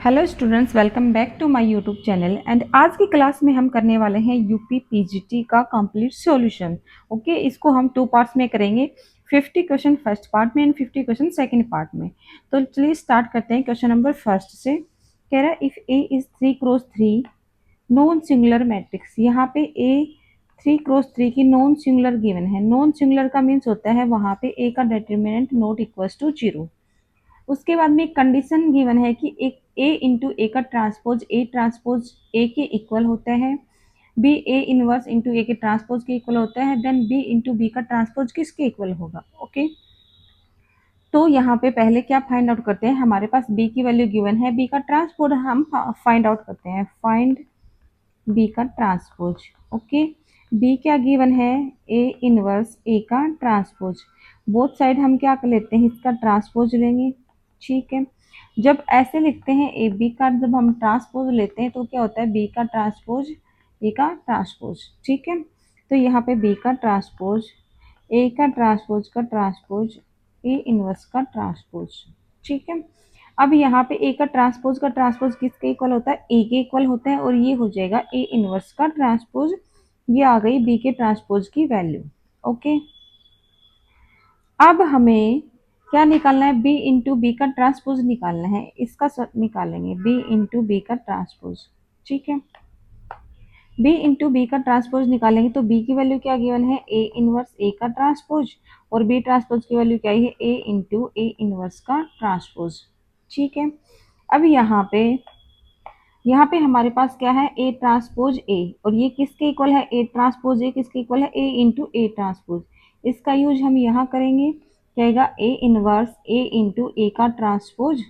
Hello students, welcome back to my YouTube channel. And आज की class में हम करने वाले हैं यूपी पीजीटी का कंप्लीट सॉल्यूशन। ओके, इसको हम 2 पार्ट्स में करेंगे। 50 क्वेश्चन फर्स्ट पार्ट में एंड 50 क्वेश्चन सेकंड पार्ट में। तो चलिए स्टार्ट करते हैं। क्वेश्चन नंबर फर्स्ट से कह रहा है if A is 3x3 non singular matrix. यहाँ पे ए 3x3 की नॉन सिंगुलर गिवन है। नॉन सिंगुलर का मीन्स होता है वहाँ पे ए का डिटर्मिनेंट नॉट इक्वल टू 0। उसके बाद में एक कंडीशन गिवन है कि एक ए इंटू ए का ट्रांसपोज ए के इक्वल होता है, बी ए इनवर्स इंटू ए के ट्रांसपोज के इक्वल होता है, देन बी इंटू बी का ट्रांसपोज किसके इक्वल होगा। ओके, तो यहाँ पे पहले क्या फाइंड आउट करते हैं। हमारे पास बी की वैल्यू गिवन है, बी का ट्रांसपोज हम फाइंड आउट करते हैं। फाइंड बी का ट्रांसपोज। ओके, बी क्या गिवन है, ए इनवर्स ए का ट्रांसपोज। बोथ साइड हम क्या कर लेते हैं, इसका ट्रांसपोज लेंगे। ठीक है, जब ऐसे लिखते हैं ए बी का, जब हम ट्रांसपोज लेते हैं तो क्या होता है, बी का ट्रांसपोज ए का ट्रांसपोज। ठीक है, तो यहाँ पे बी का ट्रांसपोज ए का ट्रांसपोज का ट्रांसपोज ए इनवर्स का ट्रांसपोज। ठीक है, अब यहाँ पे ए का ट्रांसपोज किसके इक्वल होता है, ए के इक्वल होता है, और ये हो जाएगा ए इनवर्स का ट्रांसपोज। ये आ गई बी के ट्रांसपोज की वैल्यू। ओके, अब हमें क्या निकालना है, बी इंटू बी का ट्रांसपोज निकालना है। इसका निकालेंगे बी इंटू बी का ट्रांसपोज। ठीक है, बी इंटू बी का ट्रांसपोज निकालेंगे तो बी की वैल्यू क्या गिवन है, ए इनवर्स ए का ट्रांसपोज, और बी ट्रांसपोज की वैल्यू क्या है, ए इंटू ए इनवर्स का ट्रांसपोज। ठीक है, अब यहाँ पे हमारे पास क्या है, ए ट्रांसपोज ए, और ये किसके इक्वल है, ए ट्रांसपोज ए किसके इक्वल है, ए इंटू ए ट्रांसपोज। इसका यूज हम यहाँ करेंगे, क्या आएगा, ए इनवर्स ए इंटू ए का ट्रांसपोज,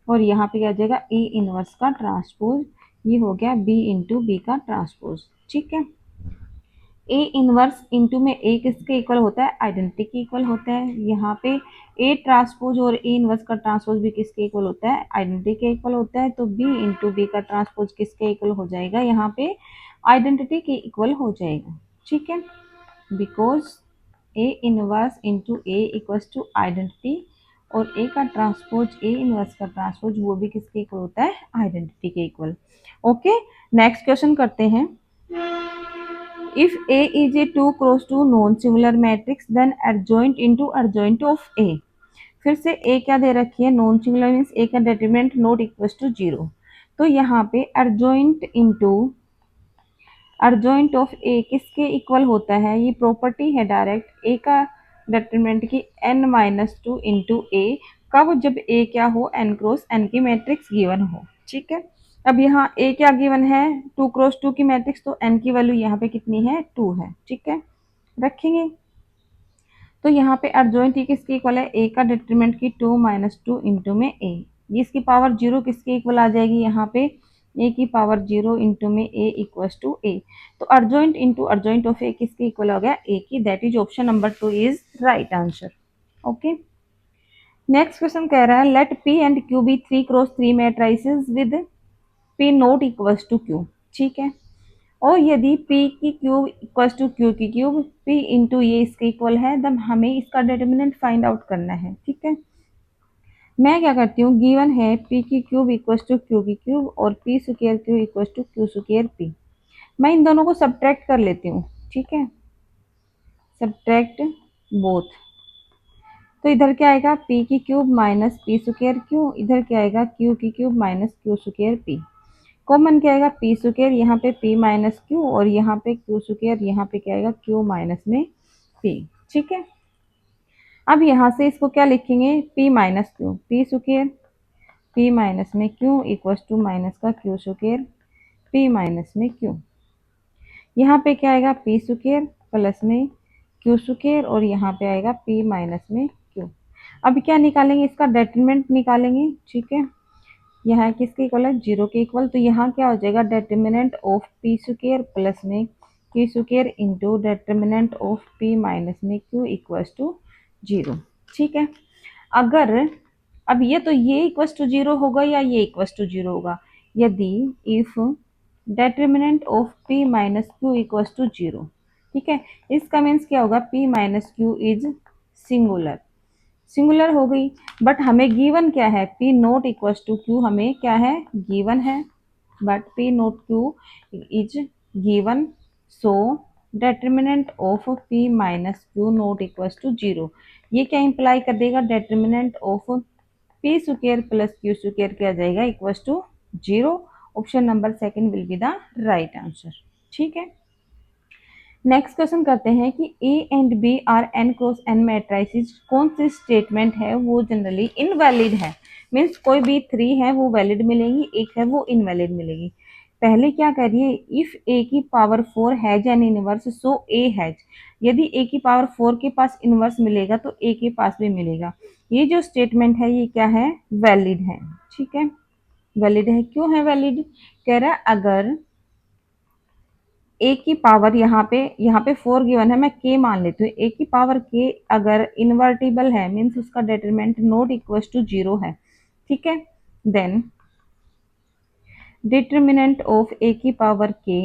और यहाँ पे क्या आ जाएगा, ए इनवर्स का ट्रांसपोज। ये हो गया बी इंटू बी का ट्रांसपोज। ठीक है, ए इनवर्स इंटू में ए किसके इक्वल होता है, आइडेंटिटी के इक्वल होता है। यहाँ पे ए ट्रांसपोज और ए इनवर्स का ट्रांसपोज भी किसके इक्वल होता है, आइडेंटिटी के इक्वल होता है। तो बी इंटू बी का ट्रांसपोज किसके इक्वल हो जाएगा, यहाँ पे आइडेंटिटी के इक्वल हो जाएगा। ठीक है, because A inverse into A equals to identity, और ए का ट्रांसपोज ए इनवर्स का ट्रांसपोज वो भी किसके इक्वल होता है, आइडेंटिटी के इक्वल। ओके, नेक्स्ट क्वेश्चन करते हैं। If A is a 2x2 non-singular matrix, then adjoint into adjoint of A। फिर से A क्या दे रखी है, नॉन सिंगुलर मीन्स A का डिटरमिनेंट नॉट इक्वल टू 0। तो यहाँ पे adjoint into adjoint of A किसके इक्वल होता है, ये प्रॉपर्टी है डायरेक्ट A का डिटरमिनेंट की n-2 इंटू A। कब, जब A क्या हो, n क्रॉस n की मैट्रिक्स गिवन हो। ठीक है, अब यहाँ A क्या गिवन है, 2x2 की मैट्रिक्स, तो n की वैल्यू यहाँ पे कितनी है, 2 है। ठीक है, रखेंगे। तो यहाँ पे अर्जॉइंट ही किसके इक्वल है, A का डिटरमिनेंट की 2 - 2 इंटू में A। ये इसकी पावर 0 किसके इक्वल आ जाएगी, यहाँ पे A की पावर 0 इंटू में A इक्वल्स टू A। तो adjoint into adjoint of A किसके इक्वल हो गया, A की। That is option number 2 is right answer. Okay, next question कह रहा है let P and Q be 3x3 matrices with P not equals to Q। ठीक है, और यदि P की क्यूब इक्वल्स टू Q की क्यूब, P इंटू ये इसके इक्वल है, तब हमें इसका डिटर्मिनेंट फाइंड आउट करना है। ठीक है, मैं क्या करती हूँ, गिवन है P की क्यूब इक्वल्स टू Q की क्यूब और P square cube equals to Q square P। मैं इन दोनों को सब्ट्रैक्ट कर लेती हूँ। ठीक है, सब्ट्रैक्ट बोथ। तो इधर क्या आएगा, P की cube minus P square Q, इधर क्या आएगा, Q की cube minus Q square P। Common क्या आएगा, P स्क्वायर, यहाँ पे P माइनस Q, और यहाँ पे Q स्क्वायर, यहाँ पे क्या आएगा, Q माइनस में P। ठीक है, अब यहाँ से इसको क्या लिखेंगे, P minus Q, P square P minus में Q इक्वल्स टू माइनस का Q स्क्वायर P माइनस में Q। यहाँ पे क्या आएगा, P स्क्वायर प्लस में Q स्क्वायर, और यहाँ पे आएगा P माइनस में Q। अब क्या निकालेंगे, इसका डिटरमिनेंट निकालेंगे। ठीक है, यहाँ किसके इक्वल है, 0 के इक्वल। तो यहाँ क्या हो जाएगा, determinant of P square plus में Q square into determinant of P minus में Q इक्वल्स टू 0। ठीक है, अगर अब ये इक्वल्स टू 0 होगा या ये इक्वल्स टू 0 होगा, यदि if determinant of P minus Q equals to 0। ठीक है, इसका मीन्स क्या होगा, P minus Q is singular. Singular हो गई। बट हमें गिवन क्या है, P not equal to Q हमें क्या है, गिवन है। But P not Q is given, so determinant of P minus Q not equal to zero. ये क्या इंप्लाई कर देगा, determinant of P square plus Q square क्या आ जाएगा, equal to zero. Option number second will be the right answer. ठीक है, next question करते हैं कि A and B are n cross n matrices, कौन सी स्टेटमेंट है वो जनरली इनवैलिड है। मीन्स कोई भी थ्री है वो वैलिड मिलेगी, एक है वो इनवैलिड मिलेगी। पहले क्या कह रही है, इफ ए की power four has an inverse so A has. यदि ए की पावर फोर के पास इनवर्स मिलेगा तो ए के पास भी मिलेगा। ये जो स्टेटमेंट है ये क्या है, वैलिड है। ठीक है, वैलिड है, क्यों है वैलिड, कह रहा है अगर ए की पावर यहाँ पे फोर गिवन है, मैं के मान लेती हूँ, ए की पावर के अगर इन्वर्टिबल है मीन्स उसका determinant not equal to zero है। ठीक है, देन डिटरमिनेंट ऑफ ए की पावर के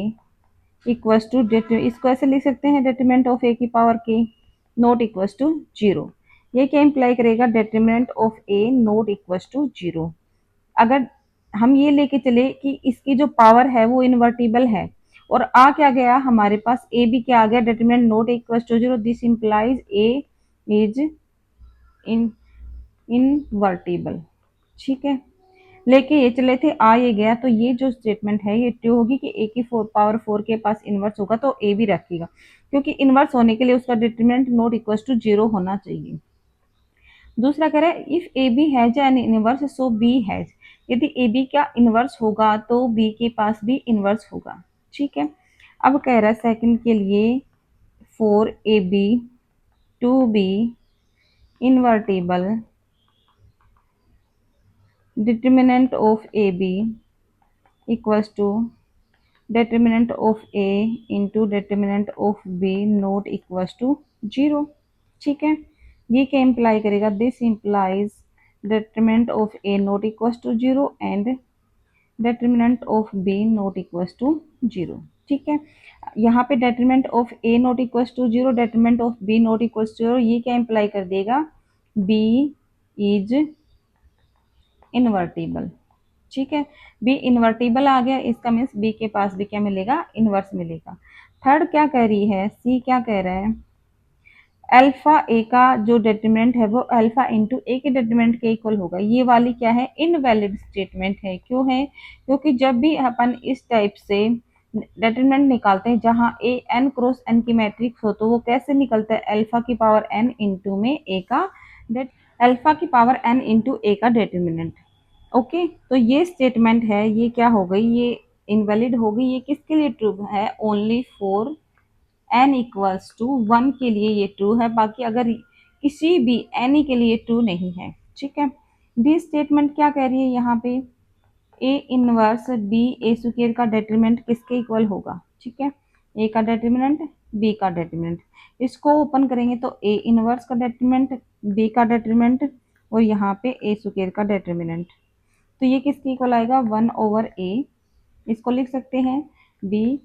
इक्वल टू इसको ऐसे लिख सकते हैं, डिटरमिनेंट ऑफ ए की पावर के नॉट इक्वल टू जीरो। ये क्या इंप्लाई करेगा, determinant of A not equal to zero. अगर हम ये लेके चले कि इसकी जो पावर है वो इन्वर्टिबल है और आ क्या गया हमारे पास, ए भी क्या आ गया, determinant not equal to zero, this implies A is in invertible. ठीक है, लेके ये चले थे, आ ये गया, तो ये जो स्टेटमेंट है ये ट्रू होगी कि ए की पावर फोर के पास इनवर्स होगा तो ए भी रखेगा, क्योंकि इनवर्स होने के लिए उसका determinant not equal to zero होना चाहिए। दूसरा कह रहा है if A B has an inverse so B has. यदि ए बी का इनवर्स होगा तो बी के पास भी इनवर्स होगा। ठीक है, अब कह रहा है सेकंड के लिए, for A B to be invertible, determinant of A B equals to determinant of A into determinant of B not equals to zero. ठीक है, ये क्या इंप्लाई करेगा, this implies determinant of A not equals to zero and determinant of B not equals to zero. ठीक है, यहाँ पे determinant of A not equals to zero, determinant of B not equals to zero, ये क्या imply कर देगा, B is invertible. ठीक है, बी इन्वर्टिबल आ गया, इसका मीन्स बी के पास भी क्या मिलेगा, इनवर्स मिलेगा। थर्ड क्या कह रही है, सी क्या कह रहा है, अल्फा ए का जो डिटरमिनेंट है वो अल्फा इंटू ए के डिटरमिनेंट के इक्वल होगा। ये वाली क्या है, इनवैलिड स्टेटमेंट है। क्यों है, क्योंकि जब भी अपन इस टाइप से डिटरमिनेंट निकालते हैं जहां ए एन क्रॉस एन की मैट्रिक्स हो तो वो कैसे निकलता है, अल्फा की पावर एन इंटू में ए का अल्फा की पावर एन इंटू ए का डिटरमिनेंट। ओके, तो ये स्टेटमेंट है, ये क्या हो गई, ये इनवैलिड हो गई। ये किसके लिए ट्रू है, only for n equals to one के लिए ये ट्रू है, बाकी अगर किसी भी एनी के लिए ट्रू नहीं है। ठीक है, डी स्टेटमेंट क्या कह रही है यहाँ पे, A inverse B A square का डेटरमिनेंट किसके इक्वल होगा। ठीक है, ए का डेटरमिनेंट बी का डेटरमिनेंट, इसको ओपन करेंगे तो ए इनवर्स का डेटरमिनेंट बी का डेटरमिनेंट और यहाँ पे ए स्क्वायर का डेटरमिनेंट, तो ये किसके इक्वल आएगा, वन ओवर ए। इसको लिख सकते हैं बी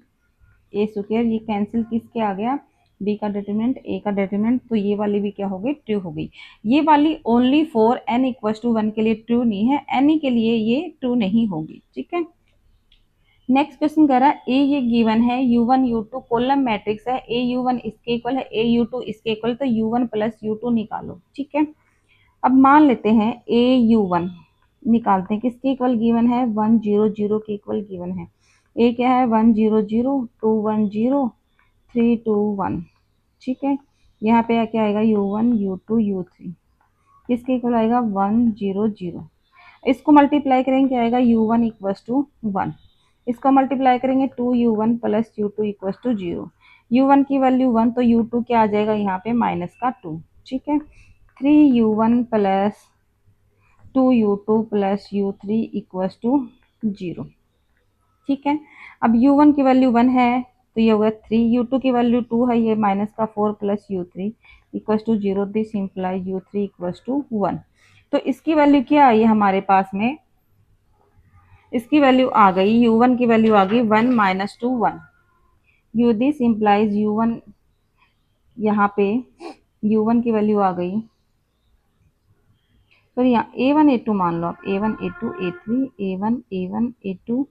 ए स्क्वायर, ये कैंसिल किसके आ गया, बी का डिटरमिनेंट ए का डिटरमिनेंट, तो ये वाली भी क्या हो गई, ट्रू हो गई। ये वाली only for n equal to one के लिए ट्रू नहीं है, एनी के लिए ये ट्रू नहीं होगी। ठीक है, नेक्स्ट क्वेश्चन कह रहा है ए ये गिवन है u1 u2 कॉलम मैट्रिक्स है, ए u1 इसके इक्वल है, ए u2 इसके इक्वल, तो u1 प्लस u2 निकालो। ठीक है, अब मान लेते हैं ए u1 निकालते हैं, किसके इक्वल गिवन है, 100 के इक्वल गिवन है। ए क्या है, 100 210 321। ठीक है, यहाँ पे क्या आएगा, u1 u2 u3 किसके इक्वल आएगा, 100। इसको मल्टीप्लाई करेंगे क्या आएगा, u1 इक्वल्स टू 1। इसको मल्टीप्लाई करेंगे 2u1 plus u2 equals to 0। u1 की वैल्यू 1 तो u2 क्या आ जाएगा यहाँ पे माइनस का 2। ठीक है, 3u1 plus 2u2 plus u3 equals to 0। ठीक है, अब u1 की वैल्यू 1 है तो ये होगा 3, u2 की वैल्यू 2 है, ये माइनस का 4 plus u3 equals to 0, this imply u3 equals to 1। तो इसकी वैल्यू क्या आई है हमारे पास में, इसकी वैल्यू आ गई, u1 की वैल्यू आ गई 1 minus two 1, you this implies u1, यहाँ पे u1 की वैल्यू आ गई तो यहाँ A1 A2 मान लो आप, A1 A2 A3, A1 A1 A2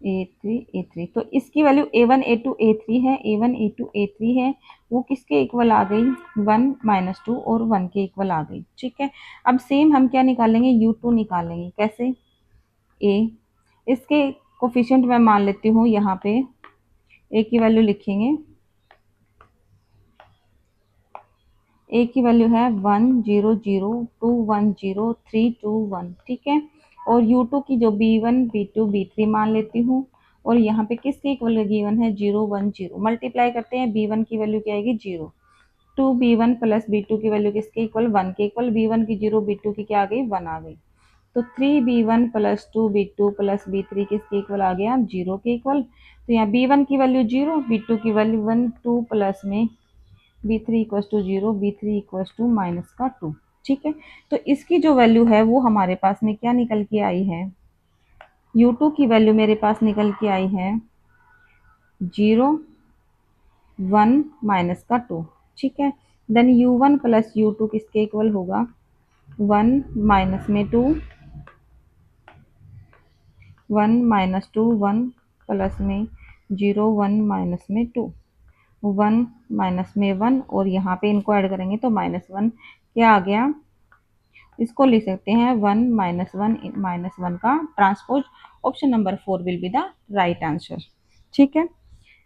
A3 तो इसकी वैल्यू A1 A2 A3 है, A1 A2 A3 है, वो किसके इक्वल आ गई, 1 - 2 और 1 के इक्वल आ गई। ठीक है, अब सेम हम क्या निकालेंगे, U2 निकालेंगे। कैसे, A, इसके कोफिशिएंट मैं मान लेती हूँ यहाँ पे, A की वैल्यू लिखेंगे, A की वैल्यू है 1 0 0 2 1 0 3 2 1। ठीक है, और U2 की जो B1 B2 B3 मान लेती हूँ, और यहाँ पे किसके इक्वल गिवन है, 0 1 0। मल्टीप्लाई करते हैं, B1 की वैल्यू क्या आएगी, 0, 2B1 प्लस B2 की वैल्यू किसके इक्वल, 1 के इक्वल, B1 की 0 B2 की क्या आ गई, 1 आ गई। तो 3B1 plus 2B2 plus B3 किसके इक्वल आ गया, 0 के इक्वल। तो यहाँ B1 की वैल्यू 0, B2 की वैल्यू 1, 2 प्लस में B3 equal to 0, B3 equal to minus का 2। ठीक है, तो इसकी जो वैल्यू है वो हमारे पास में क्या निकल के आई है, U2 की वैल्यू मेरे पास निकल के आई है 0 1 माइनस का 2। ठीक है, देन U1 प्लस U2 किसके इक्वल होगा, 1 माइनस में 2, 1 माइनस 2 1 प्लस में 0 1 माइनस में 2, 1 माइनस में 1, और यहाँ पे इनको ऐड करेंगे तो -1 क्या आ गया, इसको लिख सकते हैं 1 - 1 का transpose. Option number 4 will be the right answer. ठीक है,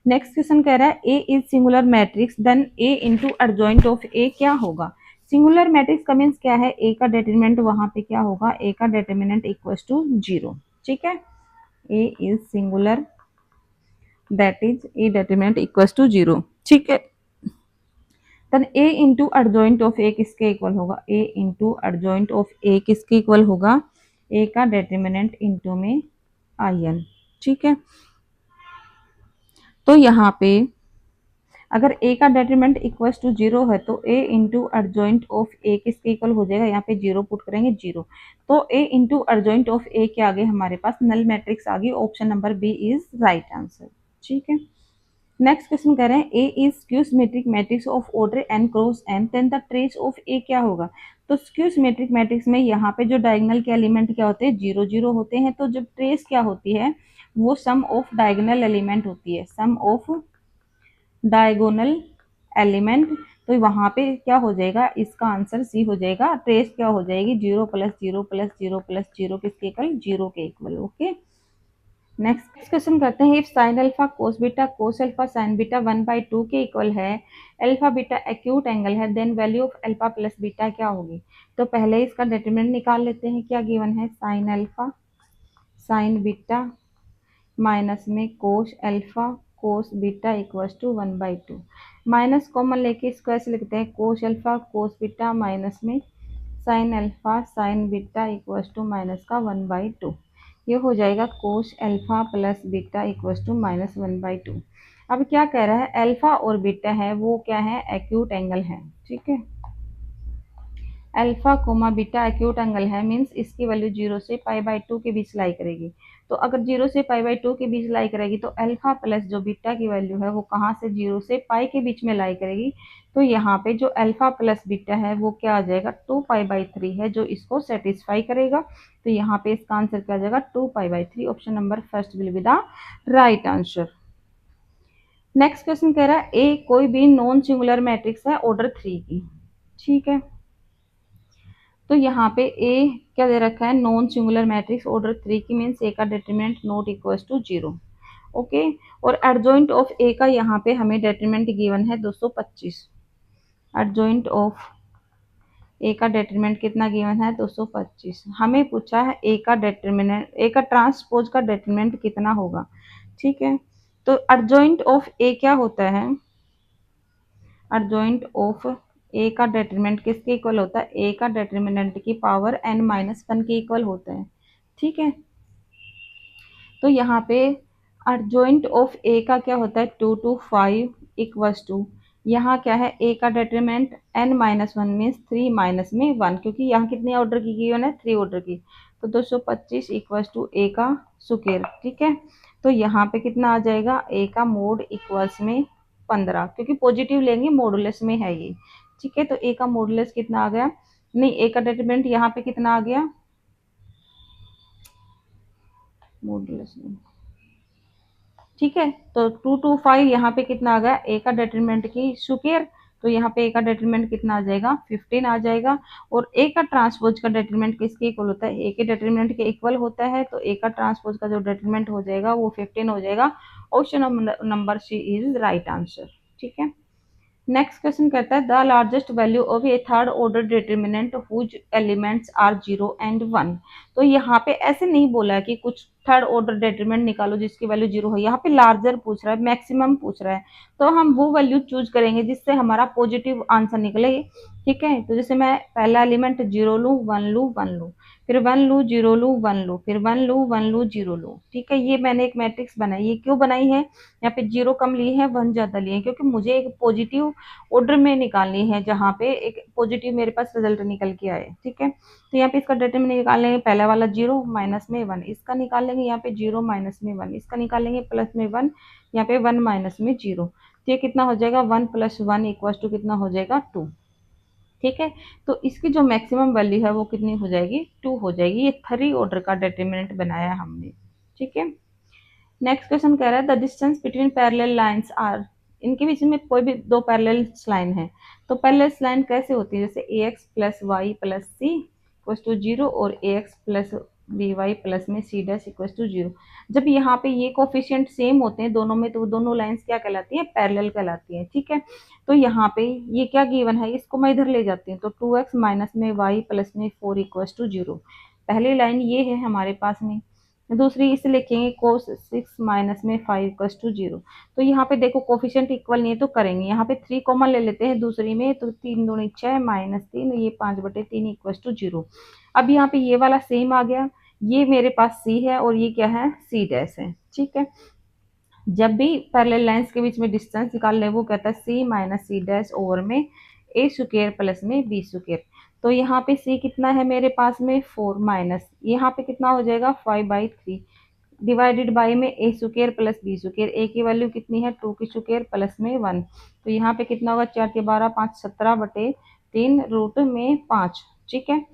नेक्स्ट क्वेश्चन कह रहा है a is singular matrix then a into adjoint of a क्या होगा। सिंगुलर मैट्रिक्स का मीन्स क्या है, ए का डिटरमिनेंट वहां पे क्या होगा, ए का डिटरमिनेंट इक्वल्स टू 0। ठीक है, a is singular, that is a determinant equals to 0। ठीक है, then a into adjoint of a किसके इक्वल होगा, a into adjoint of a किसके इक्वल होगा, ए का डिटरमिनेंट इंटू में आई एन। ठीक है, तो यहाँ पे अगर ए का डिटरमिनेंट इक्वल्स टू 0 है तो a into adjoint of a किसके इक्वल हो जाएगा, यहाँ पे 0 पुट करेंगे, 0। तो a into adjoint of a के आगे हमारे पास नल मैट्रिक्स आ गई। Option number B is right answer. ठीक है, नेक्स्ट क्वेश्चन कह रहे हैं a is skew symmetric matrix of order n cross n, then the trace of a क्या होगा। तो स्क्यू सिमेट्रिक मैट्रिक्स में यहाँ पे जो डायगोनल के एलिमेंट क्या होते हैं, 0 0 होते हैं। तो जब ट्रेस क्या होती है, वो सम ऑफ डायगोनल एलिमेंट होती है, सम ऑफ डायगोनल एलिमेंट। तो वहां पे क्या हो जाएगा, इसका आंसर सी हो जाएगा। ट्रेस क्या हो जाएगी, 0 + 0 + 0 + 0 किसके इक्वल, 0 के इक्वल। ओके, नेक्स्ट क्वेश्चन करते हैं, if sine alpha cos beta cos alpha sine beta 1/2 के इक्वल है, अल्फा बीटा एक्यूट एंगल है, then value of alpha plus beta क्या होगी। तो पहले इसका डिटरमिनेंट निकाल लेते हैं। क्या गिवन है, sine alpha sine beta minus में cos alpha cos beta equals to 1/2। Minus common लेके इसको ऐसे लिखते हैं, cos alpha cos beta minus में sine alpha sine beta equals to minus का 1/2। ये हो जाएगा cos alpha plus beta equals to -1/2। अब क्या कह रहा है, अल्फा और बीटा है वो क्या है, एक्यूट एंगल है। ठीक है, alpha comma beta acute angle है, मीन्स इसकी वैल्यू 0 से π/2 के बीच लाई करेगी। तो अगर 0 से π/2 के बीच लाई करेगी तो अल्फा प्लस जो बीटा की वैल्यू है वो कहाँ से 0 से पाई के बीच में लाई करेगी। तो यहाँ पे जो अल्फा प्लस बीटा है वो क्या आ जाएगा, 2π/3 है, जो इसको सेटिस्फाई करेगा। तो यहाँ पे इसका आंसर क्या आ जाएगा, 2π/3। Option number first will be the right answer. Next question कह रहा है ए कोई भी नॉन सिंगुलर मैट्रिक्स है ऑर्डर 3 की। ठीक है, तो यहाँ पे ए क्या दे रखा है, नॉन सिंगुलर मैट्रिक्स ऑर्डर 3 की, मीन्स ए का determinant not equals to 0। Okay, और एडजॉइंट ऑफ ए का यहाँ पे हमें डिटरमिनेंट गिवन है 225। एडजॉइंट ऑफ ए का डिटरमिनेंट कितना गिवन है, 225। हमें पूछा है ए का डिटरमिनेंट, ए का ट्रांसपोज का डिटरमिनेंट कितना होगा। ठीक है, तो एडजॉइंट ऑफ ए क्या होता है, एडजॉइंट ऑफ ए का डिटरमिनेंट किसके इक्वल होता है, ए का डिटरमिनेंट की पावर n-1 के इक्वल होता है। ठीक है, तो यहाँ पे एडजॉइंट ऑफ ए का क्या होता है, 2 to 5 इक्वल्स टू, यहाँ क्या है, ए का डिटरमिनेंट n-1 मीन्स 3 माइनस में 1, क्योंकि यहाँ कितने ऑर्डर की गिवन है, 3 ऑर्डर की। तो 225 इक्वल्स टू ए का स्क्वायर। ठीक है, तो यहाँ पे कितना आ जाएगा, ए का मोड इक्वल्स में 15, क्योंकि पॉजिटिव लेंगे, मॉडुलस में है ये। ठीक है। तो ए का मॉडुलस कितना आ गया, नहीं ए का डिटरमिनेंट यहाँ पे कितना आ गया, मॉडुलस नहीं, ठीक है। तो 225 यहाँ पे कितना आ गया, ए का डिटरमिनेंट की स्क्वायर, तो यहाँ पे ए का डिटरमिनेंट कितना आ जाएगा, 15 आ जाएगा। और ए का ट्रांसपोज का डिटरमिनेंट किसके इक्वल होता है, ए के डिटरमिनेंट के इक्वल होता है, तो ए का ट्रांसपोज का जो डिटरमिनेंट हो जाएगा वो 15 हो जाएगा। Option number C is right answer, ठीक है। नेक्स्ट क्वेश्चन कहता है the largest value of a third order determinant whose elements are 0 and 1। तो यहाँ पे ऐसे नहीं बोला है कि कुछ थर्ड ऑर्डर डिटर्मिनेंट निकालो जिसकी वैल्यू 0 हो, यहाँ पे लार्जर पूछ रहा है, मैक्सिमम पूछ रहा है, तो हम वो वैल्यू चूज करेंगे जिससे हमारा पॉजिटिव आंसर निकले, ठीक है। तो जैसे मैं पहला एलिमेंट 0 लूँ, 1 लूँ, 1 लूँ, फिर 1 लूँ, 0 लूँ, 1 लूँ, फिर 1 लूँ, 1 लूँ, 0 लूँ, ठीक है। ये मैंने एक मैट्रिक्स बनाई, ये क्यों बनाई है, यहाँ पे 0 कम लिए हैं, 1 ज्यादा लिए हैं, क्योंकि मुझे एक पॉजिटिव ऑर्डर में निकालनी है जहाँ पे एक पॉजिटिव मेरे पास रिजल्ट निकल के आए, ठीक है। तो यहाँ पे इसका डिटरमिनेंट निकाल लेंगे, पहला वाला 0 माइनस में 1, इसका निकाल लेंगे, यहाँ पे 0 माइनस में 1, इसका निकाल लेंगे, प्लस में 1, यहाँ पे 1 माइनस में 0, तो ये कितना हो जाएगा, 1 प्लस 1 इक्वल टू कितना हो जाएगा, 2, ठीक है। तो इसकी जो मैक्सिमम वैल्यू है वो कितनी हो जाएगी, 2 हो जाएगी। ये थर्ड ऑर्डर का डिटरमिनेंट बनाया हमने, ठीक है। नेक्स्ट क्वेश्चन कह रहा है the distance between parallel lines are, इनके बीच में कोई भी दो पैरेलल लाइन है, तो पैरेलल लाइन कैसे होती है, जैसे a x plus y plus c equal to 0 और a x plus b y plus में सी डैश इक्वल टू 0। जब यहाँ पे ये कोफिशिएंट सेम होते हैं दोनों में, तो वो दोनों लाइंस क्या कहलाती हैं, पैरेलल कहलाती हैं, ठीक है। तो यहाँ पे ये क्या गिवन है, इसको मैं इधर ले जाती हूँ, तो 2x माइनस में वाई प्लस में 4 इक्वल टू 0, पहली लाइन ये है हमारे पास में। दूसरी इसे लिखेंगे कोस 6 माइनस में 5 इक्वल टू 0। तो यहाँ पे देखो कोफिशिएंट इक्वल नहीं है तो करेंगे, यहाँ पे 3 कॉमन ले लेते हैं दूसरी में, तो 3 दूनी 6 माइनस 3, ये 5/3 इक्वल टू 0। अब यहाँ पे ये वाला सेम आ गया, ये मेरे पास सी है और ये क्या है, सी डैश है, ठीक है। जब भी पैरेलल लाइंस के बीच में डिस्टेंस निकाल ले वो कहता है सी माइनस सी डैश ओवर में ए स्क्वायर प्लस में बी स्क्वायर। तो यहाँ पे सी कितना है मेरे पास में 4 माइनस यहाँ पे कितना हो जाएगा 5/3 डिवाइडेड बाई में a square plus b square, ए की वैल्यू कितनी है 2 की स्क्वायर प्लस में 1, तो यहाँ पे कितना होगा 4 के 12 5 17/3 रूट में 5, ठीक है।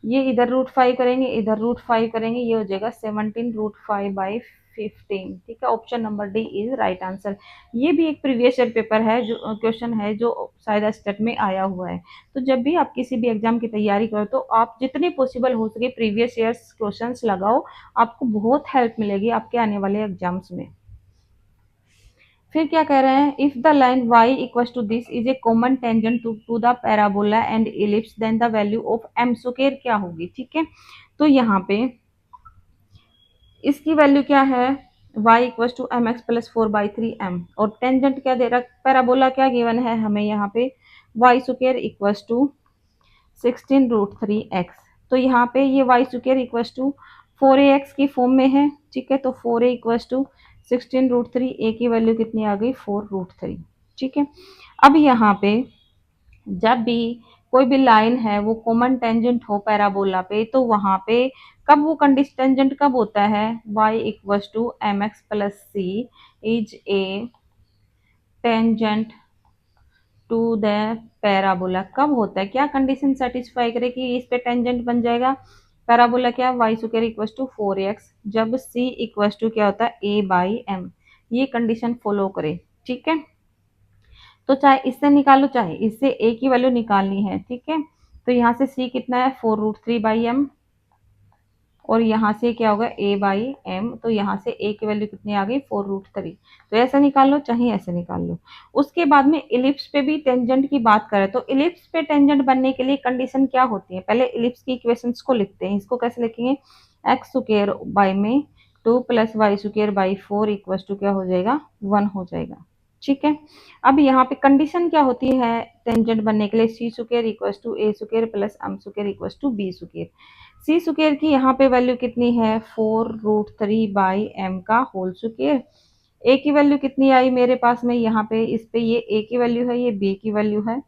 ये इधर √5 करेंगे, इधर √5 करेंगे, ये हो जाएगा 17 √5/15, ठीक है। Option number D is right answer. ये भी एक प्रीवियस ईयर पेपर है, जो क्वेश्चन है जो शायद स्टेट में आया हुआ है। तो जब भी आप किसी भी एग्जाम की तैयारी करो तो आप जितने पॉसिबल हो सके प्रीवियस ईयर्स क्वेश्चंस लगाओ, आपको बहुत हेल्प मिलेगी आपके आने वाले एग्जाम्स में। फिर क्या कह रहे हैं, if the line y equal to this is a common tangent to the parabola and ellipse then the value of m square क्या होगी, ठीक है। तो यहाँ पे इसकी वैल्यू क्या है, y equal to m x plus 4/3m, और टेंजेंट क्या दे रहा, पैराबोला क्या गिवन है हमें यहाँ पे y square equal to 16√3x। तो यहाँ पे ये y square equal to 4ax की फॉर्म में है, ठीक है। तो 4a इक्वल टू 16√3, ए की वैल्यू कितनी आ गई 4√3, ठीक है। अब यहाँ पे जब भी कोई भी लाइन है वो कॉमन टेंजेंट हो पैराबोला पे, तो वहां पे कब वो कंडीशन टेंजेंट कब होता है, y equal to m x plus c is a tangent to the parabola, कब होता है, क्या कंडीशन सेटिस्फाई करे कि इस पे टेंजेंट बन जाएगा, पैराबोला क्या Y square equal to 4x, जब c इक्वल टू क्या होता है a/m, ये कंडीशन फॉलो करे, ठीक है। तो चाहे इससे निकालो चाहे इससे a की वैल्यू निकालनी है, ठीक है। तो यहाँ से c कितना है 4√3/m, और यहाँ से क्या होगा a/m, तो यहाँ से a की वैल्यू कितनी आ गई 4√3, तो ऐसा निकाल लो चाहे ऐसे निकाल लो। उसके बाद में इलिप्स पे भी टेंजेंट की बात करें तो इलिप्स पे टेंजेंट बनने के लिए कंडीशन क्या होती है, पहले इलिप्स की इक्वेशंस को लिखते हैं। इसको कैसे लिखेंगे, एक्स स्क्वायर बाई में 2 plus y square by 4 equal to क्या हो जाएगा 1 हो जाएगा, ठीक है। अब यहाँ पे कंडीशन क्या होती है टेंजेंट बनने के लिए, c square equal to a square plus m square equal to b square. C square की यहाँ पे वैल्यू कितनी है 4√3/m का होल स्क्वायर। ए की वैल्यू कितनी आई मेरे पास में, यहाँ पे इस पे ये ए की वैल्यू है, ये बी की वैल्यू है,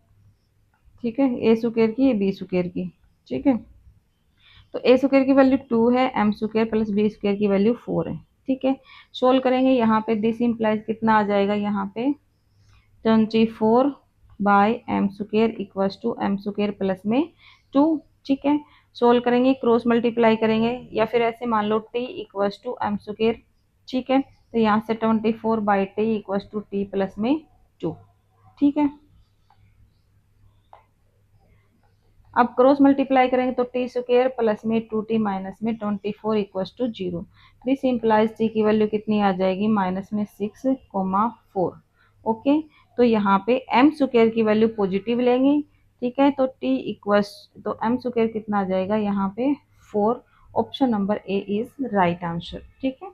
ठीक है, ए स्क्वायर की ये बी स्क्वायर की, ठीक है। तो ए स्क्वायर की वैल्यू 2 है, m square plus b square की वैल्यू 4 है, ठीक है। सोल्व करेंगे यहाँ पे दिस इम्प्लाइज कितना आ जाएगा, यहाँ पे 24 by m square equals to m square plus में 2। ठीक है, सोल्व करेंगे, क्रॉस मल्टीप्लाई करेंगे, या फिर ऐसे मान लो t equals to m square. ठीक है, तो यहाँ से 24/t equals to T plus में 2। ठीक है, अब क्रॉस मल्टीप्लाई करेंगे तो टी स्क्वायर प्लस में 2t माइनस में 24 equals to 0। This implies t की वैल्यू कितनी आ जाएगी, माइनस में 6,4। ओके, तो यहाँ पे एम स्क्वायर की वैल्यू पॉजिटिव लेंगे। ठीक है, तो टी इक्वल्स, तो एम स्क्वायर कितना आ जाएगा यहाँ पे 4। Option number A is right answer. ठीक है,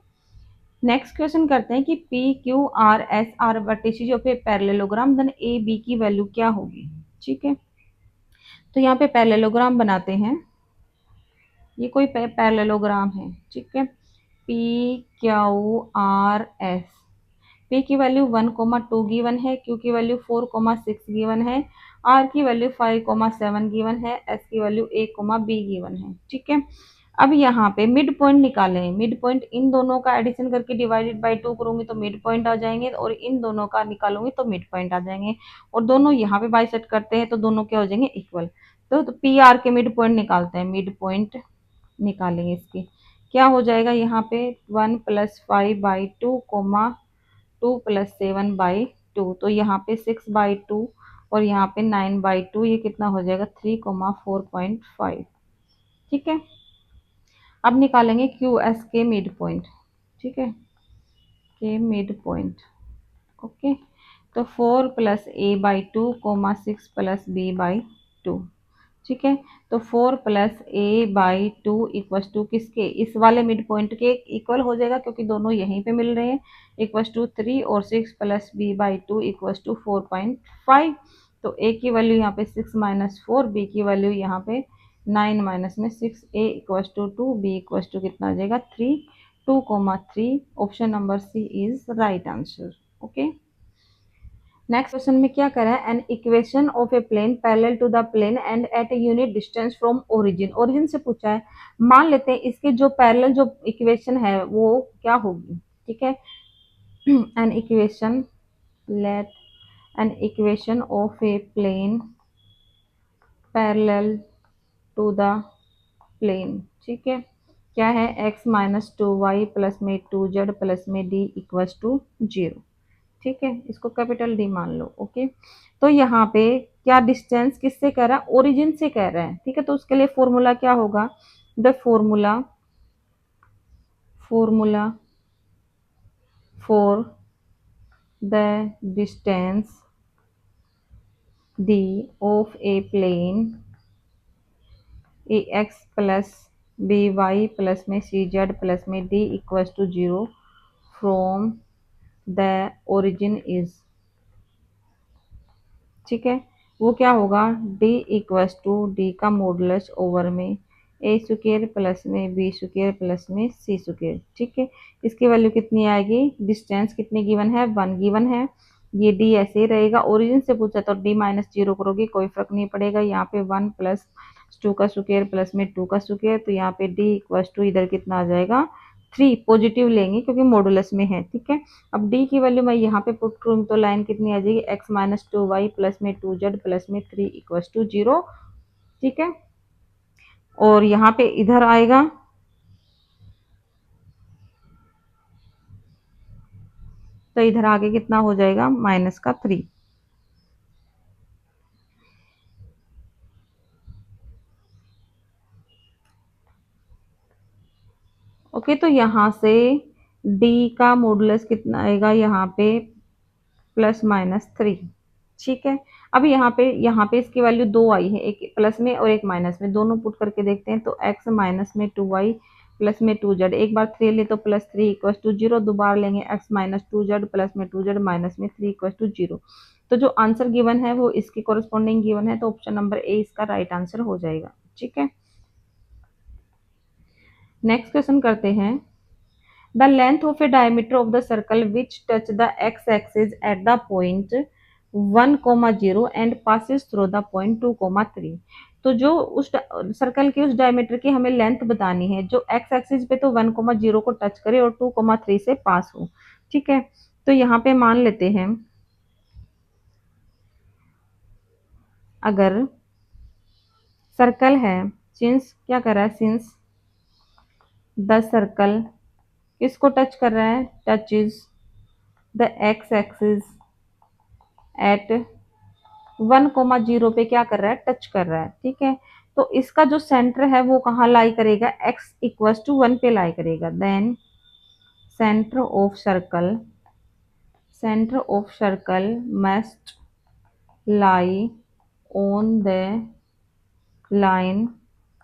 नेक्स्ट क्वेश्चन करते हैं कि P Q R S are vertices of a parallelogram, then a b की वैल्यू क्या होगी। ठीक है, तो यहाँ पे पैरेललोग्राम बनाते हैं। ये कोई पैरेललोग्राम है। ठीक है, P Q R S, P की वैल्यू 1,2 गिवन है, क्यू की वैल्यू 4,6 गिवन है, आर की वैल्यू 5,7 गिवन है, एस की वैल्यू a,b गिवन है। ठीक है, अब यहाँ पे मिड पॉइंट निकालें। मिड पॉइंट इन दोनों का एडिशन करके डिवाइडेड बाय 2 करूंगी तो मिड पॉइंट आ जाएंगे, और इन दोनों का निकालूंगी तो मिड पॉइंट आ जाएंगे, और दोनों यहाँ पे बाइसेक्ट करते हैं तो दोनों क्या हो जाएंगे, इक्वल। तो पी आर के मिड पॉइंट निकालते हैं, मिड पॉइंट निकालेंगे इसकी। क्या हो जाएगा यहाँ पे 1 + 5/2 कोमा 2 + 7/2, तो यहाँ पे 6/2 और यहाँ पे 9/2, ये कितना हो जाएगा 3,4.5। ठीक है, अब निकालेंगे क्यू एस के मिड पॉइंट। ठीक है, के मिड पॉइंट। ओके, तो 4 + a/2 कोमा 6 + b/2। ठीक है, तो 4 + a/2 इक्वल्स टू किसके, इस वाले मिड पॉइंट के इक्वल हो जाएगा क्योंकि दोनों यहीं पे मिल रहे हैं, इक्वल्स टू 3, और 6 + b/2 इक्वल्स टू 4.5। तो a की वैल्यू यहाँ पे 6 - 4, b की वैल्यू यहाँ पे 9 - में 6, a equals to 2, b equals to कितना आ जाएगा 3, 2,3। Option number C is right answer. Okay, next question में क्या करा है, an equation of a plane parallel to the plane and at a unit distance from origin. Origin से पूछा है, मान लेते हैं इसके जो पैरेलल जो इक्वेशन है वो क्या होगी। ठीक है, an equation, let an equation of a plane parallel to the plane. ठीक है, क्या है, x - 2y प्लस में 2z प्लस में d इक्वल्स टू 0। ठीक है, इसको कैपिटल डी मान लो। ओके, तो यहाँ पे क्या डिस्टेंस किससे कह रहा है, ओरिजिन से कह रहा है। ठीक है, तो उसके लिए फॉर्मूला क्या होगा, the formula for the distance d of a plane a x plus b y plus में सी जेड प्लस में d equals to 0 from the origin is. ठीक है, वो क्या होगा, डी इक्वल्स टू डी का मॉडुलस ओवर में a square plus में बी स्क्वायर प्लस में सी स्क्वायर। ठीक है, इसकी वैल्यू कितनी आएगी, डिस्टेंस कितनी गिवन है, 1 गिवन है, ये डी ऐसे ही रहेगा। ओरिजिन से पूछा तो डी -0 करोगे कोई फर्क नहीं पड़ेगा, यहाँ पे 1 + 2 का स्क्वायर प्लस में 2 का स्क्वायर, तो यहाँ पे डी इक्वल्स टू इधर कितना आ जाएगा 3, पॉजिटिव लेंगे क्योंकि मॉडुलस में है। ठीक है, अब डी की वैल्यू मैं यहाँ पे पुट करूँ तो लाइन कितनी आ जाएगी, x - 2y प्लस में 2z प्लस में 3 इक्वल्स टू 0। ठीक है, और यहाँ पे इधर आएगा तो इधर आगे कितना हो जाएगा -3। ओके, तो यहाँ से डी का मॉडुलस कितना आएगा, यहाँ पे +-3। ठीक है, अब यहाँ पे इसकी वैल्यू 2 आई है, एक प्लस में और एक माइनस में, दोनों पुट करके देखते हैं तो x - में 2y प्लस में 2z, एक बार 3 ले तो +3 इक्वल्स टू 0, दोबारा लेंगे x - 2z प्लस में 2z माइनस में 3 इक्वल्स टू 0। तो जो आंसर गिवन है वो इसके कोरिस्पॉन्डिंग गिवन है, तो ऑप्शन नंबर ए इसका राइट आंसर हो जाएगा। ठीक है, नेक्स्ट क्वेश्चन करते हैं, the length of A diameter of the circle which touch the x axis at the point 1,0 and passes through the point 2,3। तो जो उस सर्कल की उस डायमीटर की हमें लेंथ बतानी है जो एक्स एक्सिस पे तो 1,0 को टच करे और 2,3 से पास हो। ठीक है, तो यहाँ पे मान लेते हैं अगर सर्कल है, सिंस क्या कर रहा है, सिंस द सर्कल किसको टच कर रहा है, touches the x axis at 1,0 पे क्या कर रहा है, टच कर रहा है। ठीक है, तो इसका जो सेंटर है वो कहाँ लाई करेगा, एक्स इक्वल्स टू 1 पे लाई करेगा। Then centre of circle, centre of circle must lie on the line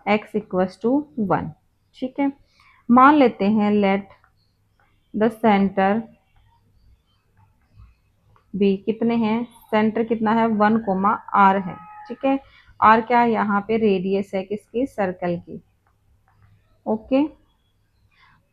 x equals to 1। ठीक है, मान लेते हैं लेट द सेंटर बी कितने हैं, सेंटर कितना है 1,r है। ठीक है, आर क्या है, यहाँ पे रेडियस है किसकी, सर्कल की। ओके,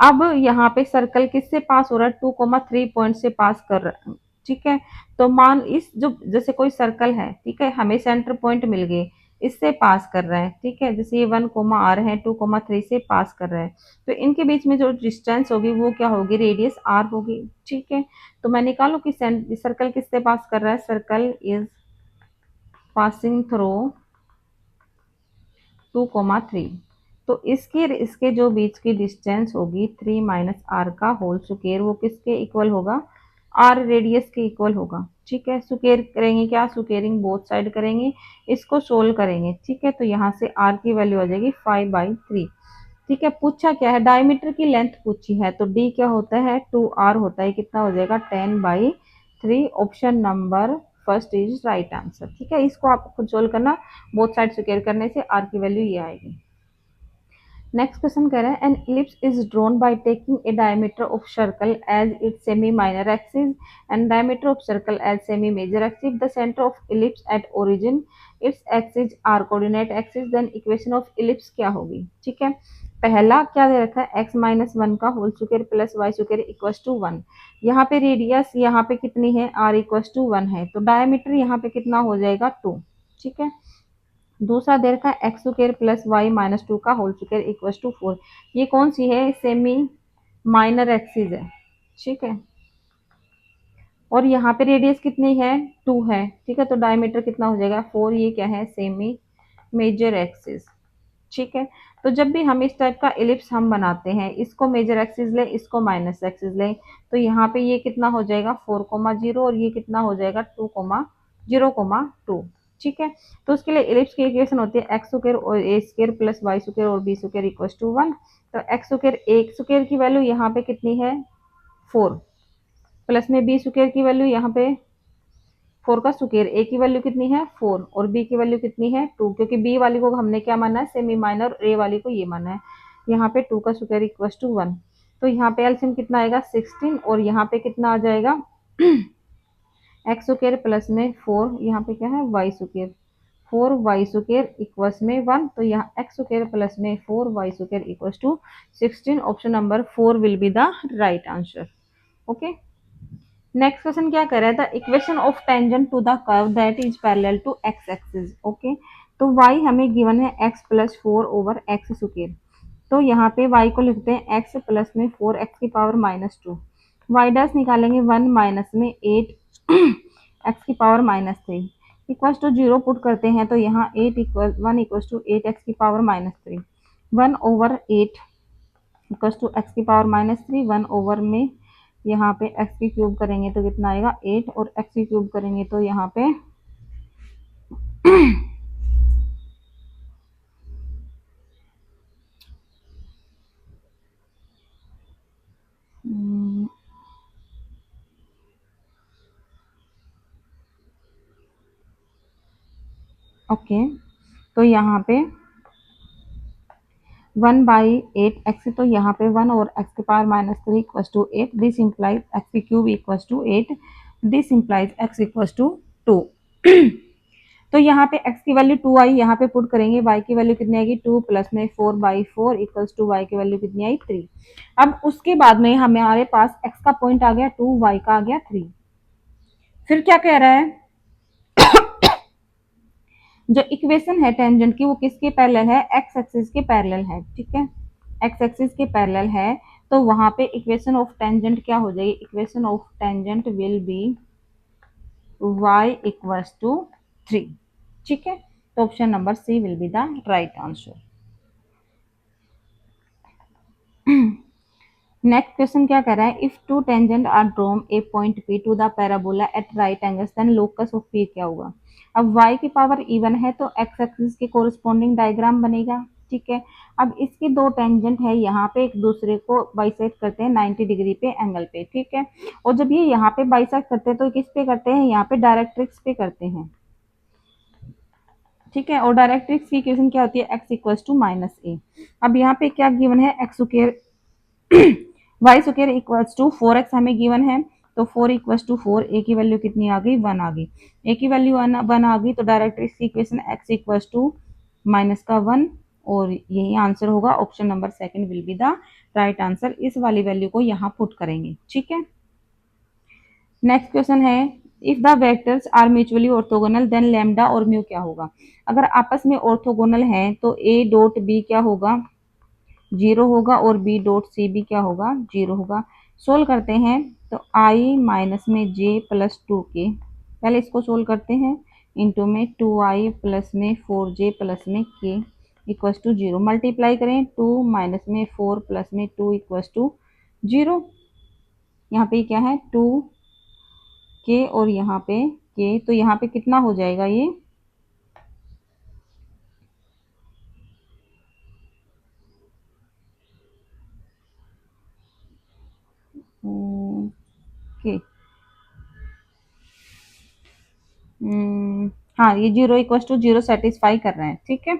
अब यहाँ पे सर्कल किससे पास हो रहा है, 2,3 पॉइंट से पास कर रहा है। ठीक है, तो मान इस जो जैसे कोई सर्कल है, ठीक है, हमें सेंटर पॉइंट मिल गए, इससे पास कर रहा है। ठीक है, जैसे ये 1,r है, 2,3 से पास कर रहा है, तो इनके बीच में जो डिस्टेंस होगी वो क्या होगी, रेडियस r होगी। ठीक है, तो मैं निकालू कि सर्कल किससे पास कर रहा है, सर्कल इज पासिंग थ्रू 2,3, तो इसके जो बीच की डिस्टेंस होगी 3 माइनस आर का होल स्क्वायर, वो किसके इक्वल होगा, आर रेडियस के इक्वल होगा। ठीक है, स्क्वायर करेंगे, क्या स्क्वायरिंग बोथ साइड करेंगे, इसको सोल्व करेंगे। ठीक है, तो यहाँ से आर की वैल्यू आ जाएगी 5/3। ठीक है, पूछा क्या है, डायमीटर की लेंथ पूछी है, तो डी क्या होता है, 2r होता है, कितना हो जाएगा 10/3। Option number first is right answer. ठीक है, इसको आप खुद सोल्व करना, बोथ साइड स्क्वायर करने से आर की वैल्यू ये आएगी। नेक्स्ट क्वेश्चन कह रहा है an ellipse is drawn by taking a diameter of circle as its semi minor axis and diameter of circle as semi major axis, the centre of ellipse at origin its axis are coordinate axis, then equation of ellipse क्या होगी। ठीक है, पहला क्या दे रखा है, x minus 1 का whole square plus y square equals to 1। यहाँ पे रेडियस यहाँ पे कितनी है, r इक्वल्स टू 1 है, तो डायमीटर यहाँ पे कितना हो जाएगा 2। ठीक है, दूसरा दे रखा है x square plus y minus 2 का होल स्क्वायर इक्वल्स टू 4। ये कौन सी है, सेमी माइनर एक्सिस है। ठीक है, और यहाँ पे रेडियस कितनी है 2 है। ठीक है, तो डायमीटर कितना हो जाएगा 4, ये क्या है, सेमी मेजर एक्सिस। ठीक है, तो जब भी हम इस टाइप का इलिप्स हम बनाते हैं, इसको मेजर एक्सिस ले, इसको माइनस एक्सिस ले, तो यहाँ पे ये कितना हो जाएगा 4,0 और ये कितना हो जाएगा 2,0,2। ठीक है, तो उसके लिए इलिप्स की इक्वेशन होती है एक्स स्क्वायर और ए स्क्वायर प्लस वाई स्क्वायर और बी स्क्वायर इक्वल्स टू 1। तो एक्स स्क्वायर, एक स्क्वायर की वैल्यू यहाँ पे कितनी है 4, प्लस में बी स्क्वायर की वैल्यू यहाँ पे 4 का स्क्वायर, ए की वैल्यू कितनी है 4 और बी की वैल्यू कितनी है 2, क्योंकि बी वाली को हमने क्या माना है, सेमी माइनर, और ए वाली को ये माना है। यहाँ पे 2 का स्क्वायर इक्वल्स टू 1, तो यहाँ पे एलसीएम कितना आएगा 16 और यहाँ पे कितना आ जाएगा एक्स स्क्वायर प्लस में 4, यहाँ पे क्या है Y square, 4y square equals में 1, तो यहाँ एक्स स्क्वायर प्लस में 4y square equals to 16। Option number 4 will be the right answer. Okay, next question क्या कर रहा है, the equation of tangent to the curve that is parallel to x axis. Okay, तो y हमें given है x plus 4 over x square, तो यहाँ पे y को लिखते हैं x प्लस में 4x की पावर माइनस 2, वाई डैश निकालेंगे 1 माइनस में 8 x की power minus 3 equals to 0 put करते हैं, तो यहाँ 1 इक्वल्स टू 8x की power minus 3, 1 over 8 equals to x की पावर माइनस 3, 1 ओवर में यहाँ पे x की क्यूब करेंगे तो कितना आएगा 8 और x की क्यूब करेंगे तो यहाँ पे ओके, तो यहाँ पे 1/8x, तो यहाँ पे 1 और x की power minus 3 equals to 8, this implies x की cube equals to 8, this implies x equals to 2। तो यहाँ पे x की वैल्यू 2 आई, यहाँ पे पुट करेंगे, y की वैल्यू कितनी आएगी 2 प्लस में 4/4 इक्वल्स टू y की वैल्यू कितनी आई 3। अब उसके बाद में हमारे पास x का पॉइंट आ गया 2, y का आ गया 3। फिर क्या कह रहा है, जो इक्वेशन है टेंजेंट की वो किसके पैरेलल है, एक्स एक्सिस के पैरेलल है। ठीक है, एक्स एक्सिस के पैरेलल है, तो वहां पे इक्वेशन ऑफ टेंजेंट क्या हो जाएगी, equation of tangent will be y equals to 3। ठीक है, तो option number C will be the right answer. Next question क्या कर रहा है, if two tangent are drawn a point P to the parabola at right angles then locus of P क्या होगा। अब y की पावर इवन है तो x एक्सिस के कोरिस्पॉन्डिंग डायग्राम बनेगा। ठीक है, अब इसके दो टेंजेंट है, यहाँ पे एक दूसरे को बाइसेक्ट करते हैं 90 डिग्री पे एंगल पे। ठीक है, और जब ये यहाँ पे बाइसेक्ट करते हैं तो किस पे करते हैं, यहाँ पे डायरेक्ट्रिक्स पे करते हैं। ठीक है, और डायरेक्ट्रिक्स की इक्वेशन क्या होती है, x equal to minus a. अब यहाँ पे क्या गिवन है, x square y square equals to 4x हमें गिवन है, तो 4 इक्वल्स टू 4, ए की वैल्यू कितनी आ गई, 1 आ गई। ए की वैल्यू 1 आ गई तो डायरेक्ट्रिक्स की equation x equals to minus का 1, और यही आंसर होगा। Option number second will be the right answer. इस वाली वैल्यू को यहाँ पुट करेंगे। ठीक है, नेक्स्ट क्वेश्चन है, if the vectors are mutually orthogonal then lambda और म्यू क्या होगा। अगर आपस में ऑर्थोगोनल है तो ए डॉट बी क्या होगा, 0 होगा, और बी डॉट सी भी क्या होगा, 0 होगा। सोल्व करते हैं तो आई माइनस में जे प्लस 2k, पहले इसको सोल्व करते हैं, इंटू में 2i प्लस में 4j प्लस में k इक्वस टू 0। मल्टीप्लाई करें 2 माइनस में 4 प्लस में 2 इक्वस टू 0। यहाँ पे क्या है 2k और यहाँ पे k, तो यहाँ पे कितना हो जाएगा ये, के हाँ, ये 0 इक्वस टू 0 सेटिस्फाई कर रहे हैं। ठीक है,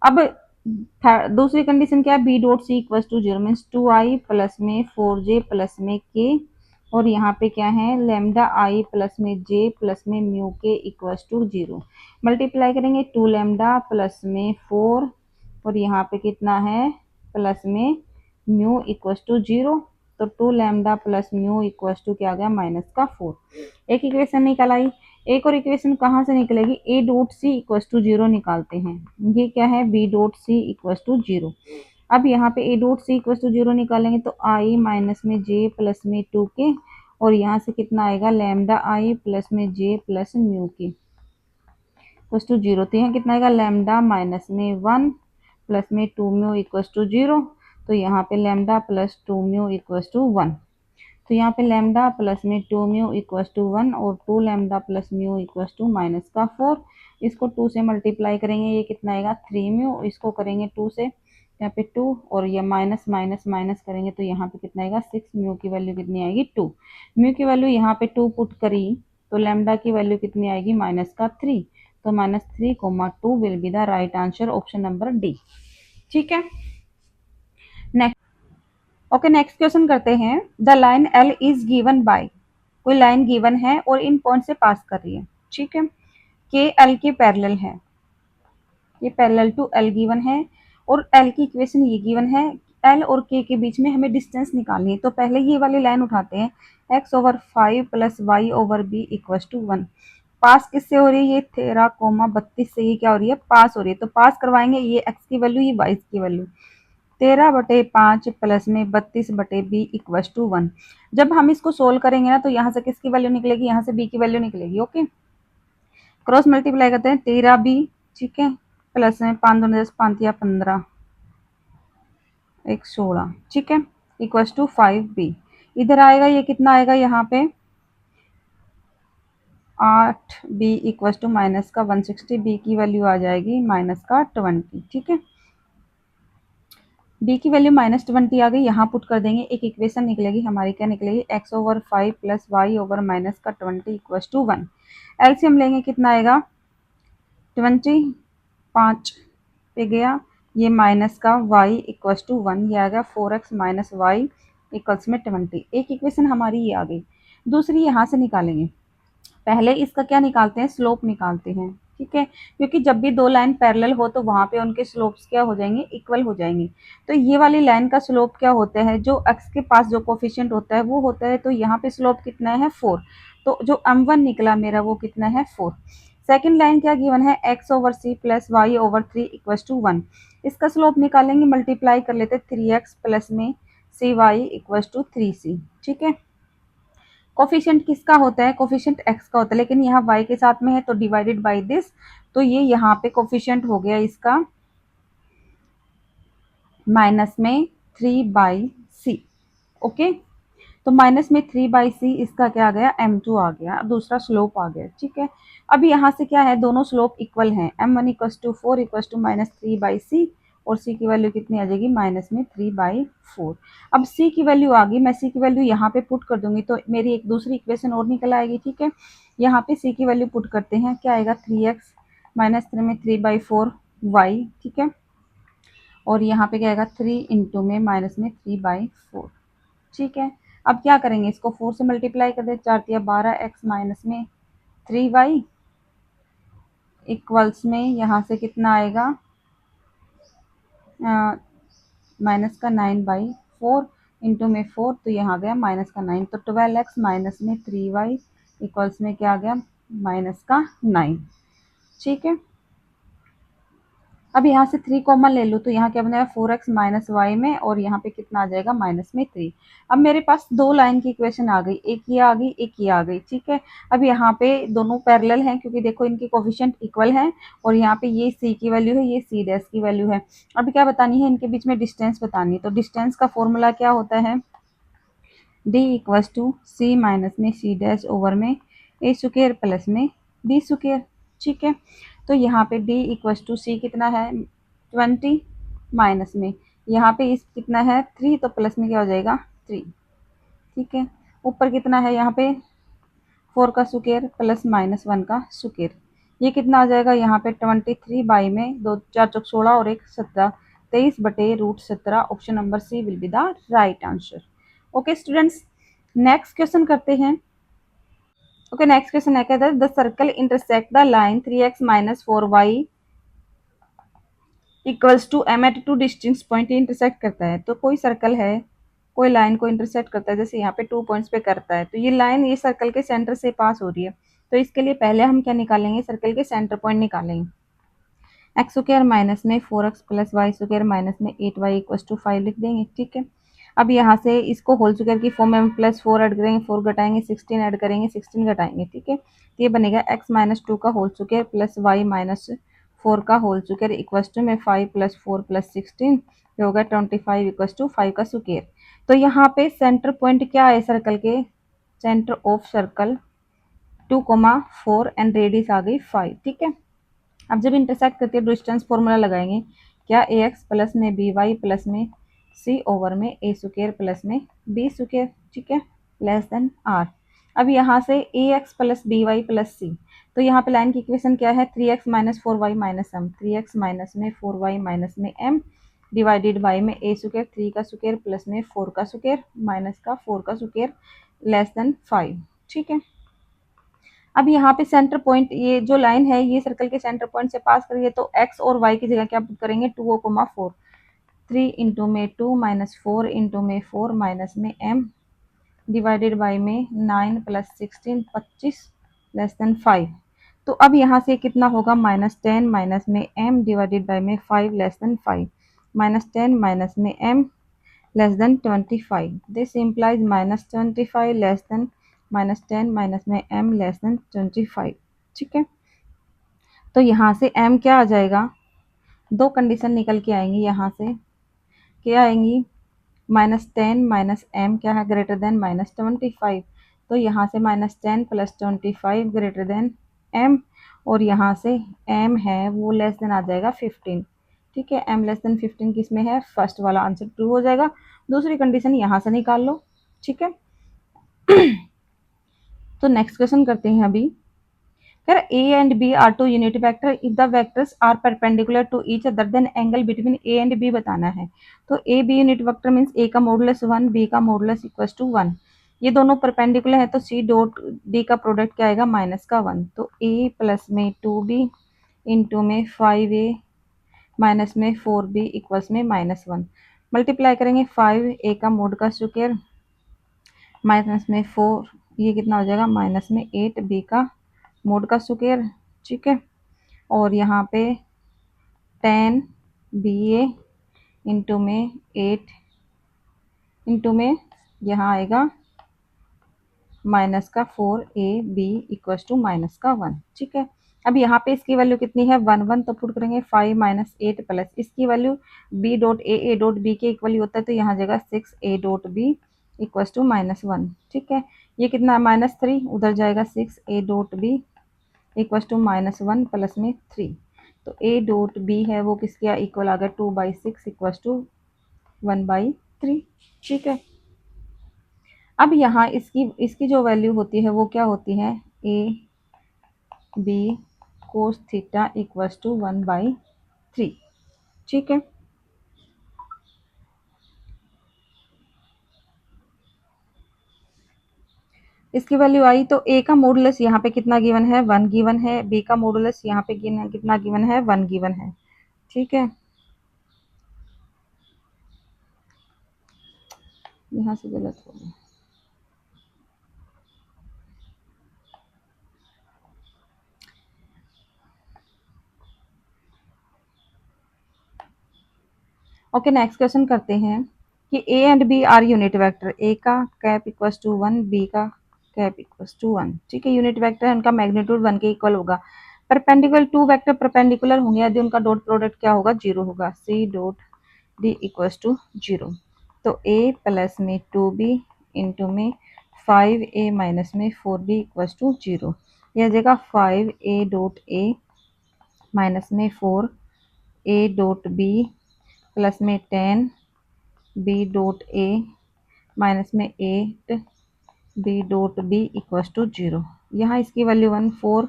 अब दूसरी कंडीशन क्या है, b dot c equals to 0 means 2i plus में 4j प्लस में k, और यहाँ पे क्या है लेमडा आई प्लस में j प्लस में म्यू के इक्वल्स टू 0। मल्टीप्लाई करेंगे 2 लेमडा प्लस में 4, और यहाँ पे कितना है प्लस में म्यू इक्वल्स टू 0, तो 2 lambda plus mu equals to क्या आ गया माइनस का 4। एक इक्वेशन निकल आई। एक और इक्वेशन कहाँ से निकलेगी, a dot c equals to 0 निकालते हैं। ये क्या है, b dot c equals to 0। अब यहाँ पे a dot c equals to 0 निकालेंगे तो आई माइनस में जे प्लस में 2k, और यहाँ से कितना आएगा लैम्डा आई प्लस में जे प्लस म्यू के इक्वल्स टू 0। तो यहाँ कितना आएगा लैम्डा माइनस में 1 प्लस में 2 म्यू इक्वल्स टू 0, तो यहाँ पे lambda plus 2 mu equals to 1। तो यहाँ पे लैम्डा प्लस में 2 म्यू इक्वल्स टू 1, और 2 lambda plus mu equals to minus का 4। इसको 2 से मल्टीप्लाई करेंगे, ये कितना आएगा 3 म्यू, इसको करेंगे 2 से, यहाँ पे 2, और ये माइनस माइनस माइनस करेंगे तो यहाँ पे कितना आएगा 6, म्यू की वैल्यू कितनी आएगी 2। म्यू की वैल्यू यहाँ पे 2 पुट करी तो लैम्डा की वैल्यू कितनी आएगी माइनस का 3, तो minus 3,2 will be the right answer, option number D. ठीक है, ओके, नेक्स्ट क्वेश्चन करते हैं, the line L is given by, कोई लाइन गिवन है और इन पॉइंट से पास कर रही है। ठीक है, के एल के पैरेलल है, ये पैरेलल टू एल गिवन है, और एल की इक्वेशन ये गिवन है। एल और के बीच में हमें डिस्टेंस निकालनी है, तो पहले ये वाली लाइन उठाते हैं, x over 5 plus y over b equal to 1। Pass किससे हो रही है, ये 13,32 से ये क्या हो रही है, पास हो रही है। तो पास करवाएंगे, ये एक्स की वैल्यू, ये वाई की वैल्यू, 13/5 प्लस में 32/b इक्वल टू 1। जब हम इसको सोल्व करेंगे ना तो यहाँ से किसकी वैल्यू निकलेगी, यहाँ से b की वैल्यू निकलेगी। ओके, क्रॉस मल्टीप्लाई करते हैं, 13b, ठीक है, प्लस में 5 दूनी 10, 5 या 15, 1 16, ठीक है, इक्वल टू 5b। इधर आएगा, ये कितना आएगा यहाँ पे 8b इक्वल टू माइनस का 160, b की वैल्यू आ जाएगी माइनस का 20। ठीक है, b की वैल्यू -20 आ गई, यहाँ पुट कर देंगे, एक इक्वेशन निकलेगी हमारी, क्या निकलेगी, x over 5 plus y over minus का 20 इक्वल टू 1। एलसीएम लेंगे, कितना आएगा 20, 5 पे गया, ये माइनस का y इक्वल टू 1, ये आएगा 4x माइनस वाई इक्वल्स में 20। एक इक्वेशन हमारी ये आ गई। दूसरी यहाँ से निकालेंगे, पहले इसका क्या निकालते हैं, स्लोप निकालते हैं। ठीक है, क्योंकि जब भी दो लाइन पैरेलल हो तो वहां पे उनके स्लोप्स क्या हो जाएंगे, इक्वल हो जाएंगे। तो ये वाली लाइन का स्लोप क्या होता है, जो एक्स के पास जो कोफिशिएंट होता है वो होता है, तो यहाँ पे स्लोप कितना है 4, तो जो m1 निकला मेरा वो कितना है 4। सेकेंड लाइन क्या गिवन है, x over c plus y over 3 equal to 1। इसका स्लोप निकालेंगे, मल्टीप्लाई कर लेते 3x प्लस में cy इक्वल टू 3c। ठीक है, कोफिशिएंट किसका होता है, कोफिशिएंट एक्स का होता है, लेकिन यहाँ वाई के साथ में है तो डिवाइडेड बाय दिस, तो ये यहाँ पे कोफिशिएंट हो गया इसका माइनस में 3/c। ओके, तो माइनस में 3/c इसका क्या आ गया, m2 आ गया, दूसरा स्लोप आ गया। ठीक है, अब यहाँ से क्या है, दोनों स्लोप इक्वल हैं, m1 equals to 4 equals to minus 3/c, और c की वैल्यू कितनी आ जाएगी, माइनस में 3/4। अब c की वैल्यू आ गई, मैं c की वैल्यू यहाँ पे पुट कर दूंगी तो मेरी एक दूसरी इक्वेशन और निकल आएगी। ठीक है, यहाँ पे c की वैल्यू पुट करते हैं, क्या आएगा 3x माइनस 3 में 3/4y। ठीक है, और यहाँ पे क्या आएगा 3 इंटू में माइनस में 3/4। ठीक है, अब क्या करेंगे, इसको 4 से मल्टीप्लाई कर दे, 4 या 12x माइनस में 3y इक्वल्स में यहाँ से कितना आएगा, माइनस का 9/4 इंटू में 4, तो यहाँ गया माइनस का 9, तो 12x माइनस में 3y इक्वल्स में क्या आ गया, माइनस का 9। ठीक है, अब यहाँ से 3 कॉमन ले लो तो यहाँ क्या बनेगा 4x माइनस वाई में, और यहाँ पे कितना आ जाएगा, माइनस में 3। अब मेरे पास दो लाइन की इक्वेशन आ गई, एक ये आ गई, एक ये आ गई। ठीक है, अब यहाँ पे दोनों पैरेलल हैं क्योंकि देखो इनके कोफिशिएंट इक्वल हैं, और यहाँ पे ये c की वैल्यू है, ये c डैश की वैल्यू है। अब क्या बतानी है, इनके बीच में डिस्टेंस बतानी है, तो डिस्टेंस का फॉर्मूला क्या होता है, d equals to c minus में c डैश ओवर में a स्क्वायर प्लस में b स्क्वायर। ठीक है, तो यहाँ पे d इक्वल्स टू c कितना है 20, माइनस में यहाँ पे इस कितना है 3, तो प्लस में क्या हो जाएगा 3। ठीक है, ऊपर कितना है यहाँ पे 4 का स्क्वायर प्लस माइनस 1 का स्क्वायर, ये कितना आ जाएगा यहाँ पे 23 बाई में 2 4 चौक 16 और 1 17, 23/√17। Option number C will be the right answer. Okay students, next question करते हैं। ओके, नेक्स्ट क्वेश्चन है, कहता है the circle intersect the line 3x minus 4y equals to m at two distinct point, intersect करता है। तो कोई सर्कल है, कोई लाइन को इंटरसेक्ट करता है, जैसे यहाँ पे 2 पॉइंट्स पे करता है, तो ये लाइन ये सर्कल के सेंटर से पास हो रही है। तो इसके लिए पहले हम क्या निकालेंगे, सर्कल के सेंटर पॉइंट निकालेंगे। एक्स स्क्वायर माइनस में 4x plus y square minus में 8y इक्वल्स टू 5 लिख देंगे। ठीक है, अब यहाँ से इसको होल स्क्वायर की फॉर्म में प्लस 4 ऐड करेंगे, 4 घटाएंगे 16 ऐड करेंगे, 16 घटाएंगे। ठीक है, तो ये बनेगा x माइनस 2 का whole square plus y minus 4 का होल स्क्वायर इक्वल्स टू में 5 प्लस 4 प्लस 16, ये होगा 25 इक्वल्स टू 5 का स्क्वायर। तो यहाँ पे सेंटर पॉइंट क्या है सर्कल के, centre of circle 2,4 and radius आ गई 5। ठीक है, अब जब इंटरसेक्ट करते हैं डिस्टेंस फॉर्मूला लगाएंगे, क्या ए एक्स प्लस में बी वाई प्लस में सी ओवर में ए स्क्वायर प्लस में बी स्क्वायर। ठीक है, लेस देन आर। अब यहाँ से a x plus b y plus c, तो यहाँ पे लाइन की इक्वेशन क्या है 3x minus 4y minus M, 3x minus में 4y माइनस में m डिवाइडेड बाई में ए स्क्वायर 3 का स्क्वायर प्लस में 4 का स्क्वायर माइनस का 4 का स्क्वायर लेस देन 5। ठीक है, अब यहाँ पे सेंटर पॉइंट, ये जो लाइन है ये सर्कल के सेंटर पॉइंट से पास करिए, तो x और y की जगह क्या पुट करेंगे 2,4, 3 इंटू में 2 माइनस 4 इंटू में 4 माइनस में m डिवाइडेड बाई में 9 प्लस 16 25 लेस देन 5। तो अब यहाँ से कितना होगा -10 माइनस में m डिवाइडेड बाई में 5 लेस देन 5, -10 माइनस में m less than 25, this implies -25 less than -10 minus में m लेस देन 25। ठीक है, तो यहाँ से m क्या आ जाएगा, दो कंडीशन निकल के आएंगी, यहाँ से क्या आएंगी -10 माइनस m क्या है ग्रेटर देन -25, तो यहाँ से -10 प्लस 25 ग्रेटर देन m, और यहाँ से m है वो लेस देन आ जाएगा 15। ठीक है, m लेस देन 15 किस में है, फर्स्ट वाला आंसर ट्रू हो जाएगा। दूसरी कंडीशन यहाँ से निकाल लो। ठीक है, तो नेक्स्ट क्वेश्चन करते हैं अभी। Here A and B are two unit vector. If the vectors are perpendicular to each other, then angle between A and B बताना है। तो A B unit vector means A का मॉडुलस 1, B का modulus equals to 1। ये दोनों perpendicular है तो C dot D का प्रोडक्ट क्या आएगा -1। तो A प्लस में 2B इंटू में 5A माइनस में 4B इक्वल्स में -1। मल्टीप्लाई करेंगे 5A का मोड का स्क्वायर माइनस में 4, ये कितना हो जाएगा माइनस में 8B का मोड का स्क्वायर। ठीक है, और यहाँ पे 10BA इंटू में 8 इंटू में यहाँ आएगा माइनस का 4ab इक्वल्स टू माइनस का 1। ठीक है, अब यहाँ पे इसकी वैल्यू कितनी है 1 1, तो पुट करेंगे 5 माइनस 8 प्लस इसकी value b dot a dot b के इक्वल होता है, तो यहाँ जगह 6a dot b equals to -1। ठीक है, ये कितना -3 उधर जाएगा 6a dot b equals to -1 plus में 3, तो a डॉट b है वो किसके इक्वल आ गया 2/6 इक्वल्स टू 1/3। ठीक है, अब यहाँ इसकी इसकी जो वैल्यू होती है वो क्या होती है a b cos theta equals to 1/3। ठीक है, इसकी वैल्यू आई तो a का मॉडुलस यहाँ पे कितना गिवन है 1 गिवन है, b का मॉडुलस यहाँ पे कितना गिवन है 1 गिवन है। ठीक है, यहाँ से गलत हो गया। ओके, नेक्स्ट क्वेश्चन करते हैं कि a and b are unit vector, a का कैप इक्वल्स टू 1, b का कैप इक्वल्स टू 1। ठीक है, यूनिट वेक्टर है, उनका मैग्नीट्यूड 1 के इक्वल होगा। परपेंडिकुलर टू वेक्टर परपेंडिकुलर होंगे यदि उनका डॉट प्रोडक्ट क्या होगा 0 होगा, c dot d equals to 0। तो a प्लस में 2b इंटू में 5a माइनस में 4b इक्वल्स टू 0। यह जगह 5a डॉट a माइनस में 4a डॉट b प्लस में 10 b डॉट a माइनस में 8 b dot b equals to 0। यहाँ इसकी वैल्यू 1 4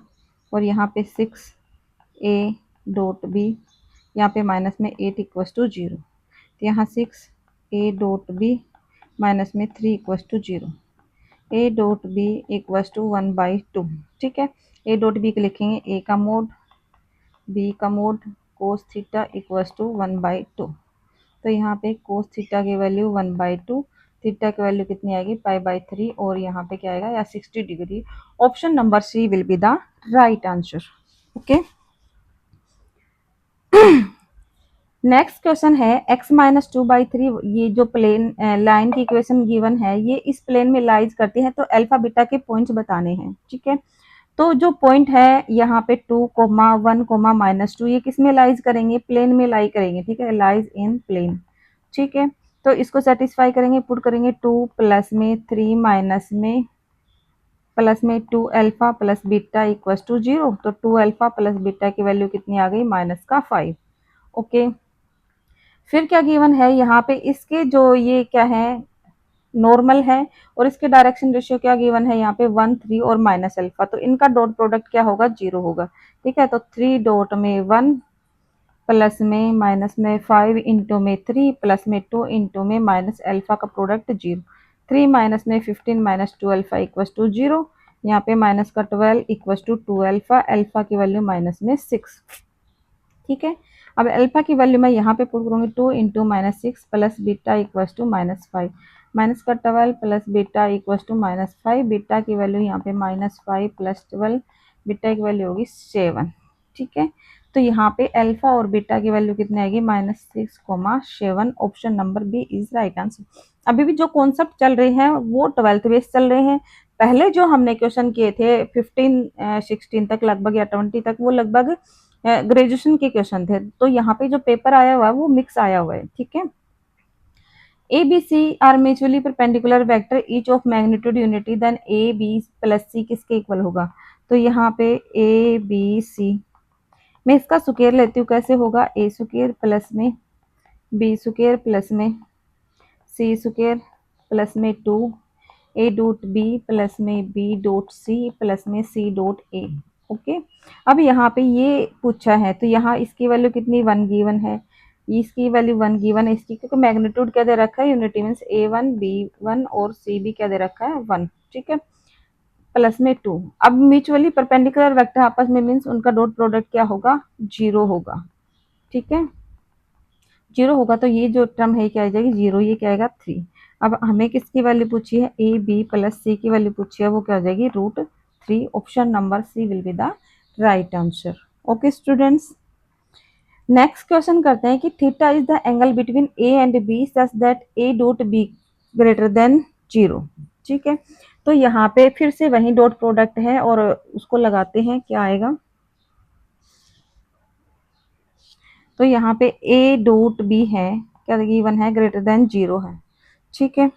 और यहाँ पे 6 a डॉट b, यहाँ पे माइनस में 8 इक्वल्स टू 0, तो यहाँ 6 a डॉट b माइनस में 3 equals to 0, a dot b equals to 1/2। ठीक है, a डॉट b के लिखेंगे a का मोड b का mod cos theta equals to 1/2, तो यहाँ पे कोस थीटा की वैल्यू 1/2, थीटा की वैल्यू कितनी आएगी π/3 और यहाँ पे क्या आएगा या 60 degree. Option number C will be the right answer. Okay, next question है x-2/3, ये जो प्लेन लाइन की इक्वेशन गिवन है ये इस प्लेन में लाइज करती है, तो अल्फा बीटा के पॉइंट्स बताने हैं। ठीक है, तो जो पॉइंट है यहाँ पे 2, 1, -2 ये किस में लाइज करेंगे प्लेन में लाई करेंगे। ठीक है, लाइज इन प्लेन। ठीक है, तो इसको सेटिस्फाई करेंगे, पुट करेंगे 2 प्लस में 3 माइनस में प्लस में 2 alpha plus beta equals to 0, तो 2 अल्फा प्लस बीटा की वैल्यू कितनी आ गई -5। ओके, फिर क्या गिवन है यहाँ पे इसके जो ये क्या है नॉर्मल है और इसके डायरेक्शन रेशियो क्या गिवन है यहाँ पे 1 3 और माइनस अल्फा, तो इनका डॉट प्रोडक्ट क्या होगा 0 होगा। ठीक है, तो 3 डॉट में 1 प्लस में माइनस में 5 इंटू में 3 प्लस में 2 इंटू में माइनस अल्फा का प्रोडक्ट 0, 3 माइनस में 15 माइनस 2 अल्फा इक्वल्स टू 0, यहाँ पे माइनस का 12 इक्वल्स टू 2 अल्फा, अल्फा की वैल्यू माइनस में 6। ठीक है, अब अल्फा की वैल्यू मैं यहाँ पे पुट करूँगी 2 into -6 plus beta equals to -5, minus का 12 plus beta equals to -5, beta की वैल्यू यहाँ पे -5 प्लस 12, बीटा की वैल्यू होगी 7। ठीक है, तो यहाँ पे अल्फा और बीटा की वैल्यू कितनी आएगी -6, 7। Option number B is right answer. अभी भी जो कॉन्सेप्ट चल रहे हैं वो 12th बेस चल रहे हैं। पहले जो हमने क्वेश्चन किए थे 15 16 तक लगभग या 20 तक वो लगभग ग्रेजुएशन के क्वेश्चन थे, तो यहाँ पे जो पेपर आया हुआ है वो मिक्स आया हुआ है। ठीक है, a b c are mutually perpendicular vector each of magnitude unity, then a b plus c किसके इक्वल होगा, तो यहाँ पे ए बी सी मैं इसका स्क्वायर लेती हूँ, कैसे होगा ए स्क्वायर प्लस में बी स्क्वायर प्लस में सी स्क्वायर प्लस में 2 ए डॉट बी प्लस में बी डॉट सी प्लस में सी डॉट ए। ओके, अब यहाँ पे ये पूछा है तो यहाँ इसकी वैल्यू कितनी 1 गिवन है, इसकी वैल्यू 1 गिवन है इसकी, क्योंकि मैग्नीट्यूड क्या दे रखा है यूनिटी मीन्स a1 b1 और c भी क्या दे रखा है 1। ठीक है, प्लस में 2। अब म्यूचुअली परपेंडिकुलर वेक्टर आपस में मीन्स उनका डॉट प्रोडक्ट क्या होगा 0 होगा। ठीक है, 0 होगा तो ये जो टर्म है क्या आ जाएगी 0, ये क्या आएगा 3। अब हमें किसकी वैल्यू पूछी है ए बी प्लस सी की वैल्यू पूछी है, वो क्या हो जाएगी √3। Option number C will be the right answer. Okay students, next question करते हैं कि theta is the angle between a and b such that a dot b greater than 0। ठीक है, तो यहाँ पे फिर से वही डॉट प्रोडक्ट है और उसको लगाते हैं, क्या आएगा। तो यहाँ पे ए डॉट बी है, क्या गिवन है, ग्रेटर देन 0 है। ठीक है,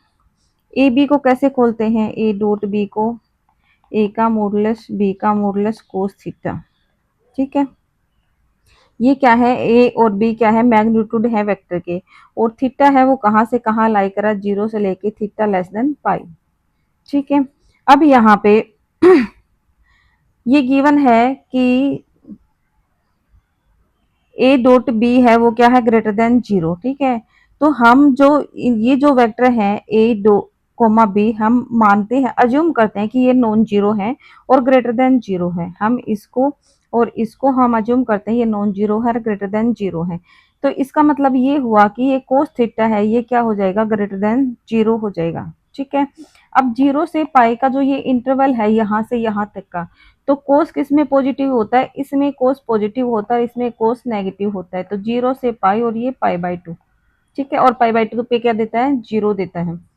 ए बी को कैसे खोलते हैं, ए डॉट बी को, ए का मॉडुलस बी का मॉडुलस कोस थीटा। ठीक है, ये क्या है, ए और बी क्या है, मैग्नीट्यूड है वेक्टर के, और थीटा है वो कहाँ से कहाँ लाई करा, 0 से लेके थीटा लेस देन पाई। ठीक है, अब यहाँ पे ये गिवन है कि ए डॉट बी है वो क्या है, ग्रेटर देन 0। ठीक है, तो हम जो ये जो वेक्टर है ए डो कोमा बी, हम मानते हैं, अज्यूम करते हैं कि ये नॉन जीरो है और ग्रेटर देन 0 है। हम इसको और इसको हम अज्यूम करते हैं ये नॉन जीरो है और ग्रेटर देन 0 है। तो इसका मतलब ये हुआ कि ये कोस थीटा है, ये क्या हो जाएगा, ग्रेटर देन 0 हो जाएगा। ठीक है, अब 0 से पाई का जो ये इंटरवल है यहाँ से यहाँ तक का, तो कोस किस में पॉजिटिव होता है, इसमें कोस पॉजिटिव होता है, इसमें कोस नेगेटिव होता है। तो 0 से पाई और ये पाई बाई 2। ठीक है, और पाई बाई 2 पे क्या देता है, 0 देता है।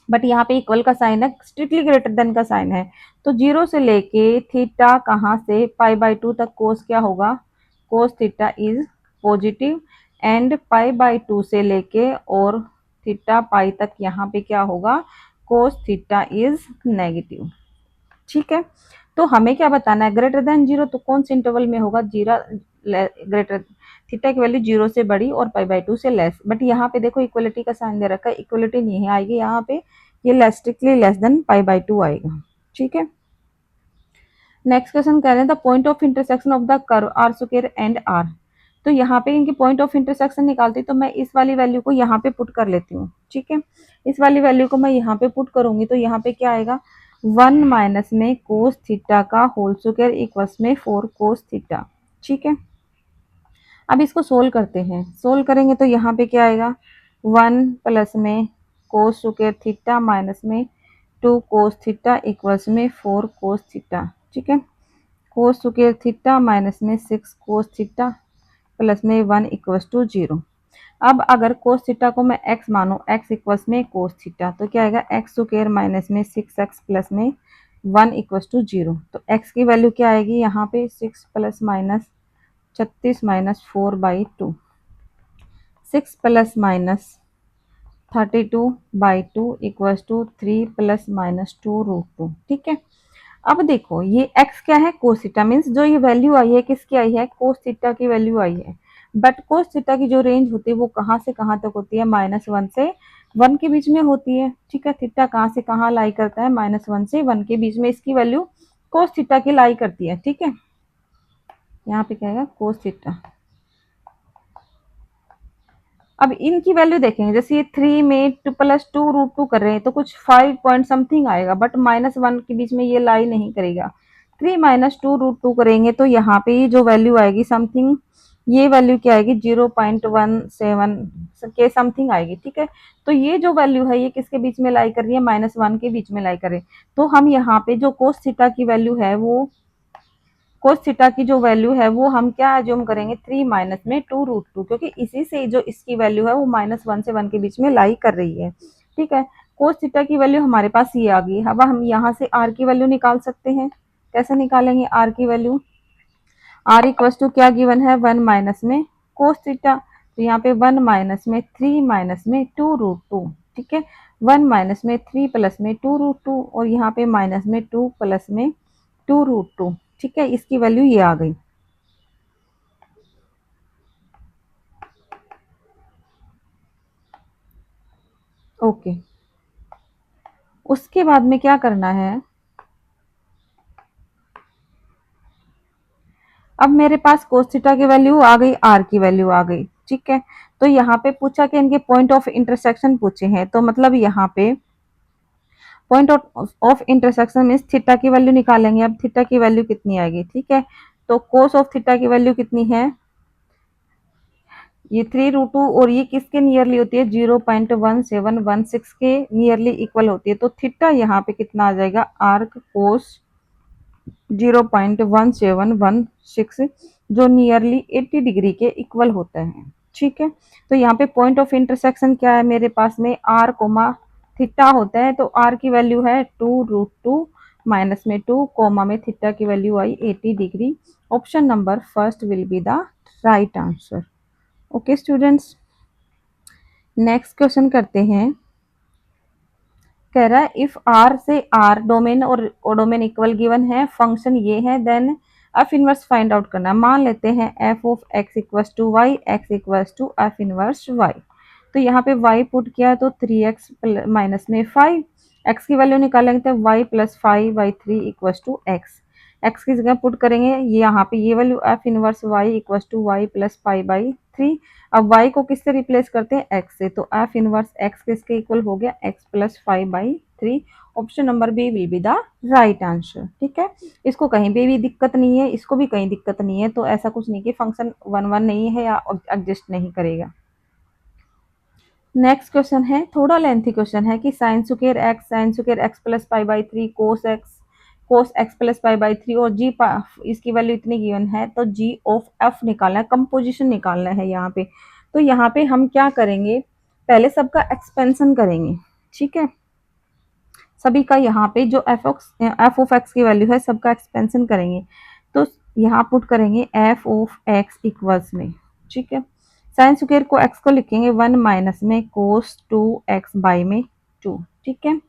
बट यहाँ पे इक्वल का साइन है, स्ट्रिक्टली ग्रेटर देन का साइन है। तो 0 से लेके थीटा कहाँ से पाई बाई 2 तक कोस क्या होगा, cos theta is positive, and pi by 2 से लेके और थीटा पाई तक यहाँ पे क्या होगा, कोस थीटा इज नेगेटिव। ठीक है, तो हमें क्या बताना है, ग्रेटर देन 0, तो कौन से इंटरवल में होगा, जीरो ग्रेटर, थीटा की वैल्यू 0 से बड़ी और पाई बाई 2 से लेस। बट यहाँ पे देखो इक्वलिटी का साइन दे रखा है, इक्वलिटी नहीं है, आएगी यहाँ पे ये strictly less than pi by 2 आएगा। ठीक है, नेक्स्ट क्वेश्चन कह रहे हैं the point of intersection of the curve r square and r. तो यहाँ पे इनकी पॉइंट ऑफ इंटरसेक्शन निकालती, तो मैं इस वाली वैल्यू को यहाँ पे पुट कर लेती हूँ। ठीक है, इस वाली वैल्यू को मैं यहाँ पे पुट करूंगी, तो यहाँ पे क्या आएगा, 1 माइनस में कोस थीटा का होल स्क्वायर इक्वल्स में 4 कोस थीटा। ठीक है, अब इसको सोल्व करते हैं, सोल्व करेंगे तो यहाँ पे क्या आएगा, 1 प्लस में कोस स्क्वायर थीटा माइनस में 2 कोस थीटा इक्वल्स में 4 कोस थीटा। ठीक है, कोस स्क्वायर थीटा माइनस में 6 कोस थीटा प्लस में 1 इक्वल्स टू 0। अब अगर कोस थीटा को मैं x मानूं, x इक्वल्स में कोस थीटा, तो क्या आएगा, एक्स स्क्वायर माइनस में 6x प्लस में 1 इक्वल्स टू 0। तो x की वैल्यू क्या आएगी यहाँ पे, 6 plus minus 36 minus 4 by 2, 6 plus minus 32/2 equals to 3 plus minus 2√2। ठीक है, अब देखो ये x क्या है, कोस थीटा, मीन्स जो ये वैल्यू आई है किसकी आई है, कोस थीटा की वैल्यू आई है। बट कोस थीटा की जो रेंज होती है वो कहाँ से कहाँ तक होती है, -1 से 1 के बीच में होती है। ठीक है, थीटा कहाँ से कहाँ लाई करता है, -1 से 1 के बीच में इसकी वैल्यू कोस थीटा की लाई करती है। ठीक है, यहाँ पे क्या आएगा, कोस थीटा। अब इनकी वैल्यू देखेंगे, जैसे ये 3 में 2 प्लस 2√2 कर रहे हैं तो कुछ 5 पॉइंट समथिंग आएगा, बट -1 के बीच में ये लाई नहीं करेगा। 3 माइनस 2√2 करेंगे तो यहाँ पे ये जो वैल्यू आएगी समथिंग, ये वैल्यू क्या आएगी, 0.17 के समथिंग आएगी। ठीक है, तो ये जो वैल्यू है ये किसके बीच में लाई कर रही है, -1 के बीच में लाई कर रही है। तो हम यहाँ पे जो कोस थीटा की वैल्यू है वो, कोस थीटा की जो वैल्यू है वो हम क्या एज्यूम करेंगे, 3 माइनस में 2√2, क्योंकि इसी से जो इसकी वैल्यू है वो -1 से 1 के बीच में लाई कर रही है। ठीक है, कोस थीटा की वैल्यू हमारे पास ये आ गई। अब हम यहाँ से आर की वैल्यू निकाल सकते हैं। कैसे निकालेंगे आर की वैल्यू, आर इक्वल्स टू क्या गिवन है, 1 माइनस में कोस थीटा, तो यहाँ पे 1 माइनस में 3 माइनस में 2√2। ठीक है, 1 माइनस में 3 प्लस में 2√2 और यहाँ पे माइनस में 2 प्लस में 2√2। ठीक है, इसकी वैल्यू ये आ गई। ओके, उसके बाद में क्या करना है, अब मेरे पास कोस थीटा की वैल्यू आ गई, आर की वैल्यू आ गई। ठीक है, तो यहाँ पे पूछा कि इनके पॉइंट ऑफ इंटरसेक्शन पूछे हैं, तो मतलब यहाँ पे point of intersection means theta की वैल्यू निकालेंगे। अब थीटा की वैल्यू कितनी आएगी, ठीक है, तो कोस ऑफ थीटा की वैल्यू कितनी है, ये 3√2 और ये किसके नियरली होती है, 0.1716 के नियरली इक्वल होती है। तो थीटा यहाँ पे कितना आ जाएगा, आर्क कोस 0.1716 जो नियरली 80 डिग्री के इक्वल होता है। ठीक है, तो यहाँ पे पॉइंट ऑफ इंटरसेक्शन क्या है मेरे पास में, आर कोमा थीटा होता है तो आर की वैल्यू है 2√2 माइनस में 2 कोमा में थीटा की वैल्यू आई 80 degree. Option number first will be the right answer. Okay students, next question करते हैं। कह रहा है इफ आर से आर डोमेन और डोमेन इक्वल गिवन है, फंक्शन ये है, then f inverse find out करना है। मान लेते हैं f of x equals to y, x equals to f inverse y. तो यहाँ पे y पुट किया तो 3x माइनस में 5, x की वैल्यू निकालेंगे तो y plus 5/3 equals to x. X की जगह पुट करेंगे ये यहाँ पे ये value f inverse y equals to y plus 5/3। अब y को किससे रिप्लेस करते हैं, x से, तो एफ इनवर्स x किसके इक्वल हो गया, x plus 5/3। Option number B will be the right answer. ठीक है, इसको कहीं भी दिक्कत नहीं है, इसको भी कहीं दिक्कत नहीं है, तो ऐसा कुछ नहीं कि फंक्शन 1 1 नहीं है या एडजस्ट नहीं करेगा। नेक्स्ट क्वेश्चन है, थोड़ा लेंथी क्वेश्चन है कि sine square x plus pi cos x plus pi और जी इसकी वैल्यू इतनी गिवन है, तो जी ऑफ एफ निकालना है, कंपोजिशन निकालना है यहाँ पे। तो यहाँ पे हम क्या करेंगे, पहले सबका एक्सपेंशन करेंगे। ठीक है, सभी का यहाँ पे जो एफ ऑफ एक्स की वैल्यू है सबका एक्सपेंशन करेंगे। तो यहाँ पुट करेंगे एफ ऑफ एक्स इक्वल्स में। ठीक है, साइन स्क्वायर को एक्स को लिखेंगे 1 माइनस में कोस 2x बाई में 2। ठीक है,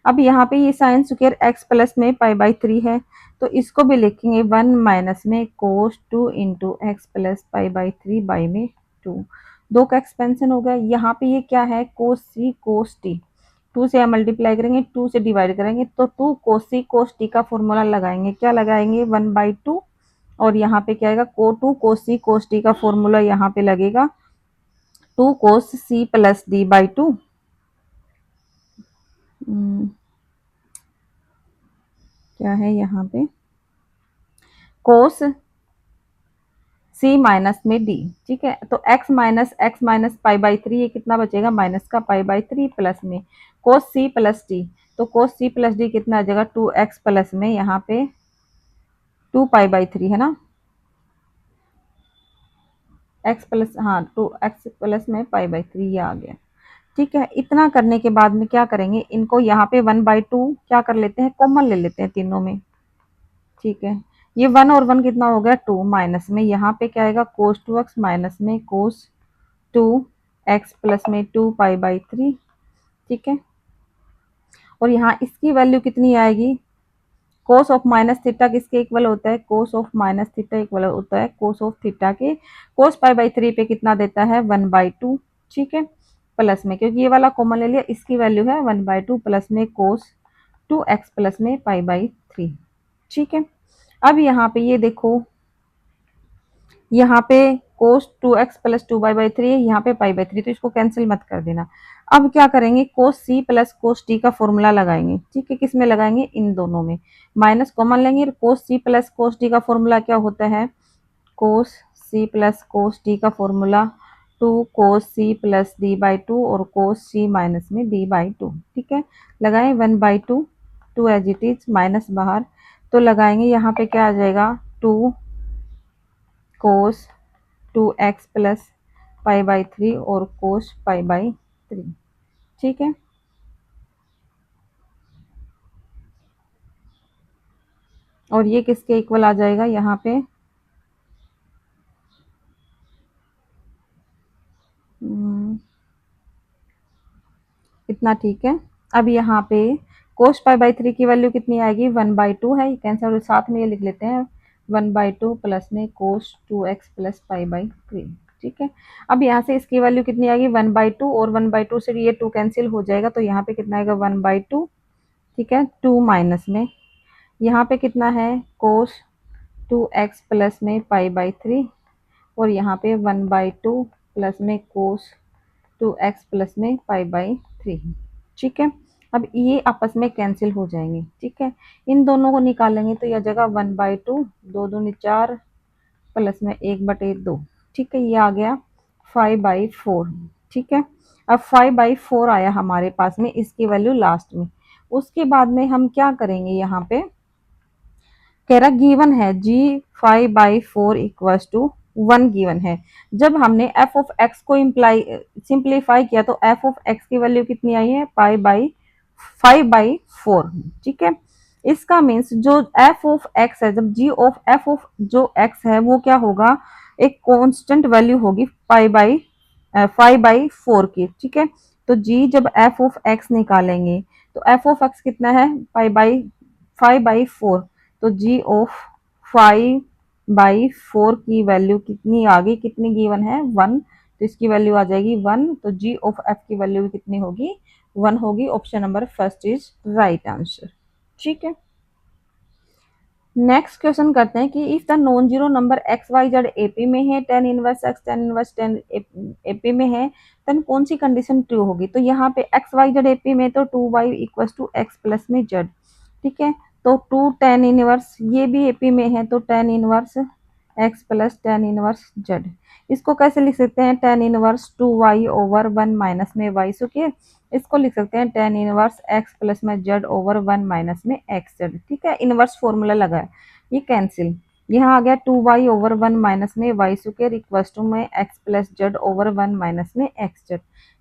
अब यहाँ पे ये साइन स्क्वायर एक्स प्लस में पाई/3 है, तो इसको भी लिखेंगे 1 माइनस में कोस 2 इंटू एक्स प्लस पाई/3 बाई में 2। दो का एक्सपेंशन हो गया। यहाँ पे ये क्या है, कोस सी कोस टी, 2 से मल्टीप्लाई करेंगे, 2 से डिवाइड करेंगे, तो 2 कोस सी कोस टी का फॉर्मूला लगाएंगे। क्या लगाएंगे, 1/2। और यहाँ पे क्या आएगा, 2 कोस सी कोस टी का फॉर्मूला यहाँ पे लगेगा 2 cos c plus d by 2। क्या है यहाँ पे, कोस सी माइनस में डी। ठीक है, तो x माइनस पाई/3, ये कितना बचेगा, माइनस का पाई/3 प्लस में कोस सी प्लस डी, तो कोस सी प्लस डी कितना आ जाएगा, 2x प्लस में यहाँ पे 2 पाई/3 है ना, x प्लस, हाँ 2x प्लस में पाई/3 ये आ गया। ठीक है, इतना करने के बाद में क्या करेंगे, इनको यहाँ पे 1/2 क्या कर लेते हैं, कॉमन ले लेते हैं तीनों में। ठीक है, ये 1 और 1 कितना हो गया, 2 माइनस में यहाँ पे क्या आएगा, कोस 2x माइनस में कोस 2x प्लस में 2 पाई/3। ठीक है, और यहाँ इसकी वैल्यू कितनी आएगी, कोस ऑफ माइनस थीटा किसके इक्वल होता है, cos of minus theta equal होता है कोस ऑफ थीटा के। कोस पाई/3 पे कितना देता है, 1/2। ठीक है, प्लस में क्योंकि ये वाला कॉमन ले लिया, इसकी वैल्यू है 1/2 प्लस में कोस 2x प्लस में पाई/3। ठीक है, अब यहाँ पे ये देखो, यहाँ पे कोस 2x प्लस 2 पाई/3 है, यहाँ पे पाई/3, तो इसको कैंसिल मत कर देना। अब क्या करेंगे, कोस सी प्लस कोस टी का फॉर्मूला लगाएंगे। ठीक है, किस में लगाएंगे, इन दोनों में, माइनस कॉमन लेंगे। Cos c plus cos t का फॉर्मूला क्या होता है, cos c plus cos t का formula 2 cos c plus d by 2 और कोस सी माइनस में डी बाई 2। ठीक है, लगाएं 1/2, 2 एज इट इज, माइनस बाहर, तो लगाएंगे यहाँ पे क्या आ जाएगा, 2 कोस 2x प्लस पाई/3 और कोस पाई/3। ठीक है, और ये किसके इक्वल आ जाएगा यहाँ पे, इतना। ठीक है, अब यहाँ पे कोस पाई/3 की वैल्यू कितनी आएगी, 1/2 है, ये कैंसिल, साथ में ये लिख लेते हैं 1/2 प्लस में कोस 2x प्लस पाई/3। ठीक है, अब यहाँ से इसकी वैल्यू कितनी आएगी, 1/2, और 1/2 से ये 2 कैंसिल हो जाएगा, तो यहाँ पे कितना आएगा, 1/2। ठीक है, 2 माइनस में यहाँ पे कितना है, कोस 2x प्लस में पाई/3, और यहाँ पे 1/2 प्लस में कोस 2x प्लस में पाई/3। ठीक है, अब ये आपस में कैंसिल हो जाएंगे। ठीक है, इन दोनों को निकालेंगे तो यह जगह 1/2, 2 दूनी 4 प्लस में 1/2। ठीक है, ये आ गया 5/4। ठीक है, अब 5/4 आया हमारे पास में, इसकी वैल्यू लास्ट में। उसके बाद में हम क्या करेंगे, यहाँ पे कह रहा गिवन है g 5/4 इक्वल्स टू 1 गिवन है। जब हमने एफ ऑफ एक्स को इम्प्लाई सिंप्लीफाई किया तो एफ ऑफ एक्स की वैल्यू कितनी आई है, पाई बाई 5/4। ठीक है, इसका मीन्स जो एफ ऑफ एक्स है, जब जी ऑफ एफ ऑफ जो एक्स है वो क्या होगा, एक कांस्टेंट वैल्यू होगी पाई बाई 5/4 की। ठीक है, तो जी जब एफ ऑफ एक्स निकालेंगे तो एफ ऑफ एक्स कितना है, पाई बाई 5/4, तो जी ऑफ 5/4 की वैल्यू कितनी आ गई, कितनी गिवन है, 1, तो इसकी वैल्यू आ जाएगी 1, तो जी ऑफ एफ की वैल्यू कितनी होगी, 1 होगी। Option number first is right answer. ठीक है, नेक्स्ट क्वेश्चन करते हैं कि if the non zero number x y z AP में है, tan inverse x tan inverse tan AP में है, देन कौन सी कंडीशन ट्रू होगी। तो यहाँ पे एक्स वाई जेड एपी में तो 2y equals to x plus में जेड। ठीक है, तो 2 टेन इनवर्स, ये भी एपी में है तो ten inverse x plus tan inverse Z. इसको कैसे लिख सकते हैं, tan inverse 2y over 1 minus में y स्क्वायर। इसको लिख सकते हैं टेन इनवर्स एक्स प्लस में जेड ओवर 1 माइनस में एक्स जेड। ठीक है, इनवर्स फॉर्मूला लगा है, ये कैंसिल। यहाँ आ गया 2y ओवर 1 माइनस में y स्क्वायर इक्वल्स टू में x plus Z over 1 minus में x जेड।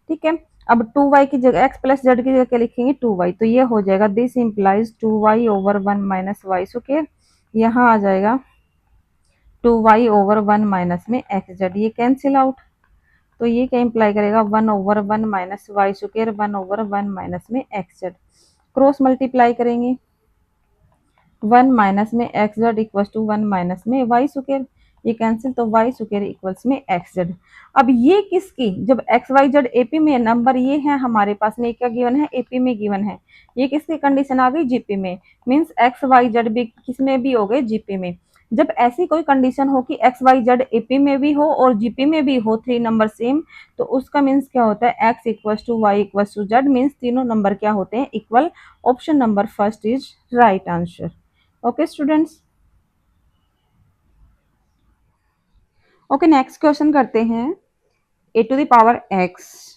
ठीक है, अब 2y की जगह x प्लस जेड की जगह क्या लिखेंगे, 2y, तो ये हो जाएगा this implies 2y over 1 minus y square. यहाँ आ जाएगा 2y ओवर 1 माइनस में एक्स जेड, ये कैंसिल आउट, तो ये क्या इंप्लाई करेगा, 1 over 1 minus y square 1 over 1 minus में एक्स जेड। क्रॉस मल्टीप्लाई करेंगे, 1 माइनस में x z equals to 1 minus में वाई स्क्वायर, ये कैंसिल, तो वाई स्क्वायर इक्वल्स में एक्स जेड। अब ये किसकी, जब एक्स वाई जेड एपी में नंबर ये है हमारे पास में, क्या गिवन है, एपी में गिवन है, ये किसकी कंडीशन आ गई, जीपी में। मीन्स एक्स वाई जेड भी किस में भी हो गए, जीपी में। जब ऐसी कोई कंडीशन हो कि एक्स वाई जेड एपी में भी हो और जीपी में भी हो, 3 नंबर सेम, तो उसका मीन्स क्या होता है, x equals to y equals to z, means तीनों नंबर क्या होते हैं, equal. Option number first is right answer. Okay students, okay next question करते हैं, a to the power x,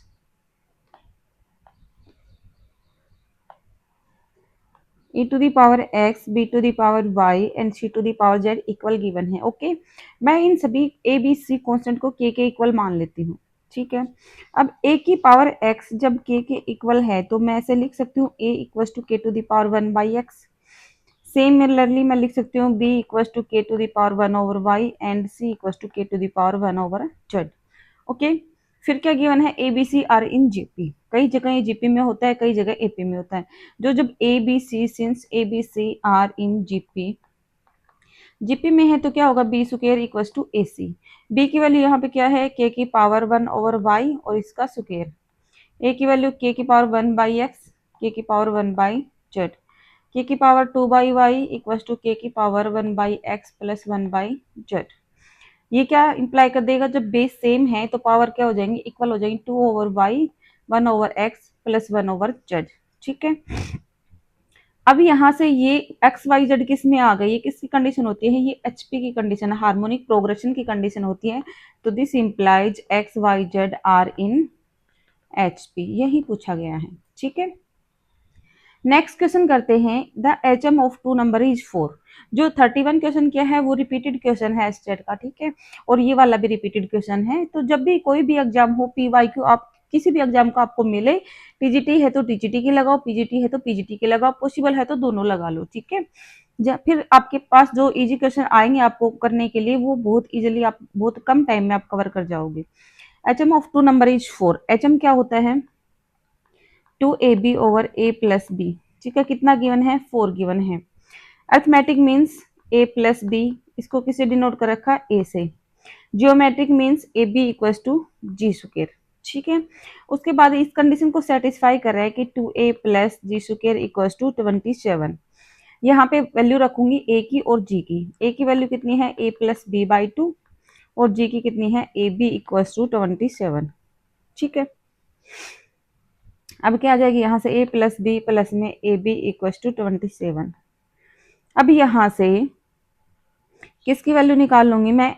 e to the power x, b to the power y and c to the power z equal given है। Okay, मैं इन सभी a b c constant को k के equal मान लेती हूँ। ठीक है, अब a की पावर x जब k के इक्वल है तो मैं ऐसे लिख सकती हूँ a equals to k to the power 1/x। Similarly मैं लिख सकती हूँ b equals to k to the power 1/y and c equals to k to the power 1/z। Okay, फिर क्या गिवन है, a b c are in GP. कई जगह ये जीपी में होता है, कई जगह एपी में होता है। जो जब a b c, since a b c are in GP, GP में है तो क्या होगा, b square equals to a c. B की वैल्यू यहाँ पे क्या है, के की पावर 1/y और इसका स्क्वायर। ए की वैल्यू के की पावर 1/x, के की पावर 1/z, के की पावर 2/y इक्वल्स टू के की पावर 1/x प्लस 1/z। ये क्या इंप्लाई कर देगा, जब बेस सेम है तो पावर क्या हो जाएंगे, इक्वल हो जाएंगे, 2/y 1/x प्लस 1/z। ठीक है, अब यहाँ से ये एक्स वाई जेड किस में आ गई, ये किसकी कंडीशन होती है, ये एचपी की कंडीशन, हार्मोनिक प्रोग्रेशन की कंडीशन होती है। तो this implies x y z are in HP, यही पूछा गया है। ठीक है, नेक्स्ट क्वेश्चन करते हैं, the HM of two number is 4। जो 31 क्वेश्चन क्या है वो रिपीटेड क्वेश्चन है स्टेट का। ठीक है, और ये वाला भी रिपीटेड क्वेश्चन है। तो जब भी कोई भी एग्जाम हो, पीवाईक्यू, आप किसी भी एग्जाम को आपको मिले, टीजीटी है तो टीजीटी की लगाओ, पीजीटी है तो पीजीटी की लगाओ, पॉसिबल है तो दोनों लगा लो। ठीक है, फिर आपके पास जो इजी क्वेश्चन आएंगे आपको करने के लिए, वो बहुत इजीली आप बहुत कम टाइम में आप कवर कर जाओगे। HM of two number is 4। HM क्या होता है, 2ab over a plus B. ठीक है, कितना गिवन है, 4 गिवन है। Arithmetic means a plus b, इसको किसे डिनोट कर रखा है, a से। Geometric means a b equal to g square. ठीक है, उसके बाद इस कंडीशन को सेटिस्फाई कर रहा है कि 2a plus g square equal to 27। यहाँ पे वैल्यू रखूंगी a की और g की। a की वैल्यू कितनी है, a प्लस बी बाई 2, और g की कितनी है, ए बी इक्वल टू 27। ठीक है, अब क्या आ जाएगी, यहाँ से a प्लस बी प्लस में ए बी इक्वल टू 27। अब यहाँ से किसकी वैल्यू निकाल लूंगी मैं,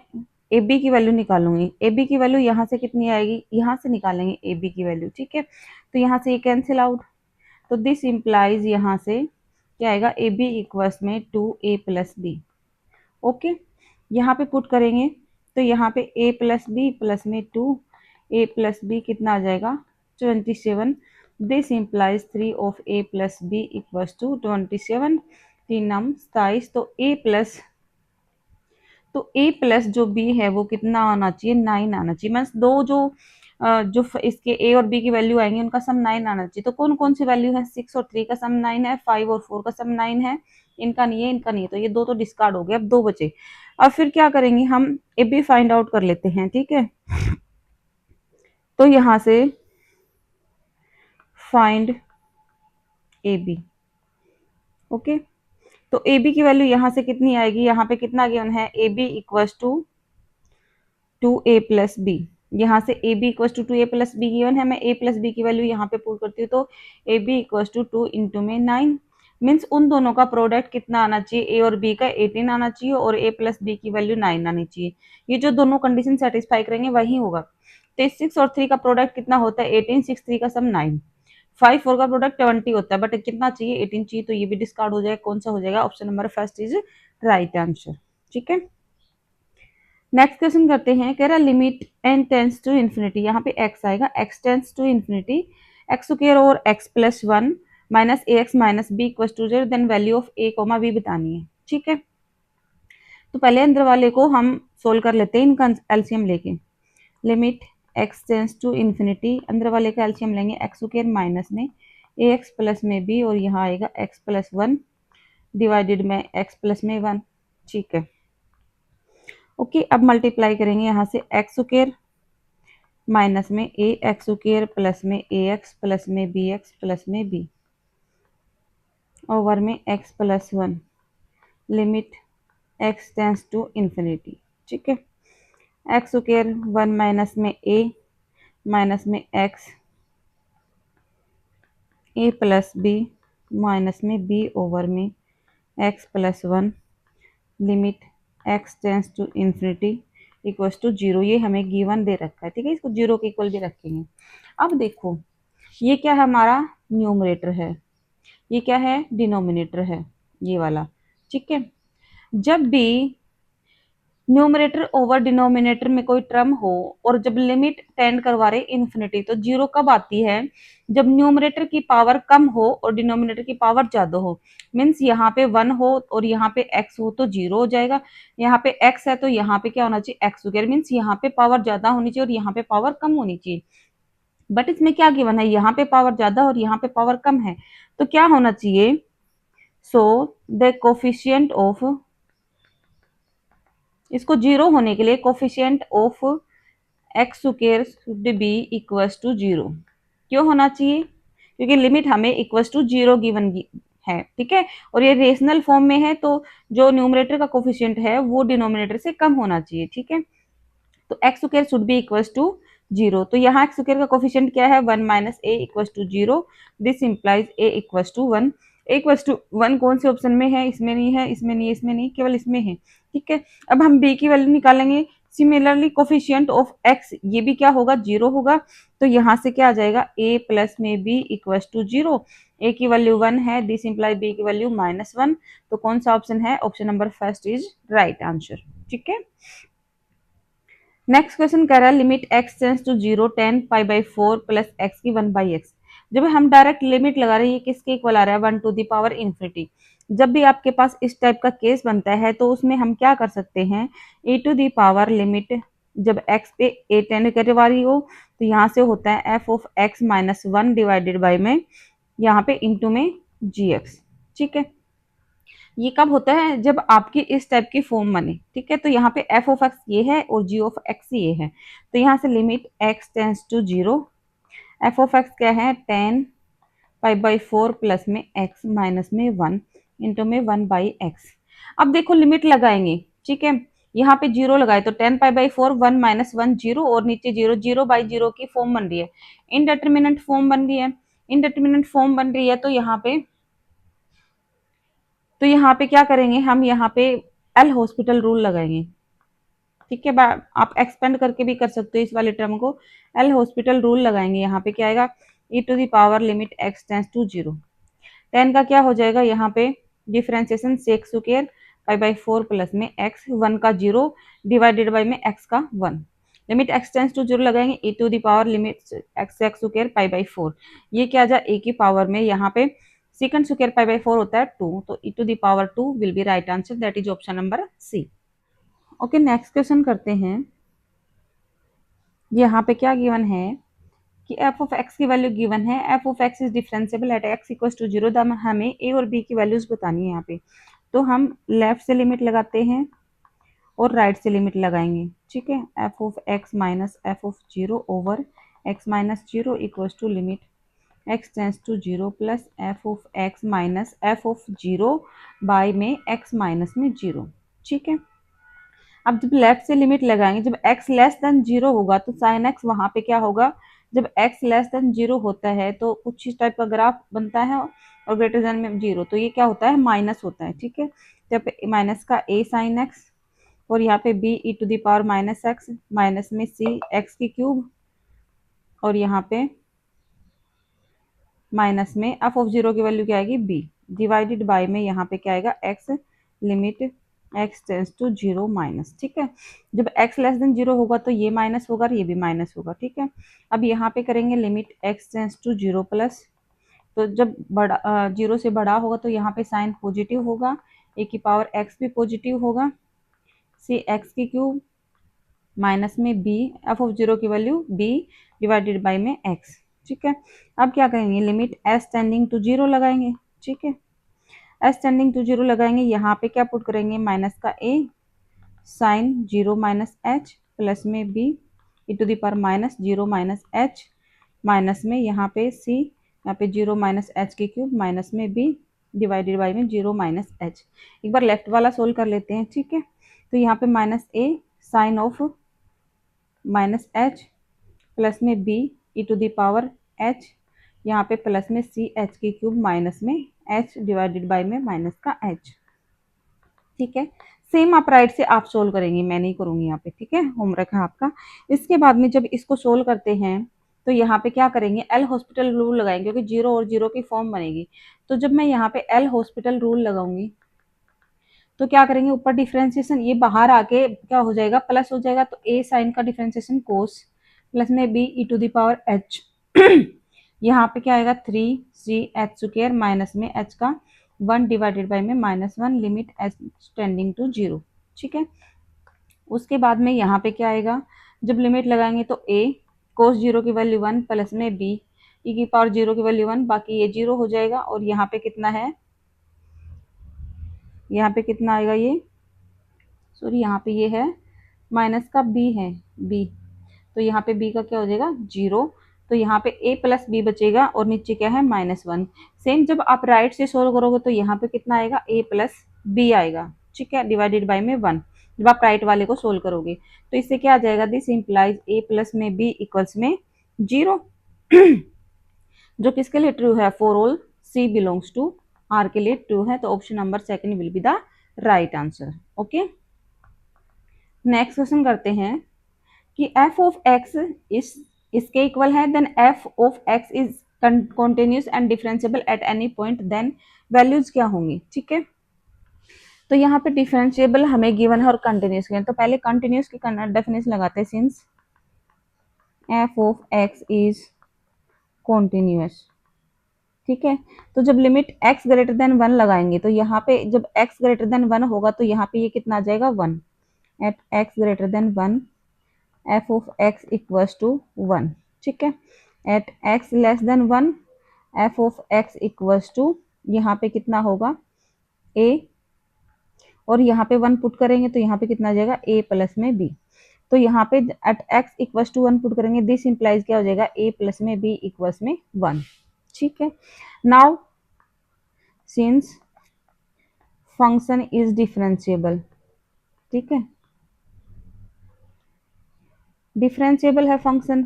ए बी की वैल्यू निकालूंगी। ए बी की वैल्यू यहाँ से कितनी आएगी, यहाँ से निकालेंगे ए बी की वैल्यू। ठीक है, तो यहाँ से ये कैंसिल आउट, तो दिस इंप्लाइज यहाँ से क्या आएगा, ए बी इक्वल्स में 2a प्लस बी। ओके, यहाँ पे पुट करेंगे तो यहाँ पे a प्लस बी प्लस में 2, a प्लस बी कितना आ जाएगा 27। This implies 3 of a plus b equals to 27, 3 नम 27। तो a प्लस जो b है वो कितना आना चाहिए 9 आना चाहिए। मीन्स दो इसके a और b की वैल्यू आएंगे उनका सम 9 आना चाहिए। तो कौन कौन सी वैल्यू है 6 और 3 का सम 9 है, 5 और 4 का सम 9 है, इनका नहीं है इनका नहीं है। तो ये दो तो डिस्कार्ड हो गए, अब दो बचे। अब फिर क्या करेंगे हम ए बी फाइंड आउट कर लेते हैं, ठीक है। तो यहां से फाइंड ए बी, ओके। तो ए बी की वैल्यू यहां से कितनी आएगी, यहाँ पे कितना गिवन है a B equals to a plus b. यहाँ से a B equals to a plus b given है, मैं ए प्लस बी की वैल्यू यहाँ पे पुट करती हूँ। तो a B equals to 2 into में 9, मीन्स उन दोनों का प्रोडक्ट कितना आना चाहिए, ए और बी का 18 आना चाहिए और ए प्लस बी की वैल्यू 9 आनी चाहिए। ये जो दोनों कंडीशन सेटिस्फाई करेंगे वही होगा। तो 6 और 3 का प्रोडक्ट कितना होता है 18, 6 3 का सम 9, 5 4 का प्रोडक्ट 20 होता है, बट कितना चाहिए 18 चाहिए। तो ये भी डिस्कार्ड हो जाएगा। कौन सा हो जाएगा, option number first is right answer, ठीक है। नेक्स्ट क्वेश्चन करते हैं, कह रहा limit n tends to infinity, यहाँ पे x आएगा, x tends to infinity x square और x plus 1 minus a x minus b equal to 0, then value of a comma b बतानी है, ठीक है। तो पहले अंदर वाले को हम सोल्व कर लेते हैं इनका एलसीएम लेके। Limit x tends to infinity, अंदर वाले का एलसीएम लेंगे x स्क्वायर माइनस में ए एक्स प्लस में b और यहाँ आएगा x प्लस 1 डिवाइडेड में x प्लस में 1, ठीक है। ओके, अब मल्टीप्लाई करेंगे यहाँ से एक्स स्क्वायर माइनस में ए एक्स स्क्वायर प्लस में ए एक्स प्लस में बी एक्स प्लस में बी ओवर में x plus 1, limit x tends to infinity, ठीक है। एक्स स्क्वायर 1 माइनस में x a plus b minus में बी ओवर में x plus 1, limit x tends to infinity equals to 0। ये हमें given दे रखा है, ठीक है, इसको 0 के इक्वल भी रखेंगे। अब देखो ये क्या है, हमारा न्यूमरेटर है, ये क्या है डिनोमिनेटर है, ये वाला, ठीक है। जब भी न्यूमरेटर ओवर डिनोमिनेटर में कोई टर्म हो और जब लिमिट टेंड करवा रहे इन्फिनिटी, तो 0 कब आती है, जब न्यूमरेटर की पावर कम हो और डिनोमिनेटर की पावर ज्यादा हो। मीन्स यहाँ पे 1 हो और यहाँ पे x हो तो 0 हो जाएगा, यहाँ पे x है तो यहाँ पे क्या होना चाहिए x वगैरह, मीन्स यहाँ पे पावर ज्यादा होनी चाहिए और यहाँ पे पावर कम होनी चाहिए। बट इसमें क्या गिवन है, यहाँ पे पावर ज्यादा और यहाँ पे पावर कम है, तो क्या होना चाहिए, सो द कोफिशिएंट ऑफ, इसको 0 होने के लिए coefficient of x square should be equals to 0। क्यों होना चाहिए, क्योंकि लिमिट हमें इक्वल्स टू 0 गिवन है, ठीक है, और ये रेशनल फॉर्म में है, तो जो न्यूमरेटर का कोफिशिएंट है वो डिनोमिनेटर से कम होना चाहिए, ठीक है। तो x square should be equals to 0। तो यहाँ एक्स स्क्वायर का कोफिशिएंट क्या है 1 minus a equals to 0, this implies a equals to 1। A equals to 1 कौन से ऑप्शन में है, इसमें नहीं है, इसमें नहीं है, इसमें नहीं, केवल इसमें है, ठीक है। अब हम बी की वैल्यू निकालेंगे। सिमिलरली कोफिशिएंट ऑफ एक्स, ये भी क्या होगा 0 होगा। तो यहाँ से क्या आ जाएगा a प्लस में b इक्वल्स टू 0, ए की वैल्यू 1 है, दिस इंप्लाई b की वैल्यू -1। तो कौन सा ऑप्शन है, option number first is right answer, ठीक है। नेक्स्ट क्वेश्चन कह रहा है limit x tends to 0 10 pi by 4 plus x की 1 बाई एक्स। जब हम डायरेक्ट लिमिट लगा रहे हैं, ये किसके इक्वल आ रहा है 1 टू द पावर इन्फिनिटी। जब भी आपके पास इस टाइप का केस बनता है तो उसमें हम क्या कर सकते हैं, e to the power limit जब x पे a टेंड करने वाली हो तो यहाँ से होता है f of x minus 1 divided by में यहाँ पे इंटू में gx, ठीक है। ये कब होता है, जब आपकी इस टाइप की फॉर्म बने, ठीक है। तो यहाँ पे एफ ऑफ एक्स ये है और जी ऑफ एक्स ये है। तो यहाँ से limit x tends to 0, f of x क्या है 10 पाई बाई 4 प्लस में एक्स माइनस में 1 इंटू में 1 बाई एक्स। अब देखो लिमिट लगाएंगे, ठीक है, यहाँ पे 0 लगाए तो 10 पाई बाई 4 1 माइनस 1 0 और नीचे 0 0 बाई 0 की फॉर्म बन रही है, इनडिटरमिनेंट फॉर्म बन रही है। इनडिटरमिनेंट फॉर्म बन रही है तो यहाँ पे क्या करेंगे, हम यहाँ पे एल हॉस्पिटल रूल लगाएंगे, ठीक है। आप एक्सपेंड करके भी कर सकते हो इस वाले टर्म को, एल हॉस्पिटल रूल लगाएंगे। यहाँ पे क्या आएगा e to the power limit x tends to 0, 10 का क्या हो जाएगा यहाँ पे डिफरेंशिएशन सेक स्क्वायर π/4 प्लस में x 1 का 0 डिवाइडेड बाई में x का 1। लिमिट x टेंस टू 0 लगाएंगे e to the power limit x square π/4। ये क्या आ जाए a की पावर में, यहाँ पे सेकंड स्क्वायर π/4 होता है 2, तो e to the power 2 will be right answer, that is option number C. Okay, next question करते हैं। यहाँ पे क्या गिवन है कि f ऑफ x की वैल्यू गिवन है, f of x is differentiable at x equal to 0। हमें a और b की वैल्यूज बतानी है यहाँ पे, तो हम लेफ्ट से लिमिट लगाते हैं और राइट से लिमिट लगाएंगे। ठीक है, f of x minus f of 0 over x minus 0 equal to limit x tends to 0 plus f of x minus f of 0 by में x माइनस में 0। ठीक है, अब जब लेफ्ट से लिमिट लगाएंगे, जब x लेस देन 0 होगा तो साइन x वहां पे क्या होगा, जब x लेस देन 0 होता है तो कुछ इस टाइप का ग्राफ बनता है, और ग्रेटर देन में 0 तो ये क्या होता है, माइनस होता है। ठीक है, तो यहाँ पे माइनस का a साइन x, और यहाँ पे b e to the power minus x, minus में c x की क्यूब, और यहाँ पे माइनस में f ऑफ 0 की वैल्यू क्या आएगी b, डिवाइडेड बाय में यहाँ पे क्या आएगा x limit x tends to 0 minus. ठीक है, जब x लेस देन 0 होगा तो ये माइनस होगा और ये भी माइनस होगा। ठीक है, अब यहाँ पे करेंगे limit x tends to 0 plus, तो जब बड़ा 0 से बड़ा होगा तो यहाँ पे साइन पॉजिटिव होगा, a की पावर x भी पॉजिटिव होगा, c x की क्यूब माइनस में b f ऑफ 0 की वैल्यू b डिवाइडेड बाय में x। ठीक है, अब क्या करेंगे, लिमिट s टेंडिंग टू 0 लगाएंगे। ठीक है, s टेंडिंग टू 0 लगाएंगे, यहाँ पे क्या पुट करेंगे, माइनस का a sine 0 minus h plus में b e to the power minus 0 minus h, minus में यहाँ पे c, यहाँ पे 0 माइनस h की क्यूब माइनस में b डिवाइडेड बाई में 0 माइनस h। एक बार लेफ्ट वाला सोल्व कर लेते हैं। ठीक है, तो यहाँ पे minus a sine of minus h plus में b e to the power h, यहाँ पे प्लस में c h की क्यूब माइनस में h डिवाइडेड बाय में माइनस का h। ठीक है, सेम आप राइट से आप सोल्व करेंगे, मैं नहीं करूँगी यहाँ पे। ठीक है, होमवर्क है आपका। इसके बाद में जब इसको सोल्व करते हैं तो यहाँ पे क्या करेंगे, एल हॉस्पिटल रूल लगाएंगे, क्योंकि 0 और 0 की फॉर्म बनेगी। तो जब मैं यहाँ पे एल हॉस्पिटल रूल लगाऊंगी तो क्या करेंगे, ऊपर डिफ्रेंसिएशन ये बाहर आके क्या हो जाएगा, प्लस हो जाएगा, तो ए साइन का डिफ्रेंसिएशन कोस प्लस में b e to the power h यहाँ पे क्या आएगा 3c एच स्क्वायर माइनस में h का 1 डिवाइडेड बाय में -1 लिमिट h टेंडिंग टू 0। ठीक है, उसके बाद में यहाँ पे क्या आएगा, जब लिमिट लगाएंगे तो a कोस 0 की वैल्यू 1 प्लस में b ई की पावर 0 की वैल्यू 1, बाकी ये 0 हो जाएगा, और यहाँ पे कितना है, यहाँ पे कितना आएगा, ये सॉरी यहाँ पे ये है माइनस का b है b, तो यहाँ पे b का क्या हो जाएगा 0, तो यहाँ पे a प्लस बी बचेगा और नीचे क्या है -1। सेम जब आप राइट से सोल्व करोगे तो यहाँ पे कितना आएगा, a प्लस बी आएगा। ठीक है, डिवाइडेड बाय में 1 जब आप राइट वाले को सोल्व करोगे, तो इससे क्या आ जाएगा, दिस इंप्लाइज a प्लस में b इक्वल्स में 0 जो किसके लिए ट्रू है, for all c belongs to r के लिए ट्रू है, तो option number second will be the right answer. Okay, next question करते हैं कि f ऑफ x इसके इक्वल है, then f of x is continuous and differentiable at any point, then values क्या होंगी। ठीक है, तो यहाँ पे डिफरेंशिएबल हमें गिवन है और कंटिन्यूस गिवन, तो पहले कंटिन्यूस की डेफिनेशन लगाते हैं, since f of x is continuous. ठीक है, तो जब लिमिट x ग्रेटर देन 1 लगाएंगे तो यहाँ पे जब x ग्रेटर देन 1 होगा तो यहाँ पे ये कितना आ जाएगा 1, at x greater than 1 f of x equals to 1। ठीक है, at x less than 1 f of x equals to यहाँ पे कितना होगा a, और यहाँ पे 1 पुट करेंगे तो यहाँ पे कितना आ जाएगा a प्लस में b, तो यहाँ पे at x equals to 1 put करेंगे, दिस इंप्लाइज क्या हो जाएगा a प्लस में b इक्वल्स में 1। ठीक है, now since function is differentiable, ठीक है, डिफरेंशिएबल है फंक्शन,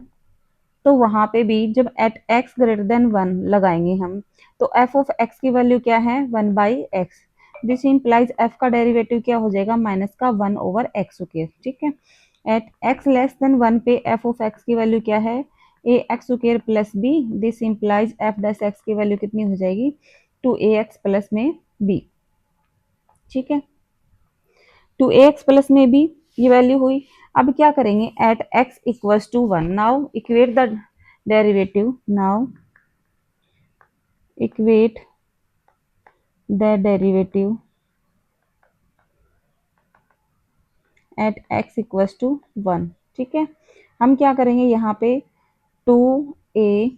तो वहां पे भी जब एट x ग्रेटर देन 1 लगाएंगे हम, तो f ऑफ x की वैल्यू क्या है 1/x, दिस इंप्लाइज f का डेरिवेटिव क्या हो जाएगा माइनस का 1 ओवर x स्क्वायर। ठीक है, एट x लेस देन 1 पे f ऑफ x की वैल्यू क्या है a x square plus b, this implies f dash x की वैल्यू कितनी हो जाएगी 2ax प्लस में b। ठीक है, टू ए एक्स प्लस में बी, ये वैल्यू हुई। अब क्या करेंगे, at x equals to 1, now equate the derivative, now equate the derivative at x equals to 1। ठीक है, हम क्या करेंगे, यहाँ पे 2a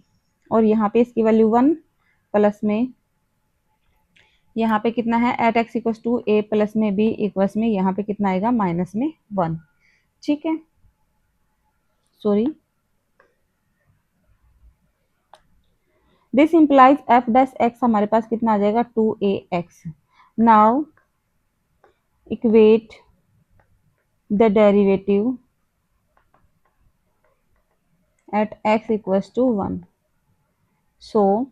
और यहाँ पे इसकी वैल्यू 1 प्लस में यहाँ पे कितना है, at x equals to a plus में b इक्वल्स में यहाँ पे कितना आएगा, माइनस में 1। ठीक है, sorry, this implies f dash x हमारे पास कितना आ जाएगा, 2ax। Now equate the derivative at x equals to 1। So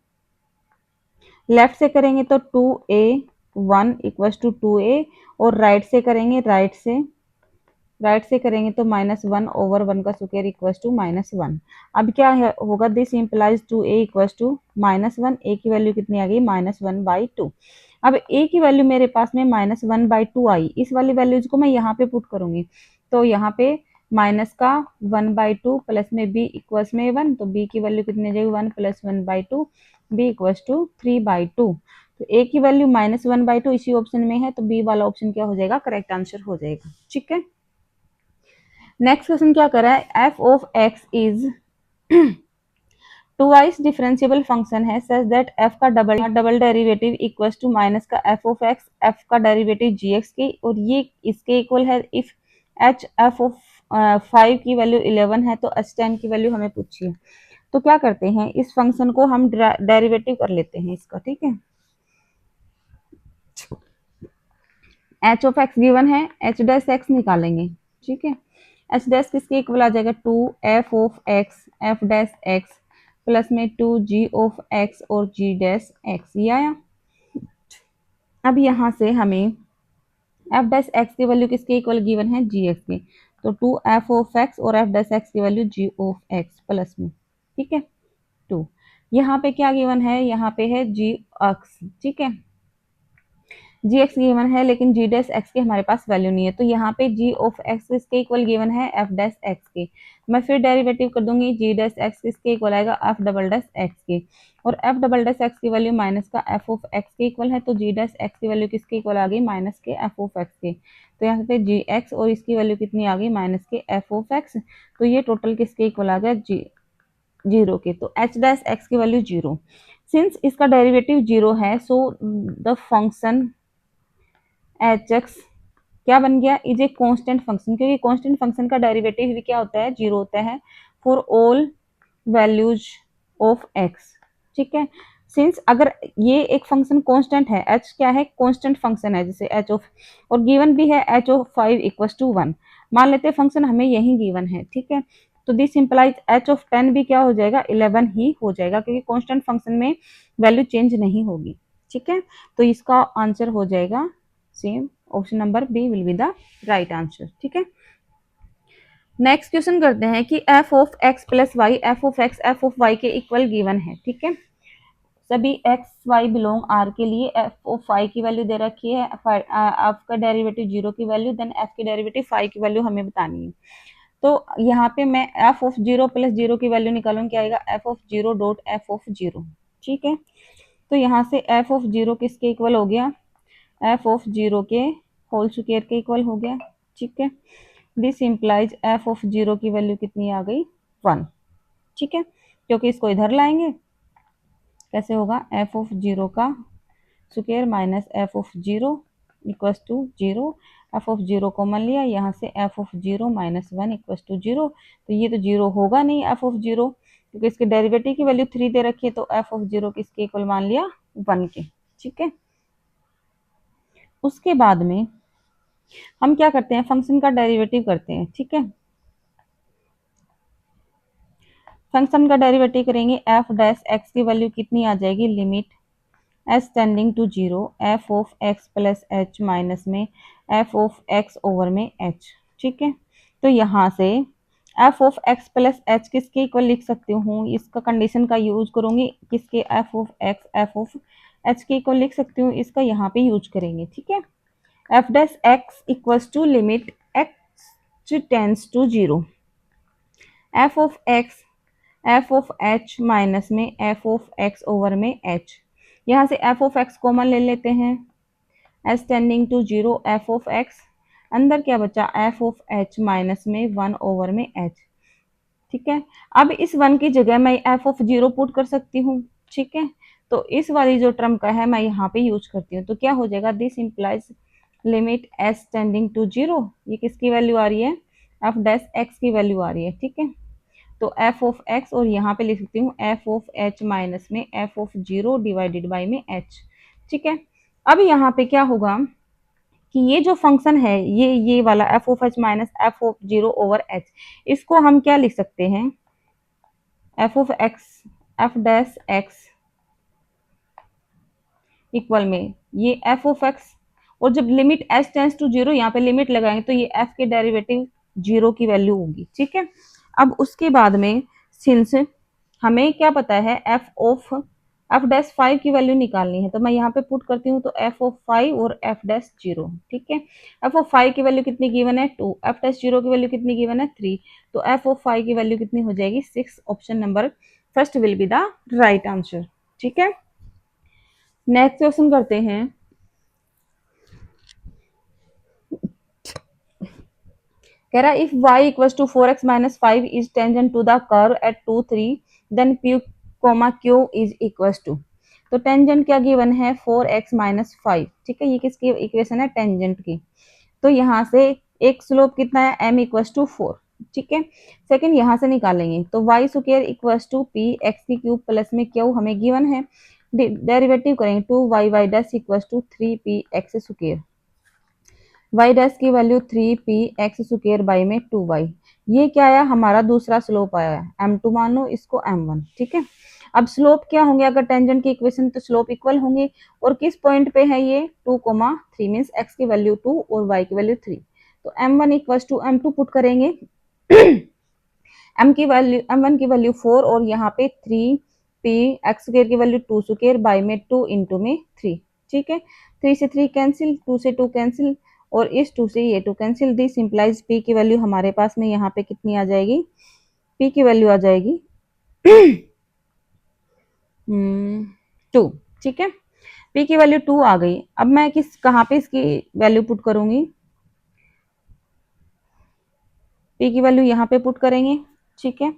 left से करेंगे तो 2a 1 इक्वल्स टू 2a, और राइट से करेंगे, राइट से करेंगे तो -1 ओवर 1 का स्क्वायर इक्वल्स टू -1। अब क्या है होगा, this implies 2a equals to -1, a की वैल्यू कितनी आ गई, -1/2। अब a की वैल्यू मेरे पास में -1/2 आई, इस वाली वैल्यूज को मैं यहाँ पे पुट करूंगी, तो यहाँ पे माइनस का 1/2 प्लस में b इक्वल्स में 1, तो b की वैल्यू कितनी आ जाएगी, 1 + 1/2, b इक्वल्स टू 3/2। तो a की वैल्यू -1/2 इसी ऑप्शन में है, तो b वाला ऑप्शन क्या हो जाएगा, करेक्ट आंसर हो जाएगा। ठीक है, नेक्स्ट क्वेश्चन क्या कर रहा है, F of x is twice differentiable function है सच दैट एफ का double derivative equals to minus का एफ ऑफ एक्स, एफ का डेरिवेटिव जी एक्स की, और ये इसके इक्वल है इफ एच एफ ऑफ 5 की वैल्यू 11 है, तो एच 10 की वैल्यू हमें पूछी है। तो क्या करते हैं, इस फंक्शन को हम डेरिवेटिव कर लेते हैं इसका। ठीक है, एच ऑफ एक्स गिवन है, एच डैश एक्स निकालेंगे। ठीक है, एच डैश किसके इक्वल आ जाएगा, 2 f of x f dash x plus में 2 जी ऑफ एक्स और जी डैश एक्स, ये आया। अब यहाँ से हमें एफ डैश एक्स की वैल्यू किसके इक्वल गिवन है, जी एक्स की, तो 2 एफ ऑफ एक्स और एफ डैश एक्स की value g of x plus में, ठीक है, 2। यहाँ पे क्या गिवन है, यहाँ पे है जी एक्स। ठीक है, जी एक्स गिवन है लेकिन जी डैश एक्स की हमारे पास वैल्यू नहीं है, तो यहाँ पे जी ऑफ एक्स किसके इक्वल गिवन है, एफ डैश एक्स के। मैं फिर डेरिवेटिव कर दूंगी, जी डैश एक्स किसके इक्वल आएगा, एफ डबल डैश एक्स के, और एफ डबल डैश एक्स की वैल्यू माइनस का एफ ऑफ एक्स के इक्वल है, तो जी डैश एक्स की वैल्यू किसके इक्वल आ गई, माइनस के एफ ऑफ एक्स के। तो यहाँ पे जी एक्स और इसकी वैल्यू कितनी आ गई, माइनस के एफ ऑफ एक्स, तो ये टोटल किसके इक्वल आ गया, जी 0 के, तो एच डैश एक्स की वैल्यू 0। सिंस इसका डेरिवेटिव 0 है, so the function H x क्या बन गया, इज ए कांस्टेंट फंक्शन, क्योंकि कांस्टेंट फंक्शन का डेरिवेटिव भी क्या होता है, 0 होता है for all values of X. ठीक है, सिंस अगर ये एक फंक्शन कांस्टेंट है, एच क्या है, कांस्टेंट फंक्शन है, जैसे एच ऑफ, और गिवन भी है एच ऑफ 5 इक्वल्स टू 1, मान लेते हैं फंक्शन हमें यही गिवन है। ठीक है, तो दिस इंप्लाइज एच ऑफ 10 भी क्या हो जाएगा, 11 ही हो जाएगा, क्योंकि कांस्टेंट फंक्शन में वैल्यू चेंज नहीं होगी। ठीक है, तो इसका आंसर हो जाएगा same, option number B will be the right answer. ठीक है, नेक्स्ट क्वेश्चन करते हैं कि F of x plus y, f of x f of y के इक्वल गिवन है। ठीक है, सभी एक्स वाई बिलोंग आर के लिए एफ ऑफ वाई की वैल्यू दे रखी है, एफ का डेरिवेटिव 0 की वैल्यू, देन एफ की डेरिवेटिव 5 की वैल्यू हमें बतानी है। तो यहाँ पे मैं एफ ऑफ 0 प्लस 0 की वैल्यू निकालूंगी, क्या आएगा, F of 0 dot F of 0। ठीक है, तो यहाँ से एफ ऑफ 0 किसके इक्वल हो गया, एफ ऑफ 0 के होल स्क्वायर के इक्वल हो गया। ठीक है, दिस इंप्लाइज एफ ऑफ 0 की वैल्यू कितनी आ गई, 1। ठीक है, क्योंकि इसको इधर लाएंगे, कैसे होगा, एफ ऑफ 0 का square minus f of 0 equals to 0, f of 0 common लिया, यहाँ से f of 0 minus 1 equals to 0, तो ये तो 0 होगा नहीं एफ ऑफ 0, क्योंकि इसके डेरिवेटिव की वैल्यू 3 दे रखी है, तो एफ ऑफ 0 किसके इक्वल मान लिया, 1 के। ठीक है, उसके बाद में हम क्या करते हैं, फंक्शन का डेरिवेटिव करते हैं। ठीक है, फंक्शन का डेरिवेटिव करेंगे, एफ डैश एक्स की वैल्यू कितनी आ जाएगी, limit s tending to 0, f of x plus h minus में एफ ऑफ एक्स ओवर में एच। ठीक है, तो यहाँ से f of x plus h किसके इक्वल लिख सकती हूँ, इसका कंडीशन का यूज करूंगी, किसके, f of x f of h के इक्वल लिख सकती हूँ, इसका यहाँ पे यूज करेंगे। ठीक है, f dash x equals to limit x tends to zero, f of x f of h minus में एफ ऑफ एक्स ओवर में एच, यहाँ से एफ ऑफ एक्स कॉमन ले लेते हैं, h tending to zero f of x, अंदर क्या बचा एफ ऑफ एच माइनस में वन ओवर में एच। ठीक है, अब इस वन की जगह मैं एफ ऑफ जीरो पुट कर सकती हूँ। ठीक है, तो इस वाली जो टर्म का है मैं यहाँ पे यूज करती हूँ, तो क्या हो जाएगा, this implies limit s tending to zero, ये किसकी वैल्यू आ रही है, एफ डैश एक्स की वैल्यू आ रही है। ठीक है, तो एफ ऑफ एक्स और यहाँ पे लिख सकती हूँ एफ ऑफ एच माइनस में f of zero divided by में एच। ठीक है, अब यहाँ पे क्या होगा कि ये जो फंक्शन है ये वाला f of h minus f of zero over h, इसको हम क्या लिख सकते हैं, f of x f dash x equal में ये एफ ऑफ एक्स, और जब limit h tends to zero यहाँ पे लिमिट लगाएंगे तो ये एफ के डेरिवेटिव जीरो की वैल्यू होगी। ठीक है, अब उसके बाद में सिंस हमें क्या पता है एफ डैश फाइव की वैल्यू निकालनी है, तो मैं यहाँ पे पुट करती हूँ, तो एफ ऑफ फाइव और एफ डैश जीरो। ठीक है, एफ ऑफ फाइव की वैल्यू कितनी गिवन है, टू, एफ डैश जीरो की वैल्यू कितनी गिवन है, थ्री, तो एफ ऑफ फाइव की वैल्यू कितनी हो जाएगी, six, option number first will be the right answer. ठीक है, नेक्स्ट क्वेश्चन करते हैं। कह रहा if y equals to 4x minus 5 is tangent to the curve eight 2 3 then p comma q is equals to, तो टेंजेंट क्या given है 4x minus 5। ठीक है, ये किसकी इक्वेशन है, टेंजेंट की, तो यहाँ से एक स्लोप कितना है m इक्वल्स टू 4। ठीक है, सेकंड यहाँ से निकालेंगे, तो y square equals to p x की क्यूब प्लस में q हमें गिवन है, डेरिवेटिव करेंगे 2y dash equals to 3p x square, y dash की value 3p x square by में 2y, ये क्या आया हमारा दूसरा स्लोप आया है, m2 मान लो इसको m1। ठीक है, अब स्लोप क्या होंगे, अगर टेंजेंट की इक्वेशन तो स्लोप इक्वल होंगे, और किस पॉइंट पे है ये 2,3 मीन्स x की वैल्यू 2 और y की वैल्यू 3, तो m1 equals to m2 put करेंगे m1 की वैल्यू 4 और यहाँ पे 3p x स्क्वायर की वैल्यू 2 स्क्वायर बाई में 2 इंटू में 3। ठीक है, 3 से 3 कैंसिल, 2 से 2 कैंसिल, और इस 2 से ये 2 कैंसिल, दिस इंप्लाइज p की वैल्यू हमारे पास में यहाँ पे कितनी आ जाएगी, p की वैल्यू आ जाएगी 2। ठीक है, p की वैल्यू 2 आ गई, अब मैं कहाँ पे इसकी वैल्यू पुट करूंगी, p की वैल्यू यहाँ पे पुट करेंगे। ठीक है,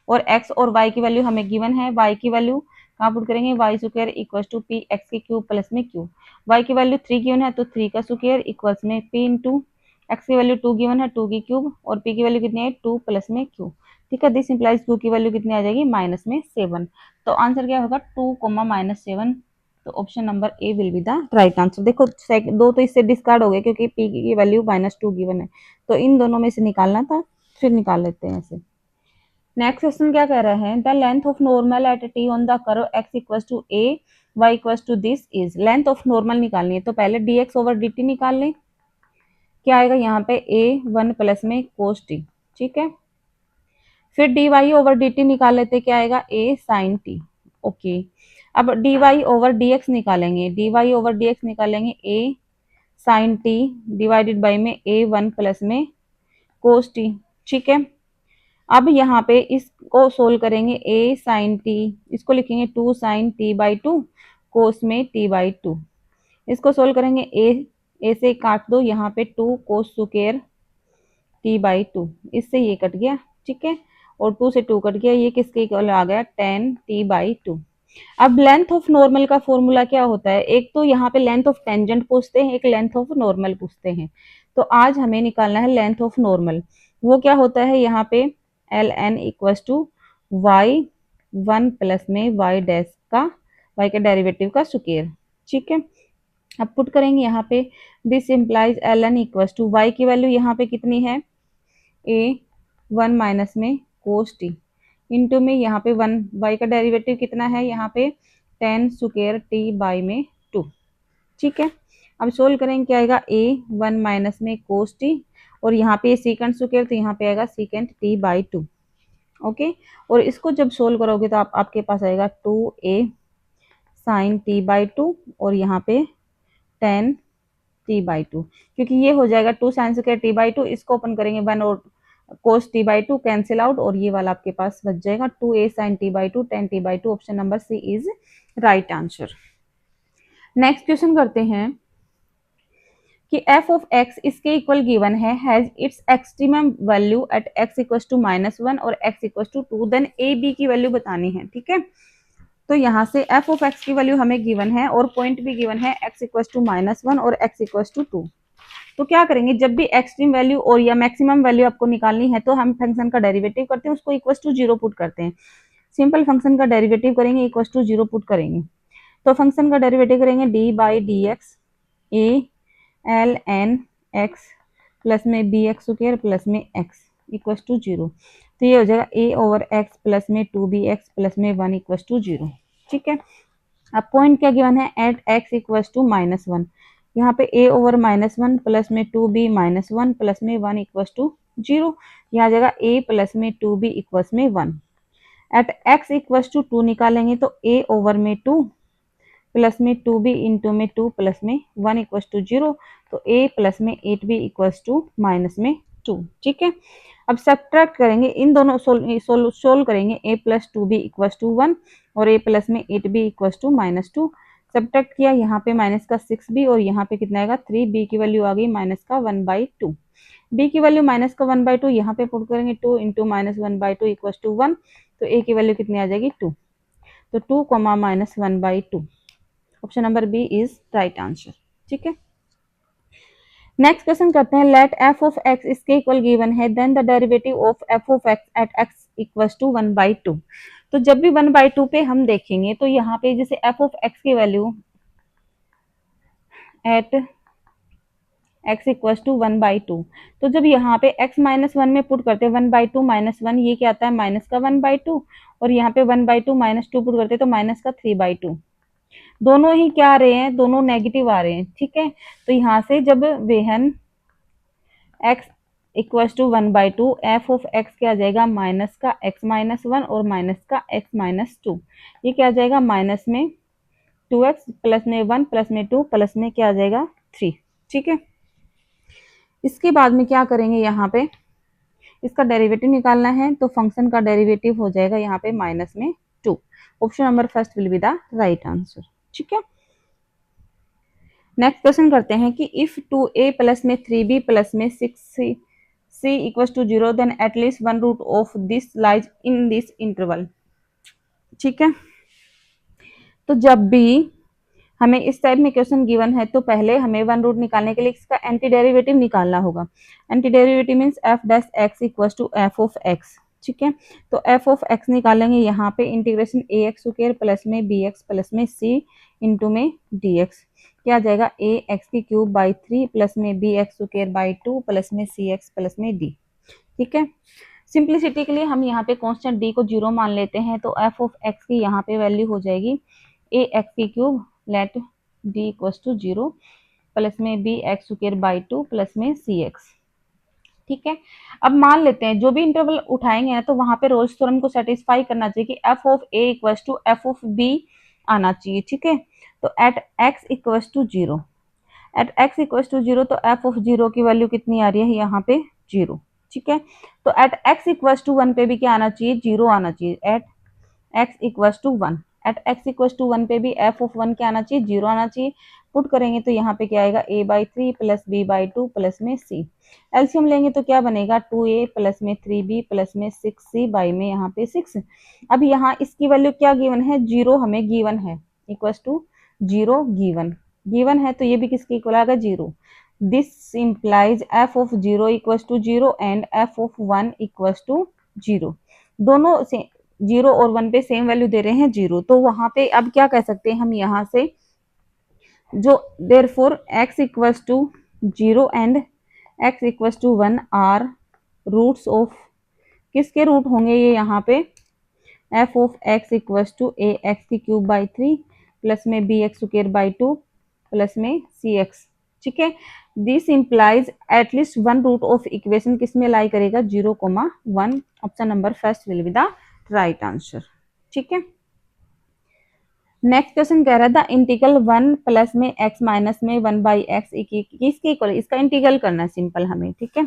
और x और y की वैल्यू हमें गिवन है, y की वैल्यू कहाँ पुट करेंगे, Y square equals to P X की क्यूब प्लस में क्यू, y की वैल्यू 3 गिवन है तो 3 का स्क्वायर इक्वल्स में p इंटू एक्स की वैल्यू 2 गिवन है 2 की क्यूब, और p की वैल्यू कितनी है 2 प्लस में q। ठीक है, दिस इंप्लाइज q की वैल्यू कितनी आ जाएगी, माइनस में 7, तो आंसर क्या होगा 2 माइनस 7, तो option number a will be the right answer. देखो दो तो इससे डिस्कार्ड हो गए क्योंकि p की वैल्यू -2 गिवन है, तो इन दोनों में से निकालना था, फिर निकाल लेते हैं ऐसे। नेक्स्ट क्वेश्चन क्या कह रहा है, the length of normal at T on the curve x equals to a y equals to this is, length of normal निकालनी है, तो पहले dx ओवर dt निकाल लें, क्या आएगा यहाँ पे a 1 प्लस में cos t। ठीक है, फिर dy ओवर dt निकाल लेते, क्या आएगा a sin t। ओके, अब dy ओवर dx निकालेंगे, dy ओवर dx निकालेंगे a sin t divided by में a 1 प्लस में cos t। ठीक है, अब यहाँ पे इसको सोल्व करेंगे, a साइन टी, इसको लिखेंगे 2 साइन टी बाई 2 कोस में t बाई 2, इसको सोल्व करेंगे a से काट दो, यहाँ पे 2 कोस स्क्वायर t बाई 2, इससे ये कट गया। ठीक है, और 2 से 2 कट गया, ये किसके इक्वल आ गया 10 t बाई 2। अब लेंथ ऑफ नॉर्मल का फॉर्मूला क्या होता है, एक तो यहाँ पे लेंथ ऑफ टेंजेंट पूछते हैं, एक लेंथ ऑफ नॉर्मल पूछते हैं, तो आज हमें निकालना है लेंथ ऑफ नॉर्मल। वो क्या होता है, यहाँ पे L N equals to Y 1 plus में वाई डैश का वाई के डेरिवेटिव का स्क्वायर। ठीक है, अब पुट करेंगे यहाँ पे, this implies L N equals to Y की वैल्यू यहाँ पे कितनी है ए 1 माइनस में कोस टी इंटू में यहाँ पे 1, वाई का डेरिवेटिव कितना है यहाँ पे 10 स्क्वायर टी बाई में 2। ठीक है, अब सोल्व करेंगे, क्या आएगा ए 1 माइनस में कोस टी, और यहाँ पे सीकेंड स्क्वायर तो यहाँ पे आएगा सीकेंड टी बाई 2। ओके, और इसको जब सोल्व करोगे तो आपके पास आएगा 2a साइन टी बाई 2 और यहाँ पे 10 t/2, क्योंकि ये हो जाएगा 2 sin स्क्वायर t/2, इसको ओपन करेंगे 1 और cos t/2 कैंसिल आउट, और ये वाला आपके पास बच जाएगा 2a sin t/2 tan t/2। Option number C is right answer. Next question करते हैं कि f ऑफ x इसके इक्वल गिवन है, has its extremum value at x equals to -1 और x equals to 2, then a b की value बतानी है। ठीक है, तो यहाँ से f ऑफ x की वैल्यू हमें गिवन है और पॉइंट भी गिवन है x इक्वल्स टू -1 और x इक्वल्स टू 2। तो क्या करेंगे, जब भी एक्सट्रीम वैल्यू और या मैक्सिमम वैल्यू आपको निकालनी है तो हम फंक्शन का डेरिवेटिव करते हैं, उसको इक्वल्स टू 0 पुट करते हैं। सिंपल फंक्शन का डेरिवेटिव करेंगे, इक्वल्स टू 0 पुट करेंगे, तो फंक्शन का डेरिवेटिव करेंगे d/dx a ln x प्लस में bx² प्लस में x इक्वल्स टू 0। तो ये हो जाएगा a/x प्लस में 2bx प्लस में 1 इक्वल्स टू 0। ठीक है, अब पॉइंट क्या गिवन है, एट x इक्वल्स टू -1, यहाँ पे a/-1 प्लस में 2b-1 प्लस में 1 इक्वल्स टू 0, यहाँ आ जाएगा a प्लस में 2b इक्वल्स में 1। एट x इक्वल्स टू 2 निकालेंगे तो a/2 प्लस में 2b इंटू में 2 प्लस में 1 इक्वल्स टू 0, तो a प्लस में 8b इक्वल्स टू माइनस में 2। ठीक है, अब सब्ट्रैक्ट करेंगे, इन दोनों सोल्व करेंगे, a plus 2b equals to 1 और a प्लस में 8b इक्वल्स टू -2। सब्ट्रैक्ट किया, यहाँ पे माइनस का 6b और यहाँ पे कितना आएगा 3, b की वैल्यू आ गई माइनस का 1/2, b की वैल्यू माइनस का 1/2, यहाँ पे पुट करेंगे 2 इंटू माइनस 1/2 इक्वल्स टू 1, तो a की वैल्यू कितनी आ जाएगी 2, तो 2 minus 1/2। Option number B is right answer. ठीक है, नेक्स्ट क्वेश्चन करते हैं, लेट f ऑफ x इसके इक्वल गिवन है, then the derivative of f of x at x equals to 1/2। तो जब भी 1/2 पे हम देखेंगे तो यहाँ पे जैसे f ऑफ x की value at x equals to 1/2, तो जब यहाँ पे x -1 में पुट करते हैं 1/2 -1, ये क्या आता है माइनस का 1/2, और यहाँ पे 1/2 -2 पुट करते हैं तो माइनस का 3/2। दोनों ही क्या आ रहे हैं, दोनों नेगेटिव आ रहे हैं। ठीक है, तो यहाँ से जब when x equals to 1/2, f of x क्या आ जाएगा माइनस का x -1 और माइनस का x -2, ये क्या आ जाएगा माइनस में 2x प्लस में 1 प्लस में 2 प्लस में क्या आ जाएगा 3। ठीक है, इसके बाद में क्या करेंगे, यहाँ पे इसका डेरिवेटिव निकालना है, तो फंक्शन का डेरिवेटिव हो जाएगा यहाँ पे माइनस में 2। Option number first will be the right answer. ठीक है, नेक्स्ट क्वेश्चन करते हैं कि इफ 2a प्लस में 3b प्लस में 6c equals to 0, then at least one root of this lies in this interval. ठीक है, तो जब भी हमें इस टाइप में क्वेश्चन गिवन है तो पहले हमें वन रूट निकालने के लिए इसका एंटी डेरिवेटिव निकालना होगा। Anti derivative means F dash x equals to F of X. ठीक है, तो एफ ऑफ एक्स निकालेंगे, यहाँ पे integration A X square plus में बी एक्स प्लस में सी इंटू में डी एक्स, क्या आ जाएगा ए एक्स की क्यूब बाई 3 प्लस में B x square by 2 plus में सी एक्स प्लस में डी। ठीक है, सिंप्लिसिटी के लिए हम यहाँ पे कांस्टेंट डी को 0 मान लेते हैं, तो एफ ऑफ एक्स की यहाँ पे वैल्यू हो जाएगी ए एक्स की cube let d equals to 0 plus में B x square by 2 plus में सी एक्स। ठीक है, अब मान लेते हैं जो भी इंटरवल उठाएंगे ना तो वहां पे रोल्स थ्योरम को सेटिस्फाई करना चाहिए कि F of A equals to F of B आना चाहिए। ठीक है, तो at x equals to 0, at x equals to 0, तो एफ ऑफ 0 की वैल्यू कितनी आ रही है यहाँ पे 0। ठीक है, तो एट एक्स इक्वल्स टू 1 पे भी क्या आना चाहिए 0 आना चाहिए, at x equals to 1, at x equals to 1 पे भी एफ ऑफ 1 क्या आना चाहिए 0 आना चाहिए। पुट करेंगे तो यहाँ पे क्या आएगा a/3 प्लस b/2 प्लस में c, एलसीएम लेंगे तो क्या बनेगा 2a प्लस में 3b प्लस में 6c बाई में यहाँ पे 6। अब यहाँ इसकी वैल्यू क्या गिवन है 0 हमें गिवन है, इक्वल्स टू 0 गिवन है, तो ये भी किसके इक्वल आएगा 0। This implies F of 0 equals to 0 and F of 1 equals to 0, दोनों से 0 और 1 पे सेम वैल्यू दे रहे हैं 0, तो वहां पे अब क्या कह सकते हैं हम यहाँ से, जो therefore x equals to 0 and x equals to 1 are roots of, किसके रूट होंगे ये यहाँ पे f of x equals to A x की क्यूब बाई 3 प्लस में B x square by 2 plus में सी एक्स। ठीक है, this implies at least one root of equation किस में लाई करेगा 0,1। Option number first will be the right answer. ठीक है, नेक्स्ट क्वेश्चन कह रहा था इंटीग्रल 1 प्लस में x माइनस में 1 बाई एक्स किसके इक्वल, इसका इंटीग्रल करना है सिंपल हमें, ठीक है।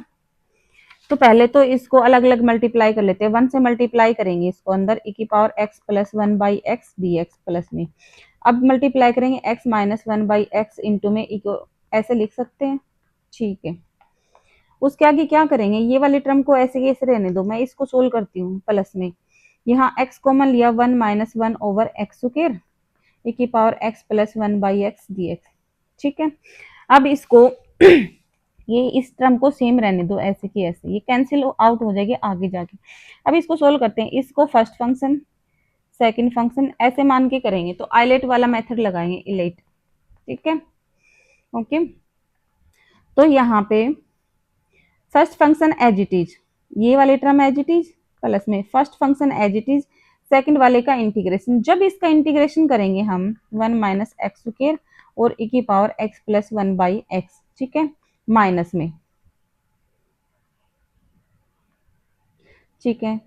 तो पहले तो इसको अलग अलग मल्टीप्लाई कर लेते हैं, 1 से मल्टीप्लाई करेंगे इसको अंदर e की power x plus 1 by X D x plus में, अब मल्टीप्लाई करेंगे x minus 1 by x into में e को ऐसे लिख सकते हैं, ठीक है। उसके आगे क्या करेंगे, ये वाली टर्म को ऐसे के ऐसे रहने दो, मैं इसको सोल्व करती हूँ प्लस में, यहाँ x कॉमन लिया 1 minus 1 over x square e की power x plus 1 by X D X, ठीक है। अब इसको ये इस टर्म को सेम रहने दो ऐसे की ऐसे, ये कैंसिल आउट हो जाएगी आगे जाके। अब इसको सोल्व करते हैं, इसको फर्स्ट फंक्शन सेकंड फंक्शन ऐसे मान के करेंगे, तो आइलेट वाला मेथड लगाएंगे, इलेट, ठीक है, ओके। तो यहाँ पे first function as it is, ये वाले term as it is plus में first function as it is, second वाले का इंटीग्रेशन, जब इसका इंटीग्रेशन करेंगे हम 1 माइनस एक्स स्क्वायर और e की power x plus 1 by x, ठीक है, माइनस में, ठीक है।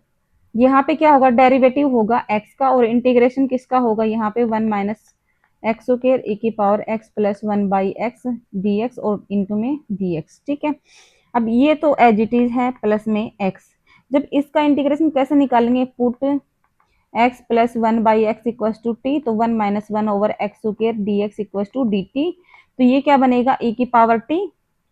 यहाँ पे क्या होगा, डेरिवेटिव होगा x का और इंटीग्रेशन किसका होगा, यहाँ पे 1 माइनस एक्स स्क्वायर e की power x plus 1 by X D X और इंटू में डी एक्स, ठीक है। अब ये तो एज इट इज है प्लस में x, जब इसका इंटीग्रेशन कैसे निकालेंगे, put x plus 1 by X equal to T, तो 1 minus 1 over x square D X equal to D T, तो ये क्या बनेगा e की पावर टी,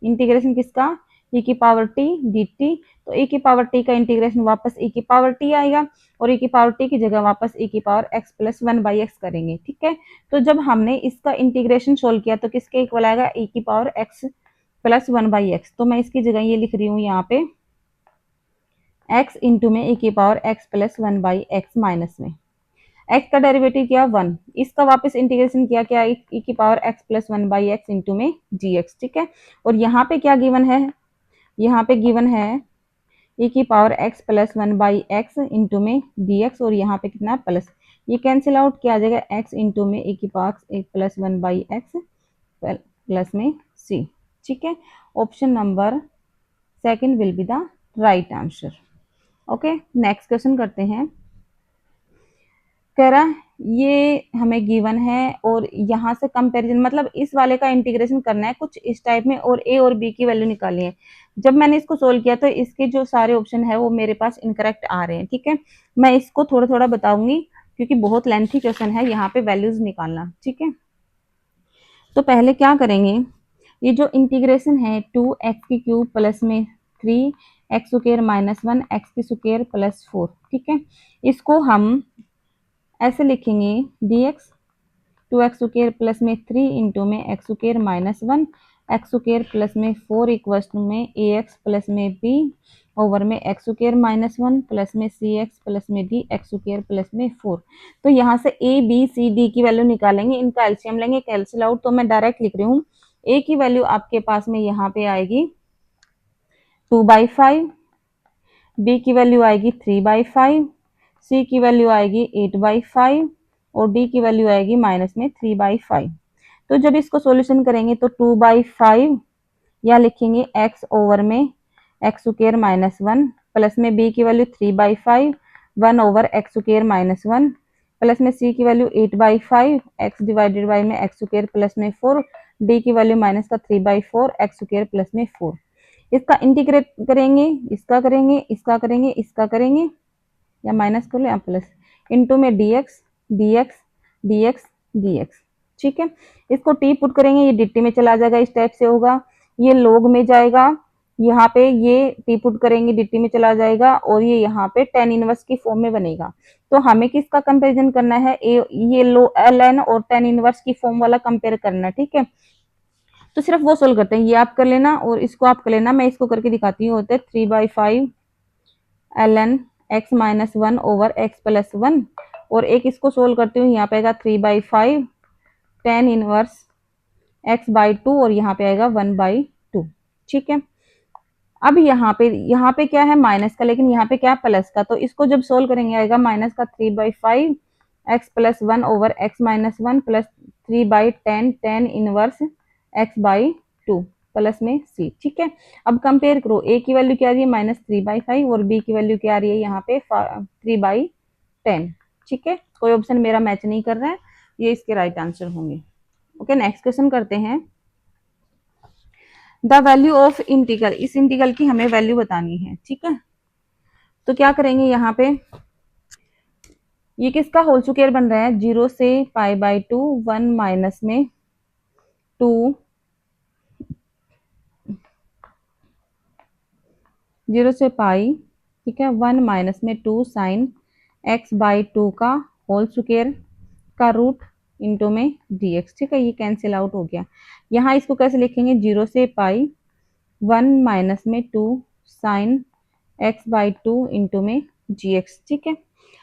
इंटीग्रेशन किसका e की पावर टी डी टी, तो e की पावर टी का इंटीग्रेशन वापस e की पावर टी आएगा और e की पावर टी की जगह वापस e की power x plus 1 by x करेंगे, ठीक है। तो जब हमने इसका इंटीग्रेशन सोल्व किया तो किसके इक्वल आएगा, e की power x plus 1 by x, तो मैं इसकी जगह ये लिख रही हूँ यहाँ पे x इंटू में e की power x plus 1 by x minus में x का डेरिवेटिव किया 1, इसका वापस इंटीग्रेशन किया क्या e की power x plus 1 by x into में dx, ठीक है। और यहाँ पे क्या गिवन है, यहाँ पे गिवन है e की power x plus 1 by x into में dx और यहाँ पे कितना प्लस, ये कैंसिल आउट किया जाएगा x इंटू में e की power plus 1 by x plus में c, ठीक है। Option number second will be the right answer, okay. Next question करते हैं, कह रहा ये हमें गिवन है और यहाँ से कंपैरिजन, मतलब इस वाले का इंटीग्रेशन करना है कुछ इस टाइप में और a और b की वैल्यू निकालनी है। जब मैंने इसको सोल्व किया तो इसके जो सारे ऑप्शन है वो मेरे पास इनकरेक्ट आ रहे हैं, ठीक है। मैं इसको थोड़ा थोड़ा बताऊंगी क्योंकि बहुत लेंथी क्वेश्चन है यहाँ पे वैल्यूज निकालना, ठीक है। तो पहले क्या करेंगे, ये जो इंटीग्रेशन है 2x की क्यूब प्लस में 3x स्क्वायर माइनस 1 एक्स की स्क्वायर प्लस 4, ठीक है, इसको हम ऐसे लिखेंगे dx 2x स्क्वायर प्लस में 3 इंटू में x square minus 1 x square plus में 4 इक्वल्स टू में ax प्लस में b ओवर में एक्स स्क्वायर माइनस 1 प्लस में cx प्लस में d एक्स स्क्वायर प्लस में 4। तो यहाँ से a b c d की वैल्यू निकालेंगे, इनका एलसीएम लेंगे, कैंसिल आउट, तो मैं डायरेक्ट लिख रही हूँ a की वैल्यू आपके पास में यहाँ पे आएगी 2/5, b की वैल्यू आएगी 3/5, c की वैल्यू आएगी 8/5 और d की वैल्यू आएगी माइनस में 3/5। तो जब इसको सॉल्यूशन करेंगे तो 2/5 या लिखेंगे x ओवर में एक्स स्क्वायर माइनस 1 प्लस में b की value 3/5 1 over x square minus 1 plus में c की वैल्यू 8/5 x डिवाइडेड बाई में एक्स स्क्वायर प्लस में 4 d की वैल्यू माइनस का 3/4 एक्स स्क्वायर प्लस में 4। इसका इंटीग्रेट करेंगे, इसका करेंगे, इसका करेंगे, इसका करेंगे या माइनस कर लो या प्लस इंटू में dx dx dx dx, ठीक है। इसको टी पुट करेंगे, ये dt में चला जाएगा, इस टाइप से होगा, ये लोग में जाएगा, यहाँ पे ये टी पुट करेंगे dt में चला जाएगा और ये यहाँ पे tan इनवर्स की फॉर्म में बनेगा। तो हमें किसका कंपैरिजन करना है, ये लो ln और tan इनवर्स की फॉर्म वाला कंपेयर करना है, ठीक है। तो सिर्फ वो सोल्व करते हैं, ये आप कर लेना और इसको आप कर लेना, मैं इसको करके दिखाती हूँ। होते 3/5 ln x minus 1 over x plus 1 और एक इसको सोल्व करती हूँ, यहाँ पे आएगा 3/5 tan इनवर्स x/2 और यहाँ पे आएगा 1/2, ठीक है। अब यहाँ पे क्या है माइनस का, लेकिन यहाँ पे क्या है प्लस का, तो इसको जब सोल्व करेंगे आएगा माइनस का 3/5 x plus 1 over x minus 1 plus 3/10 tan inverse x/2 plus में c, ठीक है। अब कंपेयर करो, a की वैल्यू क्या आ रही है माइनस 3/5 और b की वैल्यू क्या आ रही है यहाँ पे 3/10, ठीक है। कोई ऑप्शन मेरा मैच नहीं कर रहा है, ये इसके राइट आंसर होंगे। ओके, नेक्स्ट क्वेश्चन करते हैं। द वैल्यू ऑफ इंटीग्रल, इस इंटीग्रल की हमें वैल्यू बतानी है, ठीक है। तो क्या करेंगे यहाँ पे, ये किसका होल स्क्वायर बन रहा है, 0 से π/2, 1 माइनस में 2, 0 से पाई, ठीक है, 1 माइनस में 2 साइन x/2 का होल स्क्वायर का रूट इंटू में dx, ठीक है। ये कैंसिल आउट हो गया। यहाँ इसको कैसे लिखेंगे, 0 से पाई 1 माइनस में 2 साइन x/2 इंटू में gx, ठीक है।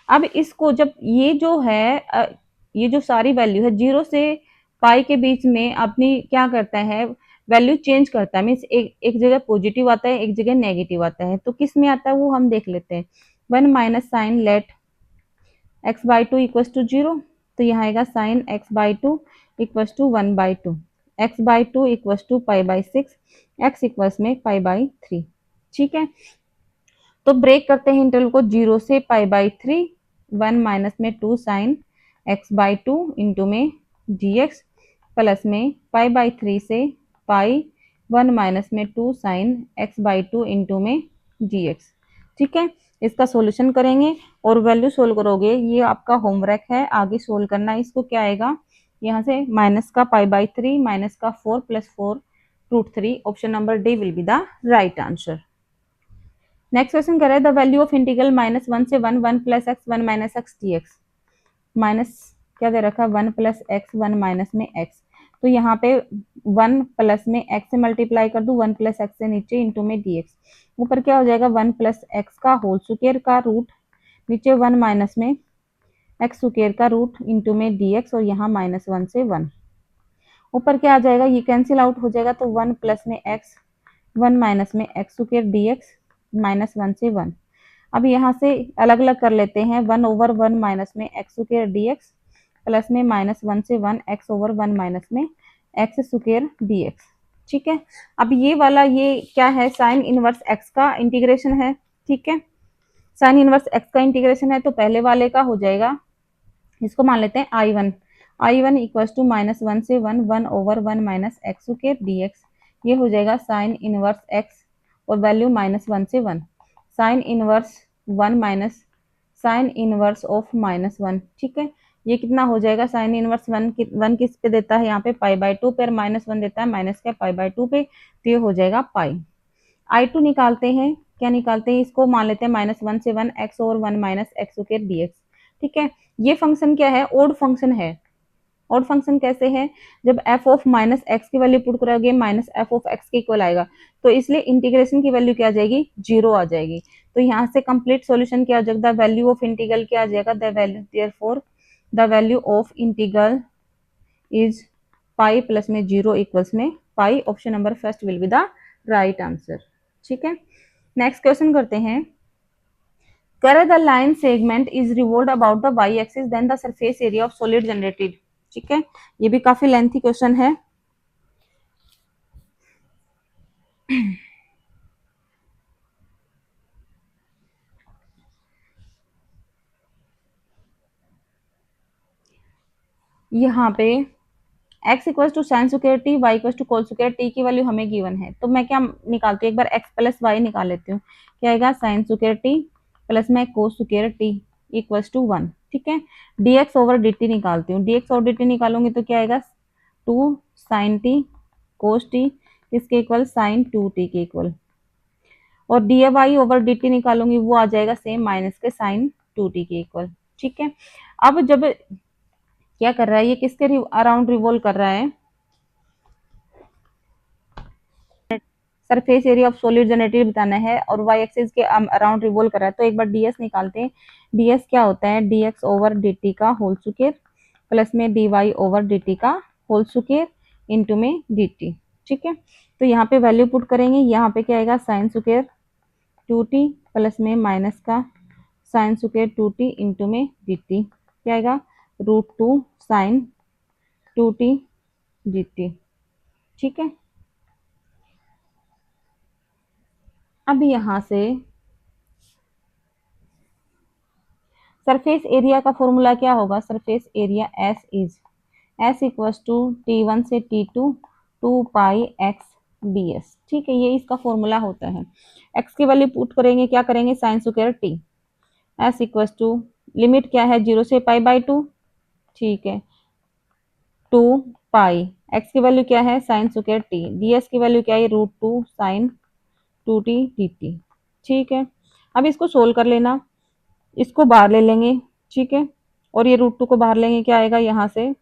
अब इसको जब ये जो है ये जो सारी वैल्यू है 0 से पाई के बीच में अपनी क्या करता है, वैल्यू चेंज करता है। मीन्स एक जगह पॉजिटिव आता है, एक जगह नेगेटिव आता है। तो किस में आता है वो हम देख लेते हैं। 1 minus sine let x/2 equals to 0, तो यहाँ आएगा sine x/2 equals to 1/2, x/2 equals to π/6, x equals में π/3, ठीक है। तो ब्रेक करते हैं इंटरवल को, 0 से π/3, 1 माइनस में 2 साइन x/2 इंटू में dx प्लस में π/3 से पाई 1 माइनस में 2 साइन x/2 इंटू में dx, ठीक है। इसका सॉल्यूशन करेंगे और वैल्यू सोल्व करोगे, ये आपका होमवर्क है, आगे सोल्व करना है। इसको क्या आएगा, यहाँ से माइनस का π/3 माइनस का 4 plus 4√3, option number D will be the right answer. Next question कर रहे हैं, द वैल्यू ऑफ इंटीग्रल -1 से 1 1 plus x 1 minus x dx। Minus क्या दे रखा है, 1 प्लस एक्स 1 माइनस में एक्स। तो यहाँ पे 1 प्लस में एक्स से मल्टीप्लाई कर दूं, 1 प्लस एक्स से नीचे इंटू में dx। ऊपर क्या हो जाएगा, 1 प्लस एक्स का होल स्क्वायर का रूट, नीचे 1 माइनस में एक्स स्क्वायर का रूट इंटू में dx, और यहाँ -1 से 1। ऊपर क्या आ जाएगा, ये कैंसिल आउट हो जाएगा। तो 1 प्लस में एक्स 1 माइनस में एक्स स्क्वायर dx -1 से 1। अब यहाँ से अलग अलग कर लेते हैं, 1/1 माइनस में एक्स स्क्वायर dx प्लस में -1 से 1 x/1 माइनस में एक्स स्क्वायर dx, ठीक है। अब ये वाला ये क्या है, साइन इनवर्स एक्स का इंटीग्रेशन है, ठीक है। साइन इनवर्स एक्स का इंटीग्रेशन है, तो पहले वाले का हो जाएगा, इसको मान लेते हैं I1 इक्वल्स टू -1 से 1 1/1 माइनस एक्स स्क्वायर dx। ये हो जाएगा साइन इनवर्स एक्स और वैल्यू -1 से 1, sine inverse 1 minus sine inverse of -1, ठीक है। ये कितना हो जाएगा, साइन इनवर्स 1 किस पे देता है, यहाँ पे π/2 पे, -1 देता है माइनस का π/2 पे, तो ये हो जाएगा पाई। I2 निकालते हैं, क्या निकालते हैं, इसको मान लेते हैं -1 से 1 x/1 minus x square dx, ठीक है। ये फंक्शन क्या है, ओड फंक्शन है। ओड फंक्शन कैसे है, जब f ऑफ माइनस एक्स की वैल्यू पुट करोगे माइनस एफ ऑफ एक्स के इक्वल आएगा, तो इसलिए इंटीग्रेशन की वैल्यू क्या आ जाएगी, 0 आ जाएगी। तो यहाँ से कंप्लीट सॉल्यूशन क्या आ जाएगा, द वैल्यू ऑफ इंटीग्रल क्या आ जाएगा, the value therefore the value of integral is pi plus में 0 इक्वल्स में pi, option number first will be the right answer, ठीक है। नेक्स्ट क्वेश्चन करते हैं, कर the line segment is revolve about the y axis then the surface area of solid generated, ठीक है। ये भी काफी लेंथी क्वेश्चन है। यहाँ पे x equal to sine square T, y equal to cos square T की वैल्यू हमें गिवन है। तो मैं क्या निकालती हूँ, एक बार x प्लस वाई निकाल लेती हूँ। क्या आएगा, साइन स्क्वायर टी प्लस में cos square T equals to 1, ठीक है। dx ओवर dt निकालती हूँ, dx ओवर dt निकालूंगी तो क्या आएगा, 2 साइन टी कोस टी, इसके इक्वल साइन 2t के इक्वल, और dy ओवर dt निकालूंगी वो आ जाएगा सेम माइनस के साइन 2t के इक्वल, ठीक है। अब जब क्या कर रहा है, ये किसके अराउंड रिवॉल्व कर रहा है, surface area of solid generated बताना है और वाई एक्सिस के अराउंड रिवॉल्व कर रहा है। तो एक बार डीएस निकालते हैं। डीएस क्या होता है, डीएक्स ओवर dt का होल स्क्वायर प्लस में dy ओवर dt का होल स्क्वायर इंटू में dt, ठीक है। तो यहाँ पे वैल्यू पुट करेंगे, यहाँ पे क्या आएगा, साइन स्क्वायर 2t प्लस में माइनस का साइन स्क्वायर 2t इंटू में dt, क्या आएगा, √2 साइन 2t dt, ठीक है। अब यहाँ से सरफेस एरिया का फॉर्मूला क्या होगा, surface area S is S equals to T1 से T2 to pi X D S. ठीक है, ये इसका फॉर्मूला होता है। एक्स की वैल्यू पुट करेंगे, क्या करेंगे, sine square T. S equals to, limit क्या है, 0 से पाई बाई 2, ठीक है, 2 पाई, एक्स की वैल्यू क्या है, sign square T, D S की वैल्यू क्या है, √2 साइन 2t dt। ठीक है, अब इसको सोल्व कर लेना, इसको बाहर ले लेंगे, ठीक है, और ये √2 को बाहर लेंगे, क्या आएगा यहाँ से,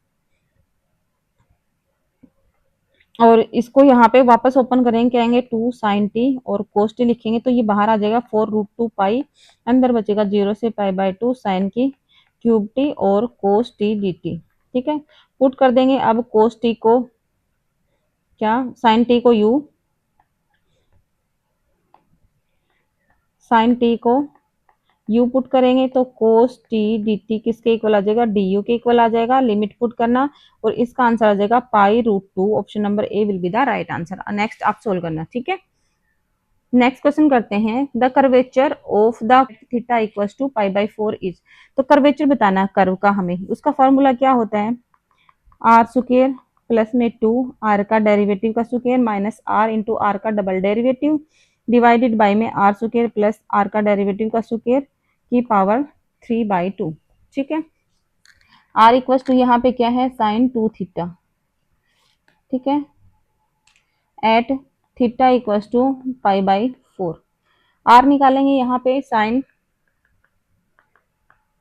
और इसको यहाँ पे वापस ओपन करेंगे, क्या आएंगे 2 साइन टी, और कोस टी लिखेंगे तो ये बाहर आ जाएगा 4 √2 पाई, अंदर बचेगा 0 से पाई बाई 2 साइन की क्यूब टी और कोस टी डी टी। ठीक है, पुट कर देंगे, अब कोस टी को क्या, साइन टी को यू, साइन टी को u पुट करेंगे तो कोस टी डी टी किसके इक्वल आ जाएगा, डी यू के इक्वल आ जाएगा। लिमिट पुट करना और इसका आंसर आ जाएगा pi. Option number a will be the right answer. Next आप सोल्व करना, ठीक है। नेक्स्ट क्वेश्चन करते हैं, the curvature of the theta equals to pi is. तो कर्वेचर बताना है कर्व का हमें, उसका फॉर्मूला क्या होता है, आर स्क्वायर प्लस में 2 आर का डेरिवेटिव का square minus R into R का डबल डेरिवेटिव डिवाइडेड बाय में आर स्क्वायर प्लस आर का डेरिवेटिव का स्क्वायर की पावर 3/2। ठीक है, आर इक्वल्स टू यहाँ पे क्या है, साइन 2 थीटा, ठीक है, at theta equals to pi. R निकालेंगे यहाँ पे साइन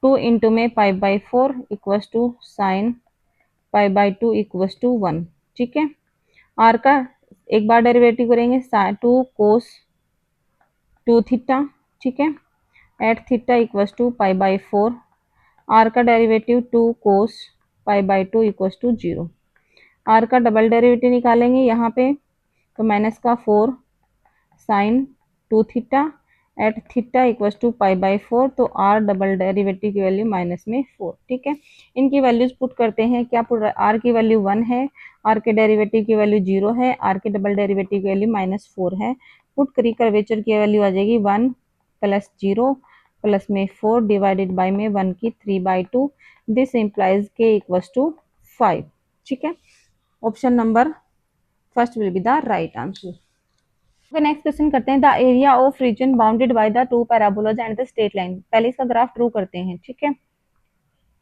2 इंटू में pi equals to sine pi equals to 1। ठीक है, आर का एक बार डेरिवेटिव करेंगे, 2 कोस 2 थीटा, ठीक है, at theta equals to pi. R का derivative 2 cos pi equals to 0। R का डबल डेरिवेटिव निकालेंगे यहाँ पे, तो माइनस का 4 sine 2 theta at theta equals to pi, तो आर डबल डेरिवेटिव की वैल्यू माइनस में 4। ठीक है, इनकी वैल्यूज पुट करते हैं, क्या पुट, आर की वैल्यू 1 है, आर के डेरिवेटिव की वैल्यू 0 है, आर के डबल डेरिवेटिव की वैल्यू -4 है। पुट करी, कर्वेचर की वैल्यू आ जाएगी 1 प्लस 0 प्लस में 4 डिवाइडेड बाय में 1 की 3/2। दिस इम्प्लाइज के इक्वल्स टू 5। ठीक है, option number first will be the right answer. Next question करते हैं, the area of reason bounded by the 2 parabolas and the straight line. पहले इसका ग्राफ ड्रू करते हैं, ठीक है।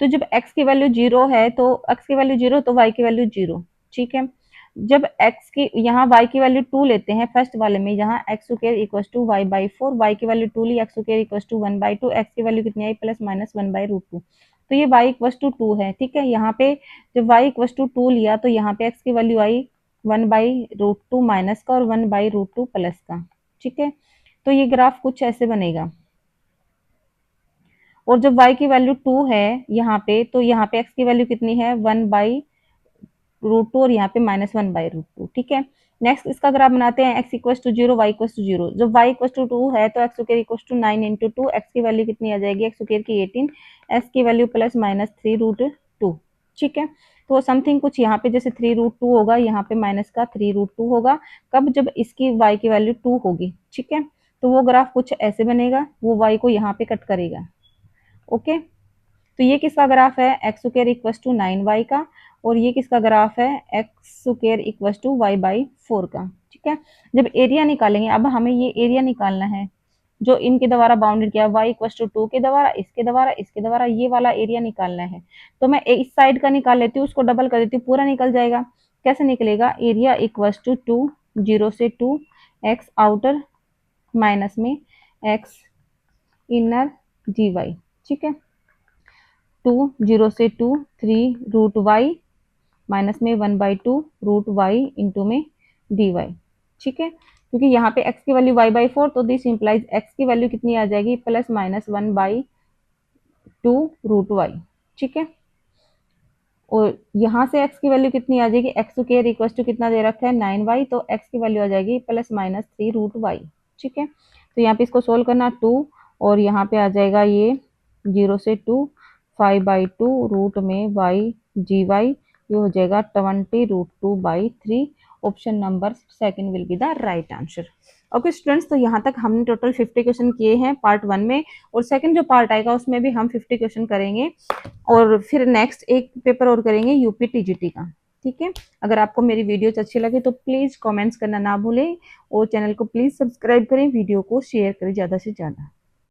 तो जब x की वैल्यू 0 है, तो x की वैल्यू 0 तो y की वैल्यू 0, ठीक है। जब x की, यहाँ y की वैल्यू 2 लेते हैं फर्स्ट वाले में, यहाँ x square equals to y/4, y की वैल्यू 2 ली, x square equals to 1/2, x की वैल्यू कितनी आई, प्लस माइनस 1/√2, तो ये y इक्वल्स टू 2 है। ठीक है, यहाँ पे जब y इक्वल्स टू 2 लिया तो यहाँ पे x की वैल्यू आई 1/√2 माइनस का और 1/√2 प्लस का। ठीक है, तो ये ग्राफ कुछ ऐसे बनेगा, और जब y की वैल्यू 2 है यहाँ पे, तो यहाँ पे x की वैल्यू कितनी है, 1/√2 और यहाँ पे -1/√2। ठीक है, नेक्स्ट इसका ग्राफ बनाते हैं, x equals to 0 y equals to 0। जब y इक्वल्स टू 2 है तो x square equals to 9 into 2, x की वैल्यू कितनी आ जाएगी, x स्क्वायर की 18, x की वैल्यू प्लस माइनस 3√2। ठीक है, तो समथिंग कुछ यहाँ पे जैसे 3√2 होगा, यहाँ पे माइनस का 3√2 होगा, कब, जब इसकी y की वैल्यू 2 होगी। ठीक है, तो वो ग्राफ कुछ ऐसे बनेगा, वो y को यहाँ पे कट करेगा। ओके, तो ये किसका ग्राफ है, x square equals to 9y का, और ये किसका ग्राफ है, x square equals to y/4 का। ठीक है, जब एरिया निकालेंगे, अब हमें ये एरिया निकालना है जो इनके द्वारा बाउंडेड किया, y इक्वल्स टू 2 के द्वारा, इसके द्वारा, इसके द्वारा, ये वाला एरिया निकालना है। तो मैं इस साइड का निकाल लेती हूँ, उसको डबल कर देती हूँ, पूरा निकल जाएगा। कैसे निकलेगा, एरिया इक्वल्स टू 2 0 से 2 एक्स आउटर माइनस में एक्स इनर dy। ठीक है, 2 0 से 2 3√y माइनस में 1/2 √y इंटू में dy। ठीक है, क्योंकि यहाँ पे x की वैल्यू y/4, तो दिस इंप्लाइज x की वैल्यू कितनी आ जाएगी, प्लस माइनस 1/2 √y। ठीक है, और यहाँ से x की वैल्यू कितनी आ जाएगी, एक्स स्क्वायर इक्वल्स टू कितना दे रखा है 9y, तो x की वैल्यू आ जाएगी प्लस माइनस 3√y। ठीक है, तो यहाँ पे इसको सोल्व करना 2, और यहाँ पे आ जाएगा ये 0 से 2 5/2 रूट में y gy, ये हो जाएगा 20√2/3, option number second will be the right answer. Okay students, तो यहाँ तक हमने टोटल 50 क्वेश्चन किए हैं पार्ट 1 में, और सेकंड जो पार्ट आएगा उसमें भी हम 50 क्वेश्चन करेंगे, और फिर नेक्स्ट एक पेपर और करेंगे यूपी टीजीटी का। ठीक है, अगर आपको मेरी वीडियोस अच्छी लगे तो प्लीज कमेंट्स करना ना भूलें, और चैनल को प्लीज सब्सक्राइब करें, वीडियो को शेयर करें ज़्यादा से ज़्यादा।